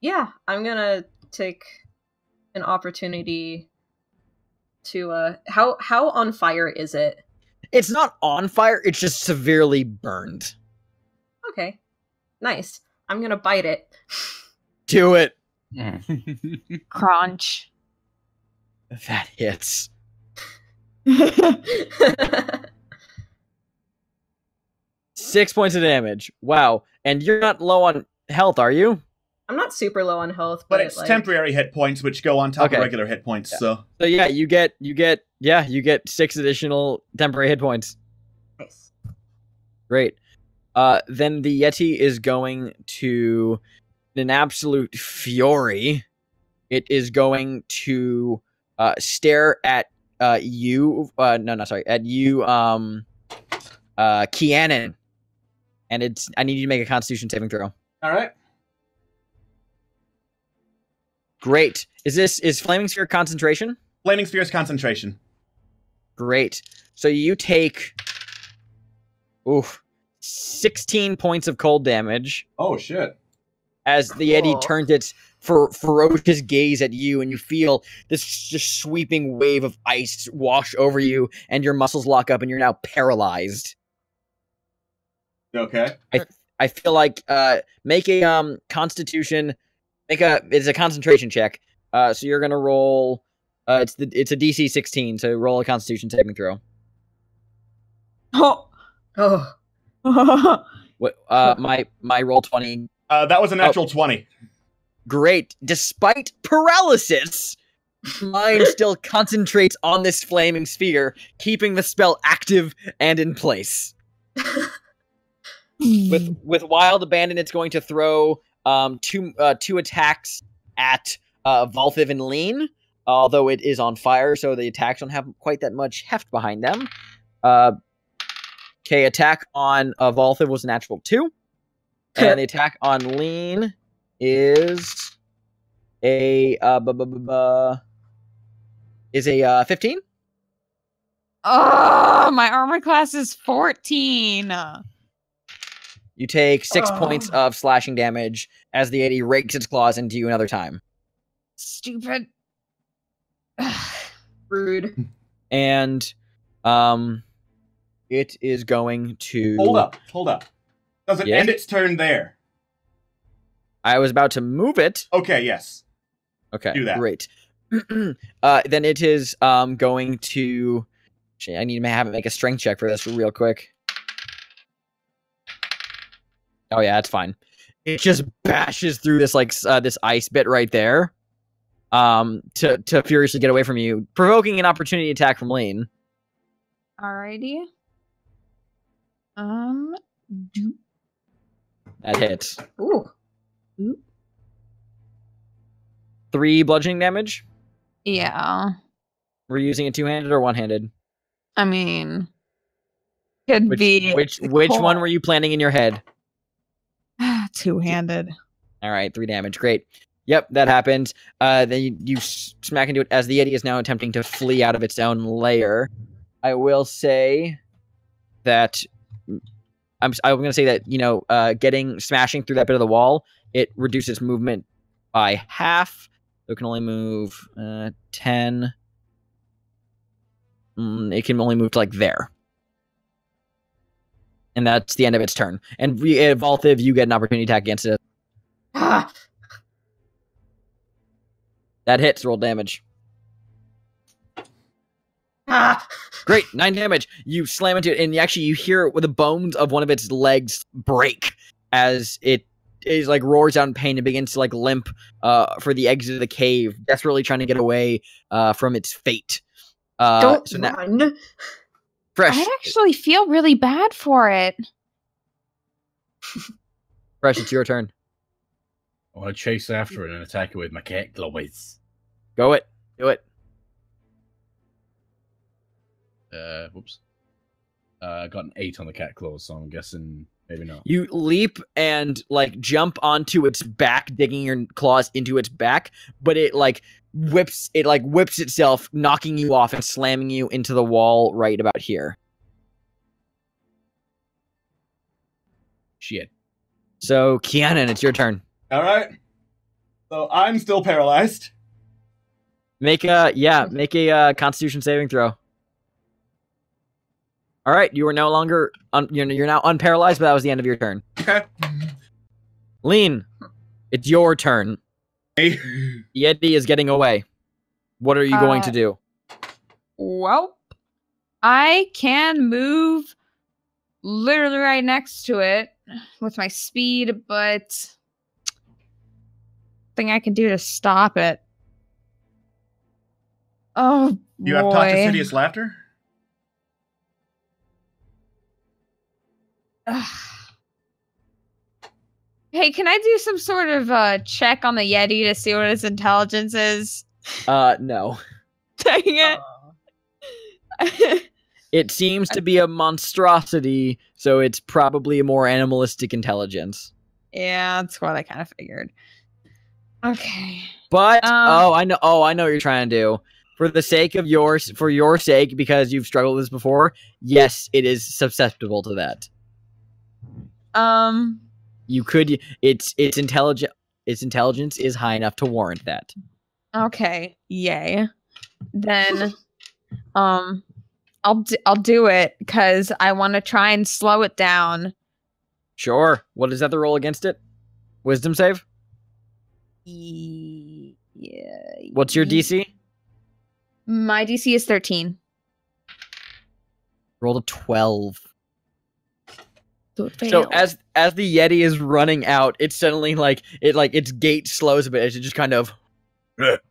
Yeah, I'm gonna take an opportunity to how on fire is it?
It's not on fire, it's just severely burned.
Okay. Nice. I'm gonna bite it.
Do it.
Crunch.
That hits. 6 points of damage. Wow. And you're not low on health, are you?
I'm not super low on health,
But it's temporary hit points, which go on top of regular hit points.
Yeah.
So
yeah, you get 6 additional temporary hit points.
Nice.
Great. Then the Yeti is going to, in an absolute fury, it is going to stare at you. At you, Kianan. And I need you to make a Constitution saving throw.
all right.
Great. Is Flaming Sphere concentration?
Flaming Sphere's concentration.
Great. So you take 16 points of cold damage
Oh shit.
as the Yeti turns its ferocious gaze at you, and you feel this just sweeping wave of ice wash over you, and your muscles lock up, and you're now paralyzed.
Okay.
I feel like make a Constitution. It's a concentration check. So you're gonna roll. It's a DC 16. So roll a Constitution saving throw.
Oh.
What? My roll 20.
That was a natural 20.
Great. Despite paralysis, mind still concentrates on this flaming sphere, keeping the spell active and in place. With wild abandon, it's going to throw two attacks at Valthiv and Lean, although it is on fire, so the attacks don't have quite that much heft behind them. Okay, attack on Valthiv was a natural 2, and the attack on Lean is a 15.
Oh, my armor class is 14.
You take 6 points of slashing damage as the Yeti rakes its claws into you another time.
Stupid.
Rude.
And it is going to...
Hold up. Does it end its turn there?
I was about to move it.
Okay, yes.
Okay,
do that.
Great. Then it is going to... Actually, I need to have it make a strength check for this real quick. Oh yeah, that's fine. It just bashes through this this ice bit right there, to furiously get away from you, provoking an opportunity attack from Lane.
Alrighty.
That hits.
Ooh.
3 bludgeoning damage.
Yeah.
We're using it two-handed or one-handed.
I mean, could be.
Which one were you planning in your head?
Two-handed.
All right, 3 damage. Great. Yep, that happened. Then you smack into it as the Yeti is now attempting to flee out of its own lair. I will say that I'm going to say that smashing through that bit of the wall, it reduces movement by half. So it can only move 10. It can only move to there. And that's the end of its turn. And Valthiv, you get an opportunity attack against it. That hits. Roll damage. Great, 9 damage. You slam into it, and you hear the bones of one of its legs break as it is roars out in pain and begins to limp for the exit of the cave, desperately trying to get away from its fate.
Don't run.
Fresh.
I actually feel really bad for it.
Fresh, it's your turn.
I want to chase after it and attack it with my cat claws.
Go it. Do it.
Whoops. I got an 8 on the cat claws, so I'm guessing maybe not.
You leap and jump onto its back, digging your claws into its back, but it whips itself, knocking you off and slamming you into the wall right about here.
Shit.
So, Kianan, it's your turn.
All right. So I'm still paralyzed.
Make a Constitution saving throw. All right, you are no longer you're now unparalyzed, but that was the end of your turn.
Okay.
Lean, it's your turn.
Hey.
Yeti is getting away. What are you going to do?
Well, I can move literally right next to it with my speed, but thing I can do to stop it. Oh,
You have talked to Sidious Laughter?
Hey, can I do some sort of check on the Yeti to see what his intelligence is?
No.
Dang it.
It seems to be a monstrosity, so it's probably a more animalistic intelligence.
Yeah, that's what I kind of figured. Okay.
But I know what you're trying to do. For the sake of your sake, because you've struggled with this before, yes, it is susceptible to that. You could its intelligence is high enough to warrant that.
Okay. Yay. Then I'll do it because I want to try and slow it down.
Sure. What is that the roll against it? Wisdom save?
Yeah.
What's your DC?
My DC is 13.
Roll a 12.
So
as the Yeti is running out, it's suddenly its gait slows a bit as it just kind of it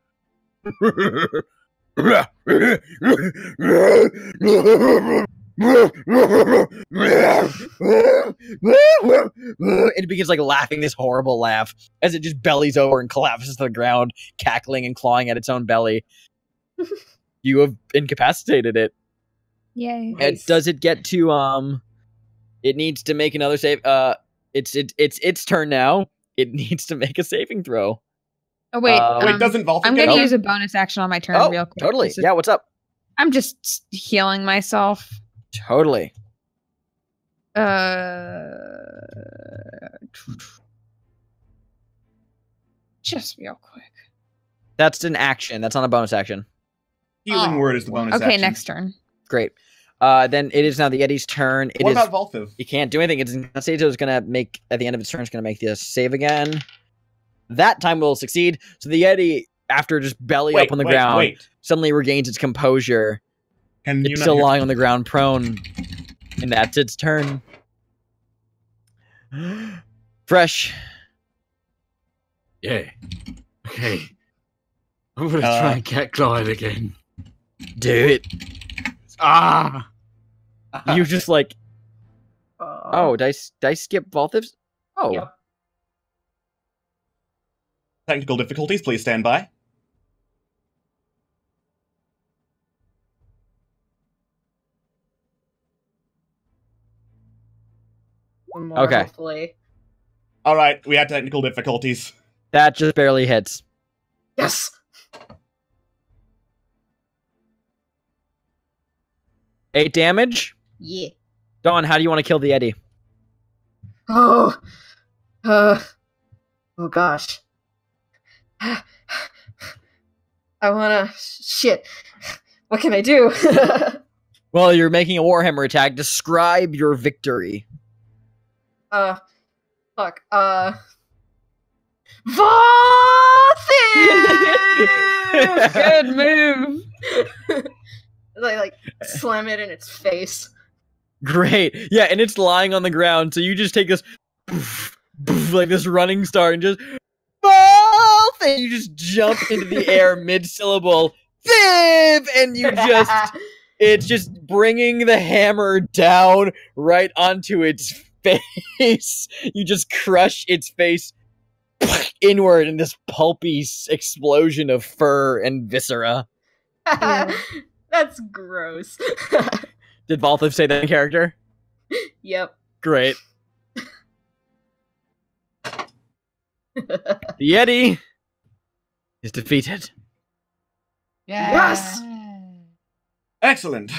begins laughing this horrible laugh as it just bellies over and collapses to the ground, cackling and clawing at its own belly. You have incapacitated it.
Yay.
Nice. Does it get to it needs to make another save. It's its turn now. It needs to make a saving throw.
Oh wait,
doesn't Valthiv
I'm going to use a bonus action on my turn real quick.
Totally. Yeah, what's up?
I'm just healing myself.
Totally.
Just real quick.
That's an action. That's not a bonus action.
Healing word is the bonus action.
Okay, next turn.
Great. Then it is now the Yeti's turn.
What about Valthiv?
It can't do anything. It's going to make, at the end of its turn, it's going to make the save again. That time will succeed. So the Yeti, after just belly up on the ground, suddenly regains its composure. It's still lying on the ground prone. And that's its turn. Fresh.
Yeah. Okay. I'm going to try and cat claw it again.
Do it.
Ah!
You just oh, did I skip Valthiv's? Oh.
Yep.
Technical difficulties, please stand by.
Okay.
Hopefully.
Alright, we had technical difficulties.
That just barely hits.
Yes!
8 damage?
Yeah.
Dawn, how do you want to kill the Yeti?
Oh. Oh gosh. I wanna... Shit. What can I do?
Well, you're making a Warhammer attack. Describe your victory.
Fuck. Valthiv!
Good move.
like slam it in its face.
Great. Yeah, and it's lying on the ground, so you just take this like this running start and just and you just jump into the air mid-syllable. Viv! And you just it's just bringing the hammer down right onto its face. You just crush its face inward in this pulpy explosion of fur and viscera.
That's gross.
Did Valthiv say that in character?
Yep.
Great. The Yeti is defeated.
Yes!
Excellent.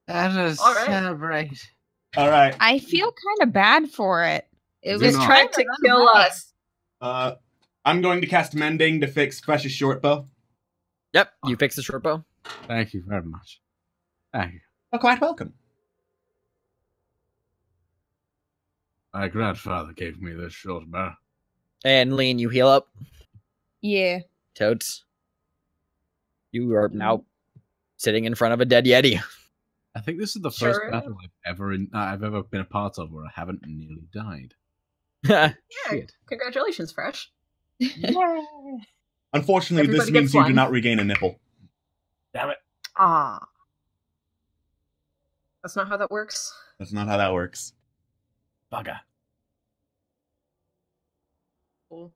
Let us celebrate.
Alright.
I feel kind of bad for it. It
Do
was
not.
trying
to kill us.
I'm going to cast Mending to fix Fresh's short bow.
Yep, you fix the short bow.
Thank you very much. Thank you.
You're quite welcome.
My grandfather gave me this short bow.
And Lean, you heal up.
Yeah.
Totes. You are now sitting in front of a dead Yeti.
I think this is the first
Sure.
battle I've ever been a part of where I haven't nearly died.
Yeah,
Shit.
congratulations, Fresh.
Unfortunately, this
Everybody
means
gets
you do
one.
not regain a nipple.
Damn it.
Ah. That's not how that works.
That's not how that works.
Bugger.
Cool.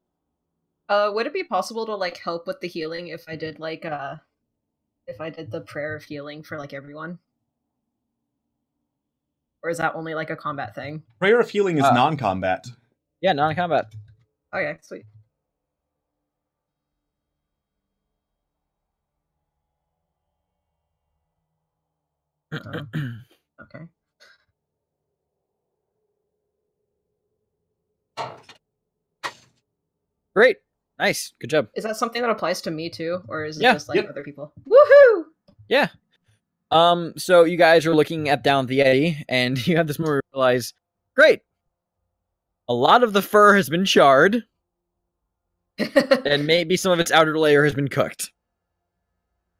Would it be possible to like help with the healing if I did like if I did the prayer of healing for like everyone? Or is that only like a combat thing?
Prayer of Healing is non-combat.
Yeah, non-combat.
Okay, sweet. Okay.
Great. Nice. Good job.
Is that something that applies to me too, or is it
Yeah.
just like
Yep.
other people? Woohoo!
Yeah. So you guys are looking at down the Yeti, and you have this moment where you realize, great. A lot of the fur has been charred, and maybe some of its outer layer has been cooked.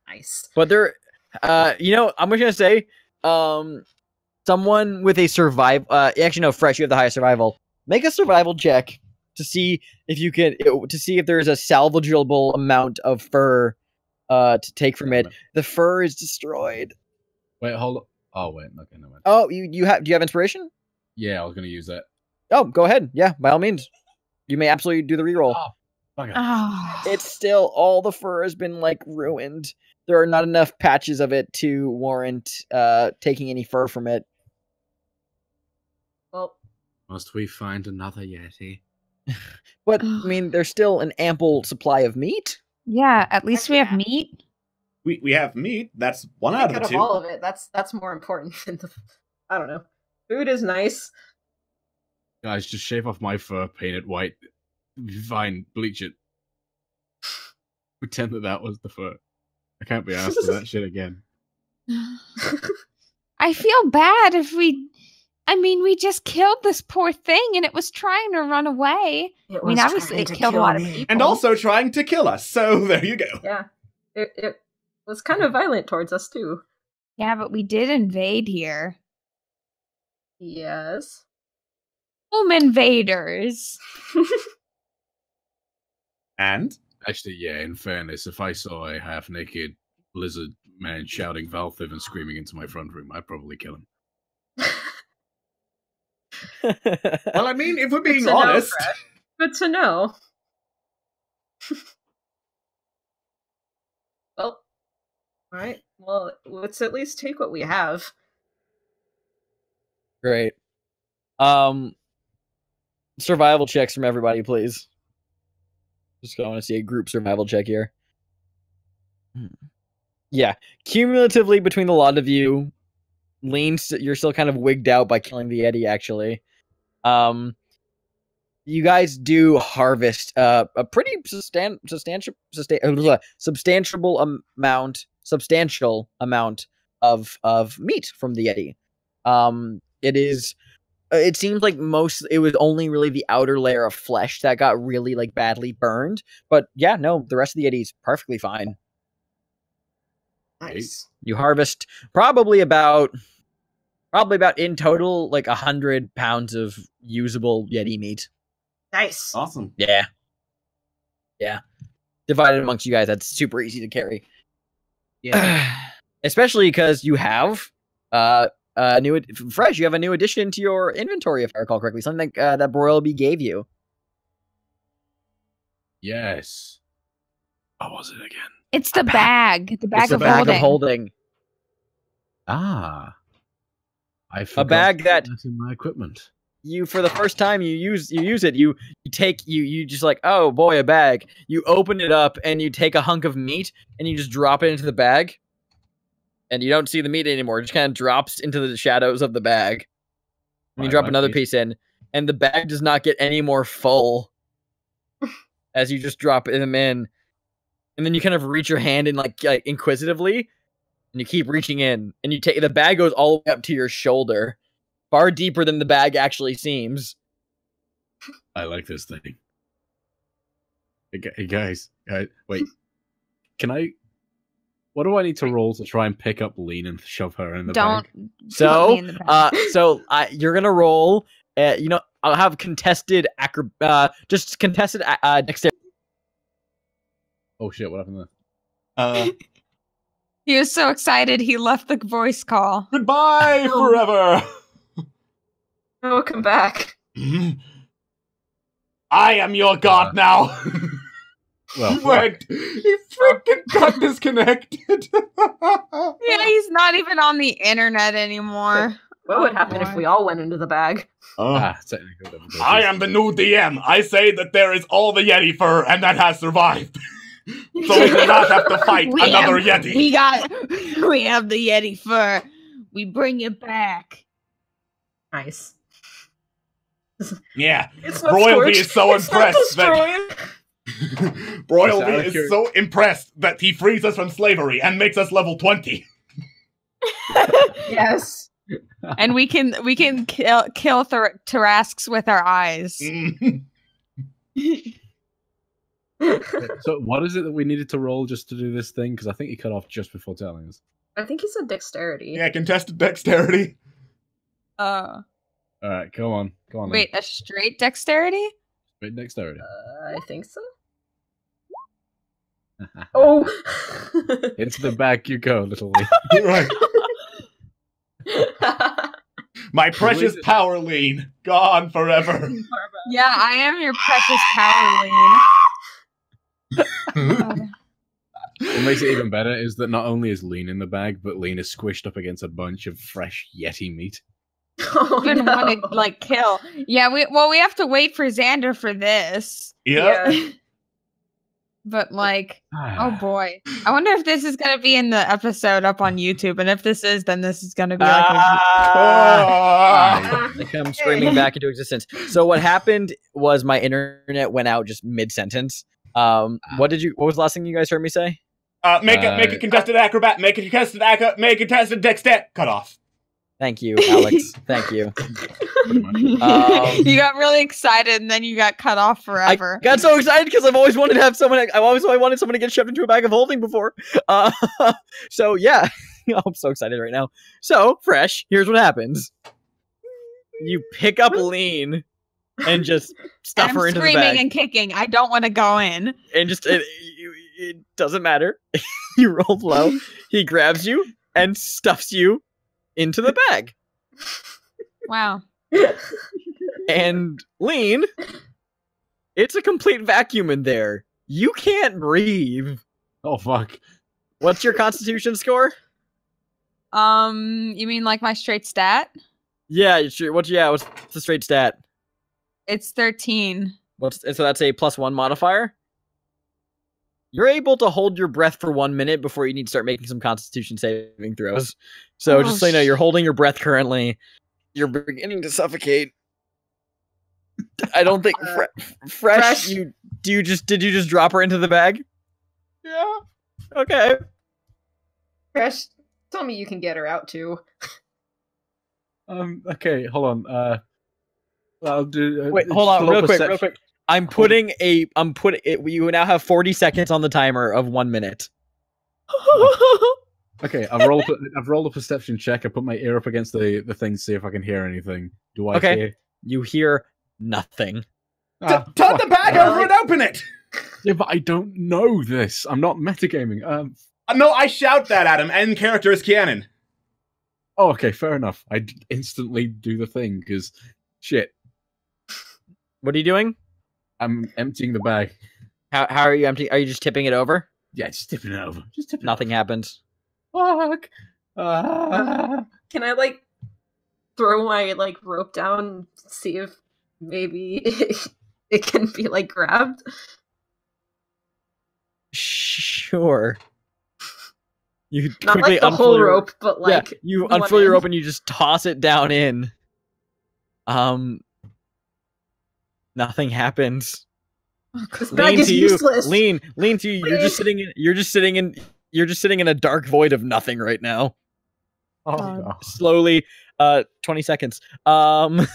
Nice.
But there, I'm just gonna say, someone with a actually no, Fresh, you have the highest survival. Make a survival check to see if you can, to see if there's a salvageable amount of fur, to take from it. The fur is destroyed.
Wait, hold up. Oh, wait. Okay, no.
Oh, do you have inspiration?
Yeah, I was going to use that.
Oh, go ahead. Yeah, by all means. You may absolutely do the reroll.
Oh, bugger.
Oh.
It's still, all the fur has been, like, ruined. There are not enough patches of it to warrant taking any fur from it.
Well,
Must we find another Yeti?
But, I mean, there's still an ample supply of meat.
Yeah, at least we have
Yeah.
meat.
We have meat. That's one
I
out
think
of
out
the
of
two.
all of it, that's more important than the. I don't know. Food is nice.
Guys, just shave off my fur, paint it white. Fine, bleach it. Pretend that was the fur. I can't be asked for that shit again.
I feel bad if we. I mean, we just killed this poor thing and it was trying to run away.
It
I mean,
was
obviously
trying
it
to
killed a
kill
lot of
me.
people.
And also trying to kill us. So there you go.
Yeah, it was kind of violent towards us too.
Yeah, but we did invade here.
Yes.
Home invaders.
And
Actually, yeah, in fairness, if I saw a half-naked lizard man shouting Valthiv and screaming into my front room, I'd probably kill him.
well, I mean, if we're
Good
being
to know,
honest,
Fresh. Good to know. Well, alright. Well, let's at least take what we have.
Great. Survival checks from everybody, please. Just want to see a group survival check here. Yeah, cumulatively between the lot of you, you're still kind of wigged out by killing the Yeti. Actually, you guys do harvest a pretty substantial amount of meat from the Yeti. It seems like it was only really the outer layer of flesh that got really like badly burned. But yeah, no, the rest of the Yeti's perfectly fine.
Nice.
You harvest probably about in total like 100 pounds of usable Yeti meat.
Nice.
awesome.
Yeah. Divided amongst you guys, that's super easy to carry.
Yeah.
Especially because you have Fresh, you have a new addition to your inventory, if I recall correctly. Something that Broilby gave you.
Yes. What was it again?
It's the bag. The bag
It's a
of
bag
holding.
of holding.
Ah. I forgot
bag
to put
that-
in my equipment.
You, for the first time you use it, you just like, oh boy, a bag. You open it up and you take a hunk of meat and you just drop it into the bag. And you don't see the meat anymore. It just kind of drops into the shadows of the bag. And you
Right,
drop
like
another
me.
piece in, and the bag does not get any more full. as you just drop them in, and then you kind of reach your hand in like inquisitively, and you keep reaching in, and you take the bag goes all the way up to your shoulder, far deeper than the bag actually seems.
I like this thing. Hey guys, wait. Can I? What do I need to roll to try and pick up Lean and shove her in the bag?
So, you're gonna roll. I'll have contested dexterity.
Oh shit! What happened there?
He was so excited he left the voice call.
Goodbye forever.
Welcome back.
I am your god now.
Well,
What? He freaking got disconnected.
Yeah, he's not even on the internet anymore.
What would happen if we all went into the bag?
technical difficulties.
I am the new DM. I say that there is all the Yeti fur, and that has survived. So we do not have to fight another Yeti.
We have the Yeti fur. We bring it back.
Nice.
Yeah.
It's not
Royalty
scorched.
is so
It's not
impressed that
destroyed.
Royalty
Is that
is so impressed that he frees us from slavery and makes us level 20.
Yes.
And we can kill Tarasques with our eyes.
So what is it that we needed to roll just to do this thing? Because I think he cut off just before telling us.
I think he said dexterity.
Yeah, contested dexterity.
All right, come on.
Wait, a straight dexterity?
Straight dexterity.
I think so. Oh!
Into the bag you go, little Lee.
Right. My precious power lean, gone forever.
Yeah, I am your precious power lean.
What makes it even better is that not only is Lean in the bag, but Lean is squished up against a bunch of fresh Yeti meat.
Oh,
Even
no.
want to kill. Yeah, we have to wait for Xander for this.
Yep.
Yeah.
But oh boy, I wonder if this is gonna be in the episode up on YouTube, and if this is, then this is gonna be like.
They come screaming back into existence. So what happened was my internet went out just mid-sentence. What was the last thing you guys heard me say?
Make a contested acrobat. Make a contested dexter. Cut off.
Thank you, Alex. Thank you.
You got really excited, and then you got cut off forever.
I got so excited because I've always wanted to have someone. I wanted someone to get shoved into a bag of holding before. So yeah, I'm so excited right now. So Fresh, here's what happens: you pick up Lean and just stuff her into the bag.
Screaming and kicking. I don't want to go in.
And just it doesn't matter. You roll low. He grabs you and stuffs you into the bag.
Wow.
And Lean, it's a complete vacuum in there. You can't breathe.
Oh fuck.
What's your constitution score?
You mean like my straight stat?
Yeah, sure. What's the straight stat?
It's 13.
So that's a +1 modifier? You're able to hold your breath for 1 minute before you need to start making some constitution saving throws. So just so you know, you're holding your breath currently. You're beginning to suffocate. I don't think Fresh. Did you just drop her into the bag?
Yeah.
Okay.
Fresh, tell me you can get her out too.
Okay, hold on. I'll do.
Wait, hold on, real quick. You now have 40 seconds on the timer of 1 minute.
Okay, I've rolled a perception check. I put my ear up against the thing to see if I can hear anything. Do I hear?
You hear nothing.
Turn the bag over and open it!
Yeah, but I don't know this. I'm not metagaming.
No, I shout that at him. End character is canon.
Oh, okay, fair enough. I instantly do the thing, because shit.
What are you doing?
I'm emptying the bag.
How are you emptying? Are you just tipping it over?
Yeah, just tipping it over.
Nothing happens.
Fuck.
Can I throw my rope down and see if maybe it can be grabbed?
Sure. You
Not
quickly
the whole rope, but
you unfurl your rope and you just toss it down in. Nothing happens.
This bag is useless.
Lean to you. You're just sitting in a dark void of nothing right now.
Oh,
God.
no.
Slowly, 20 seconds.
Okay.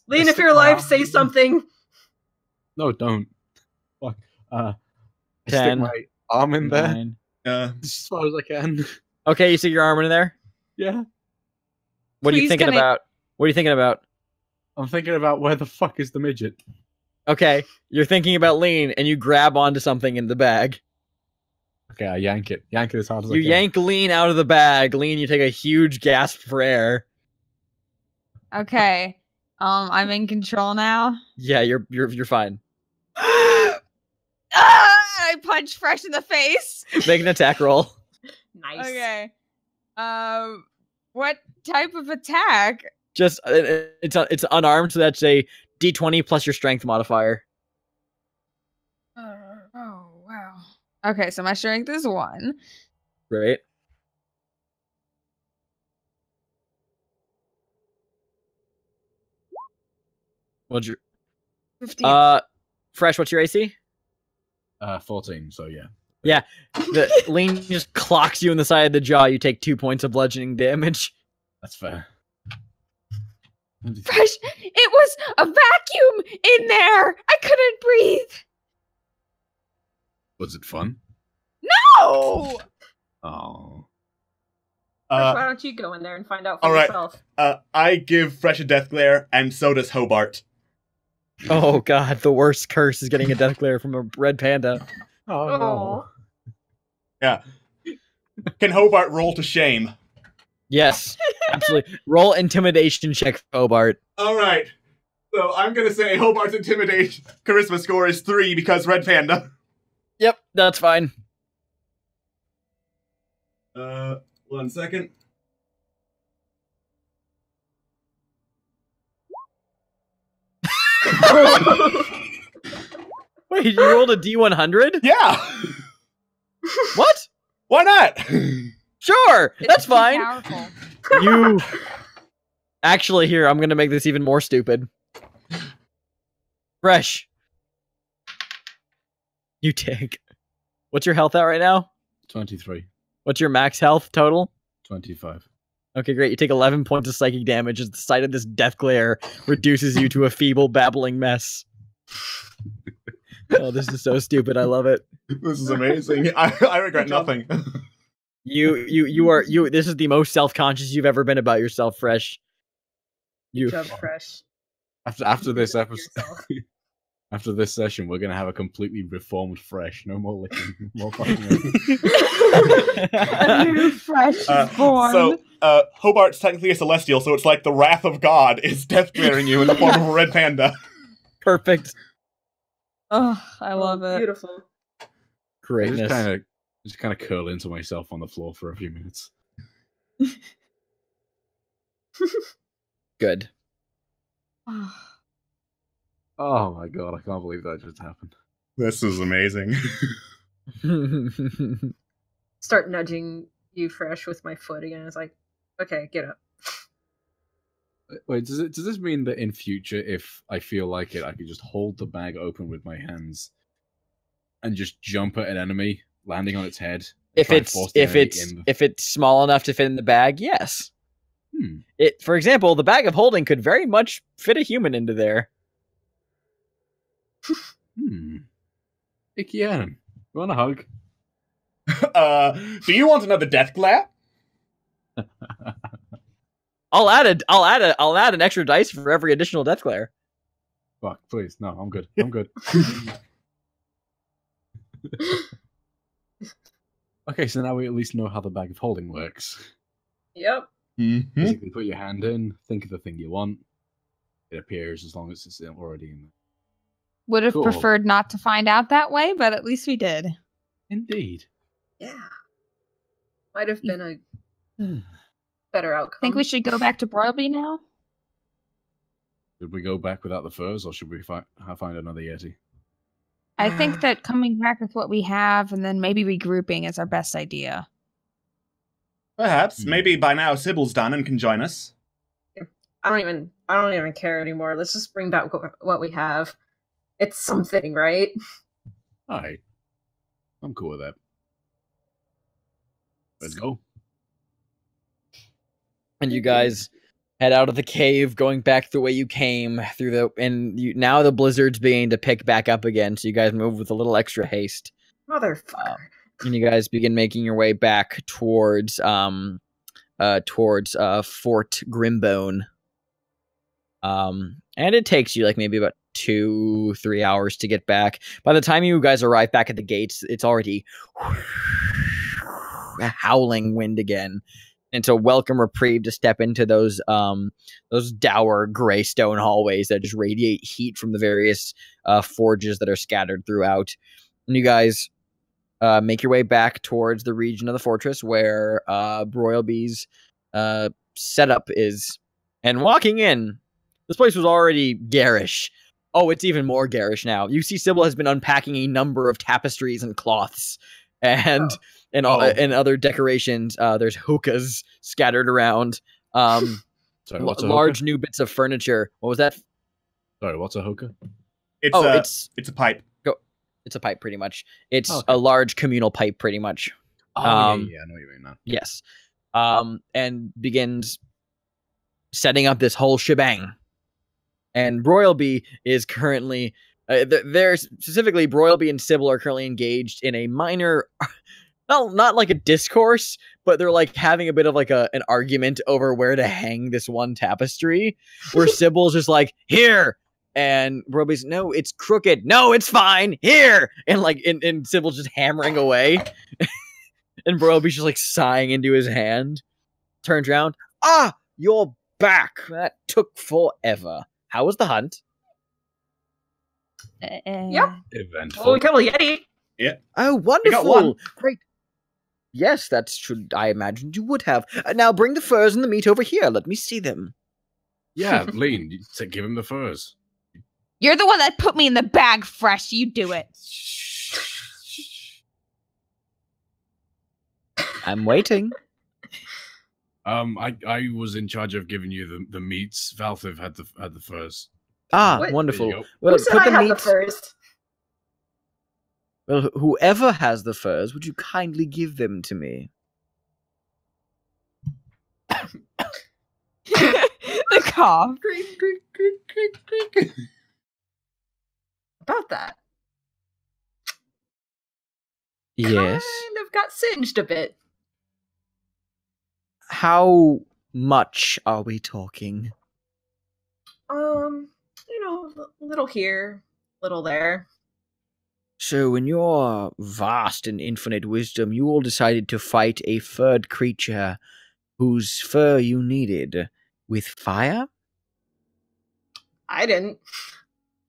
Lean, if you're alive, say something.
No, don't. Fuck. I stick
10,
my arm in there
9.
as far as I can.
Okay, you stick your arm in there.
Yeah.
What are you
Please,
thinking
can I-
about? What are you thinking about?
I'm thinking about where the fuck is the midget.
Okay, you're thinking about Lean, and you grab onto something in the bag.
Okay, I yank it. Yank it as hard as I
You
can.
yank Lean out of the bag. Lean, you take a huge gasp for air.
Okay. I'm in control now.
Yeah, you're fine.
I punch Fresh in the face.
Make an attack roll.
Nice.
Okay. What type of attack?
Just it's unarmed, so that's a D20 plus your strength modifier.
Oh wow. Okay, so my strength is 1.
Right. What's your
15.
Fresh? What's your AC?
14, so yeah.
Yeah, the Lean just clocks you in the side of the jaw. You take 2 points of bludgeoning damage.
That's fair.
Fresh, it was a vacuum in there. I couldn't breathe.
Was it fun?
No.
Oh.
Why don't you go in there and find out for
all right.
yourself?
I give Fresh a death glare, and so does Hobart.
Oh god, the worst curse is getting a death glare from a red panda.
Oh,
no.
Yeah. Can Hobart roll to shame?
Yes, absolutely. Roll intimidation check, Hobart.
All right. So I'm gonna say Hobart's intimidation charisma score is 3 because red panda.
Yep, that's fine.
1 second.
Wait, you rolled a D100?
Yeah.
What?
Why not?
Sure, that's
It's too
fine.
powerful.
You actually here. I'm gonna make this even more stupid. Fresh. You take. What's your health at right now?
23.
What's your max health total?
25.
Okay, great. You take 11 points of psychic damage as the sight of this death glare reduces you to a feeble, babbling mess. Oh, this is so stupid. I love it.
This is amazing. I regret nothing.
You. This is the most self-conscious you've ever been about yourself, Fresh. You.
Good job, Fresh.
After this episode,
Yourself.
after this session, we're gonna have a completely reformed Fresh. No more licking, more fucking.
A new Fresh is born.
So, Hobart's technically a celestial, so it's like the wrath of God is death glaring you in the form of a red panda.
Perfect.
Oh, I love it.
Beautiful.
Greatness.
Just kind of curl into myself on the floor for a few minutes.
Good.
Oh my god, I can't believe that just happened.
This is amazing.
Start nudging you, Fresh, with my foot again. It's like, okay, get up.
Wait, does this mean that in future, if I feel like it, I could just hold the bag open with my hands and just jump at an enemy, landing on its head?
if it's small enough to fit in the bag, yes. For example, the bag of holding could very much fit a human into there.
Ikian, you want a hug?
Do you want another death glare?
I'll add an extra dice for every additional death glare.
Fuck, please, no, I'm good. I'm good. Okay, so now we at least know how the bag of holding works.
Yep.
Basically, put your hand in, think of the thing you want. It appears as long as it's already in there.
Would have
Cool.
preferred not to find out that way, but at least we did.
Indeed.
Yeah. Might have been a better outcome.
Think we should go back to Broilby now?
Should we go back without the furs, or should we find another Yeti?
I think that coming back with what we have and then maybe regrouping is our best idea.
Perhaps. Maybe by now Sybil's done and can join us.
I don't even care anymore. Let's just bring back what we have. It's something, right?
Alright. I'm cool with that. Let's go.
And you guys head out of the cave, going back the way you came through now the blizzard's beginning to pick back up again, so you guys move with a little extra haste.
Motherfucker.
And you guys begin making your way back towards Fort Grimbone. And it takes you like maybe about 2-3 hours to get back. By the time you guys arrive back at the gates, it's already a howling wind again. And it's a welcome reprieve to step into those dour gray stone hallways that just radiate heat from the various forges that are scattered throughout. And you guys make your way back towards the region of the fortress where Broilby's setup is. And walking in, this place was already garish. Oh, it's even more garish now. You see Sybil has been unpacking a number of tapestries and cloths and other decorations. There's hookahs scattered around.
Sorry, what's a
large
hookah?
new bits of furniture. What was that?
Sorry, what's a hookah?
It's a pipe.
It's a pipe, pretty much. It's
Okay.
a large communal pipe, pretty much.
Oh, yeah, I know what you mean now.
Yes. And begins setting up this whole shebang. And Broilby is currently... they're specifically, Broilby and Sybil are currently engaged in a minor... not like a discourse, but they're like having a bit of like an argument over where to hang this one tapestry, where Sybil's just like, here! And Broilby's, no, it's crooked. No, it's fine. Here! And like, and Sybil's just hammering away. And Broilby's just like sighing into his hand. Turns around. Ah, you're back. That took forever. How was the hunt?
Yep.
Eventful.
Well, we killed a Yeti.
Oh,
got
wonderful.
one.
Great. Yes, that's true. I imagined you would have. Now bring the furs and the meat over here. Let me see them.
Yeah, Lean, you said give him the furs.
You're the one that put me in the bag fresh. You do it.
I'm waiting.
I was in charge of giving you the meats. Valthiv had the furs.
Ah,
What?
wonderful.
There you go.
Well,
Who said
put
I
the
had
meat.
the first?
Well, whoever has the furs, would you kindly give them to me?
The cough.
About that.
Yes.
Kind of got singed a bit.
How much are we talking?
Little here, little there.
So, in your vast and infinite wisdom, you all decided to fight a furred creature whose fur you needed with fire?
I didn't.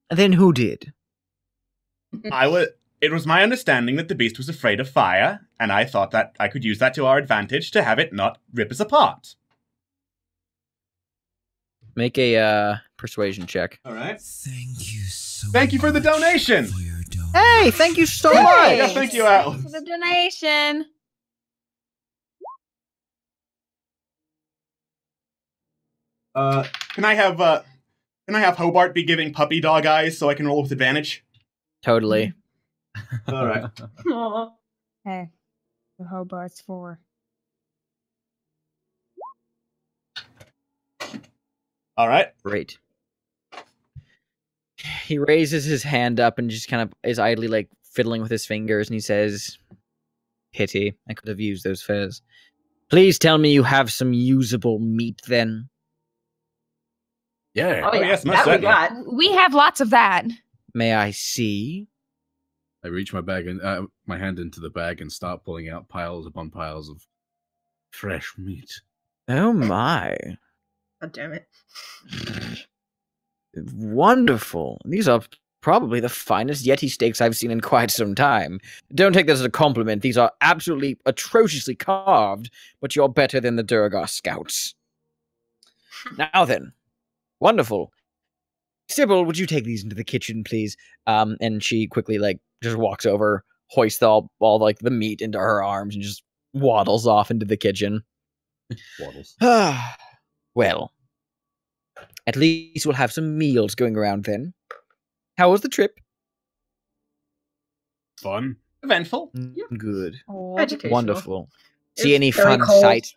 Then who did?
It was my understanding that the beast was afraid of fire, and I thought that I could use that to our advantage to have it not rip us apart.
Make a persuasion check.
All right.
Thank you for the donation.
Hey, thank you so
Hey!
much!
Yeah, thank you, Al.
For the donation.
Can I have Hobart be giving puppy dog eyes so I can roll with advantage?
Totally.
All right.
Aw.
Hey, the Hobart's 4.
All right.
Great. He raises his hand up and just kind of is idly like fiddling with his fingers, and he says, "Pity, I could have used those furs. Please tell me you have some usable meat then."
Yeah.
Oh, yeah,
yes, most
that we
certainly.
got.
We have lots of that.
May I see?
I reach my bag and my hand into the bag and start pulling out piles upon piles of fresh meat.
Oh my.
God damn it.
Wonderful. These are probably the finest Yeti steaks I've seen in quite some time. Don't take this as a compliment. These are absolutely atrociously carved, but you're better than the Durgar scouts. Now then. Wonderful. Sybil, would you take these into the kitchen, please? And she quickly, like, just walks over, hoists all like, the meat into her arms, and just waddles off into the kitchen.
Waddles.
Well, At least we'll have some meals going around then. How was the trip?
Fun.
Eventful.
Good.
Educational.
Wonderful.
It's
See any
very
fun
cold.
sights?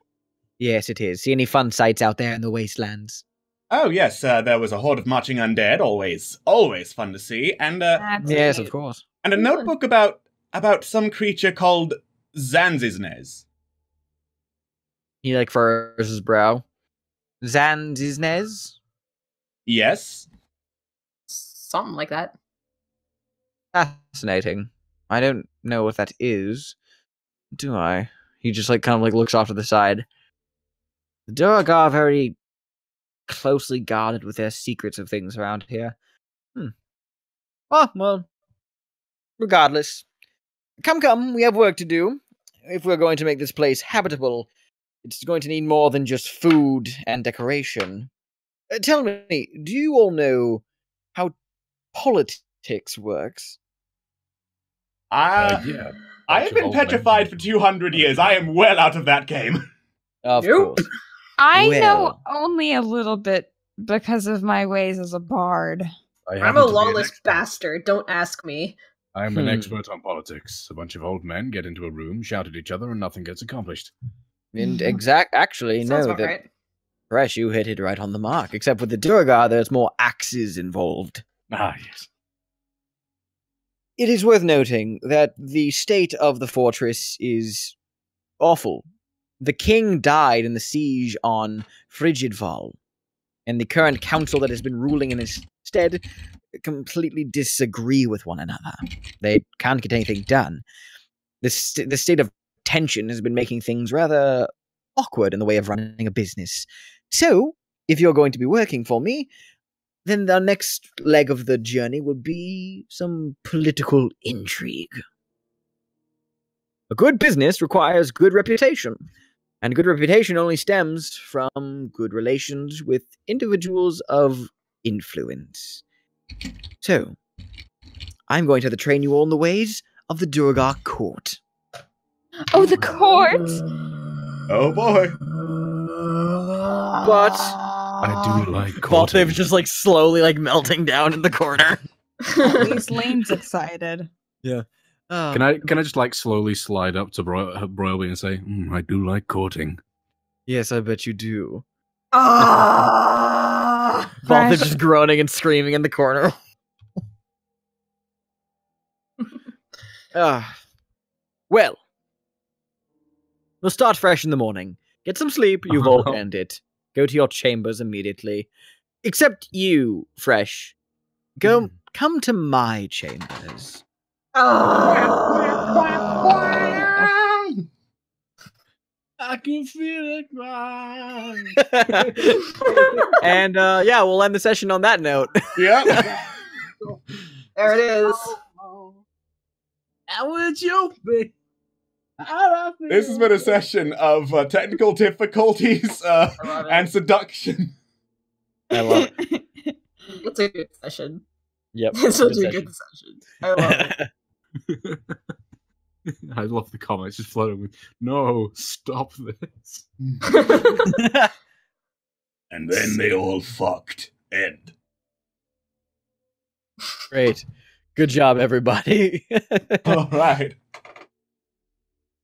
Yes, it is. See any fun sights out there in the wastelands?
Oh, yes, there was a horde of marching undead, always fun to see, and
Yes, of course.
and a notebook about some creature called Zanzisnes.
He like furrows his brow. Zanzisnes?
Yes?
Something like that.
Fascinating. I don't know what that is. Do I? He just like kind of like looks off to the side. The Durgar are very closely guarded with their secrets of things around here. Oh, well. Regardless. Come, we have work to do. If we're going to make this place habitable, it's going to need more than just food and decoration. Tell me, do you all know how politics works?
Yeah.
I have been petrified for 200 years. I am well out of that game.
Of
Nope.
course.
I know
Well.
only a little bit because of my ways as a bard.
I
I'm
happen
a
to be an
lawless
expert.
bastard. Don't ask me.
I'm an
Hmm.
expert on politics. A bunch of old men get into a room, shout at each other, and nothing gets accomplished.
And actually,
Sounds
no,
about
that
right.
Fresh, you hit it right on the mark. Except with the Durgar, there's more axes involved.
Ah, yes.
It is worth noting that the state of the fortress is awful. The king died in the siege on Frigidval, and the current council that has been ruling in his stead completely disagree with one another. They can't get anything done. The state of tension has been making things rather awkward in the way of running a business. So, if you're going to be working for me, then the next leg of the journey will be some political intrigue. A good business requires good reputation, and good reputation only stems from good relations with individuals of influence. So, I'm going to have to train you all in the ways of the Durgar court.
Oh, the court!
Oh boy.
But
I do like
Valthiv's
courting.
just like slowly like melting down in the corner.
At least Lane's excited.
Yeah.
Can I just like slowly slide up to Broilby and say, I do like courting.
Yes, I bet you do.
Ah!
Valthiv's just groaning and screaming in the corner. Well, we'll start fresh in the morning. Get some sleep, you've all earned it. Go to your chambers immediately. Except you, Fresh. Come to my chambers.
I can feel it cry.
And yeah, we'll end the session on that note.
Yep.
There it is.
I would you be?
This has been a session of technical difficulties
love it.
and seduction.
I love it.
It's a good session.
Yep.
It's such
good
a good session. I love it.
I love the comments just floating with, no, stop this.
And then they all fucked. End.
Great. Good job, everybody.
All right.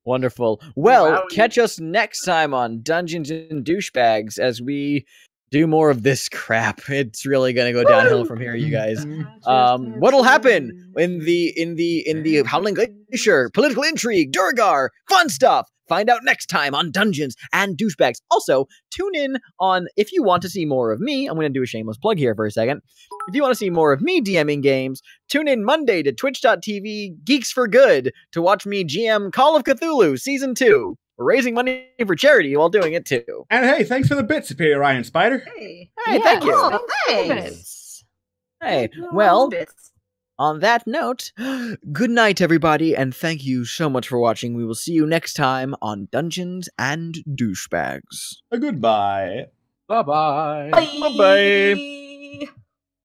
Wonderful. Well,
Wow.
catch us next time on Dungeons and Douchebags as we do more of this crap. It's really gonna go downhill from here, you guys. What'll happen in the Howling Glacier? Political intrigue, Durgar, fun stuff. Find out next time on Dungeons and Douchebags. Also, tune in on if you want to see more of me. I'm going to do a shameless plug here for a second. If you want to see more of me DMing games, tune in Monday to twitch.tv Geeks for Good to watch me GM Call of Cthulhu Season 2. We're raising money for charity while doing it too.
And hey, thanks for the bit, Superior Iron Spider.
Hey.
Hey, thank you.
Oh, thanks.
Minutes.
Hey, well,
Bits.
on that note, good night, everybody, and thank you so much for watching. We will see you next time on Dungeons and Douchebags.
Goodbye.
Bye-bye.
Bye.
Bye-bye.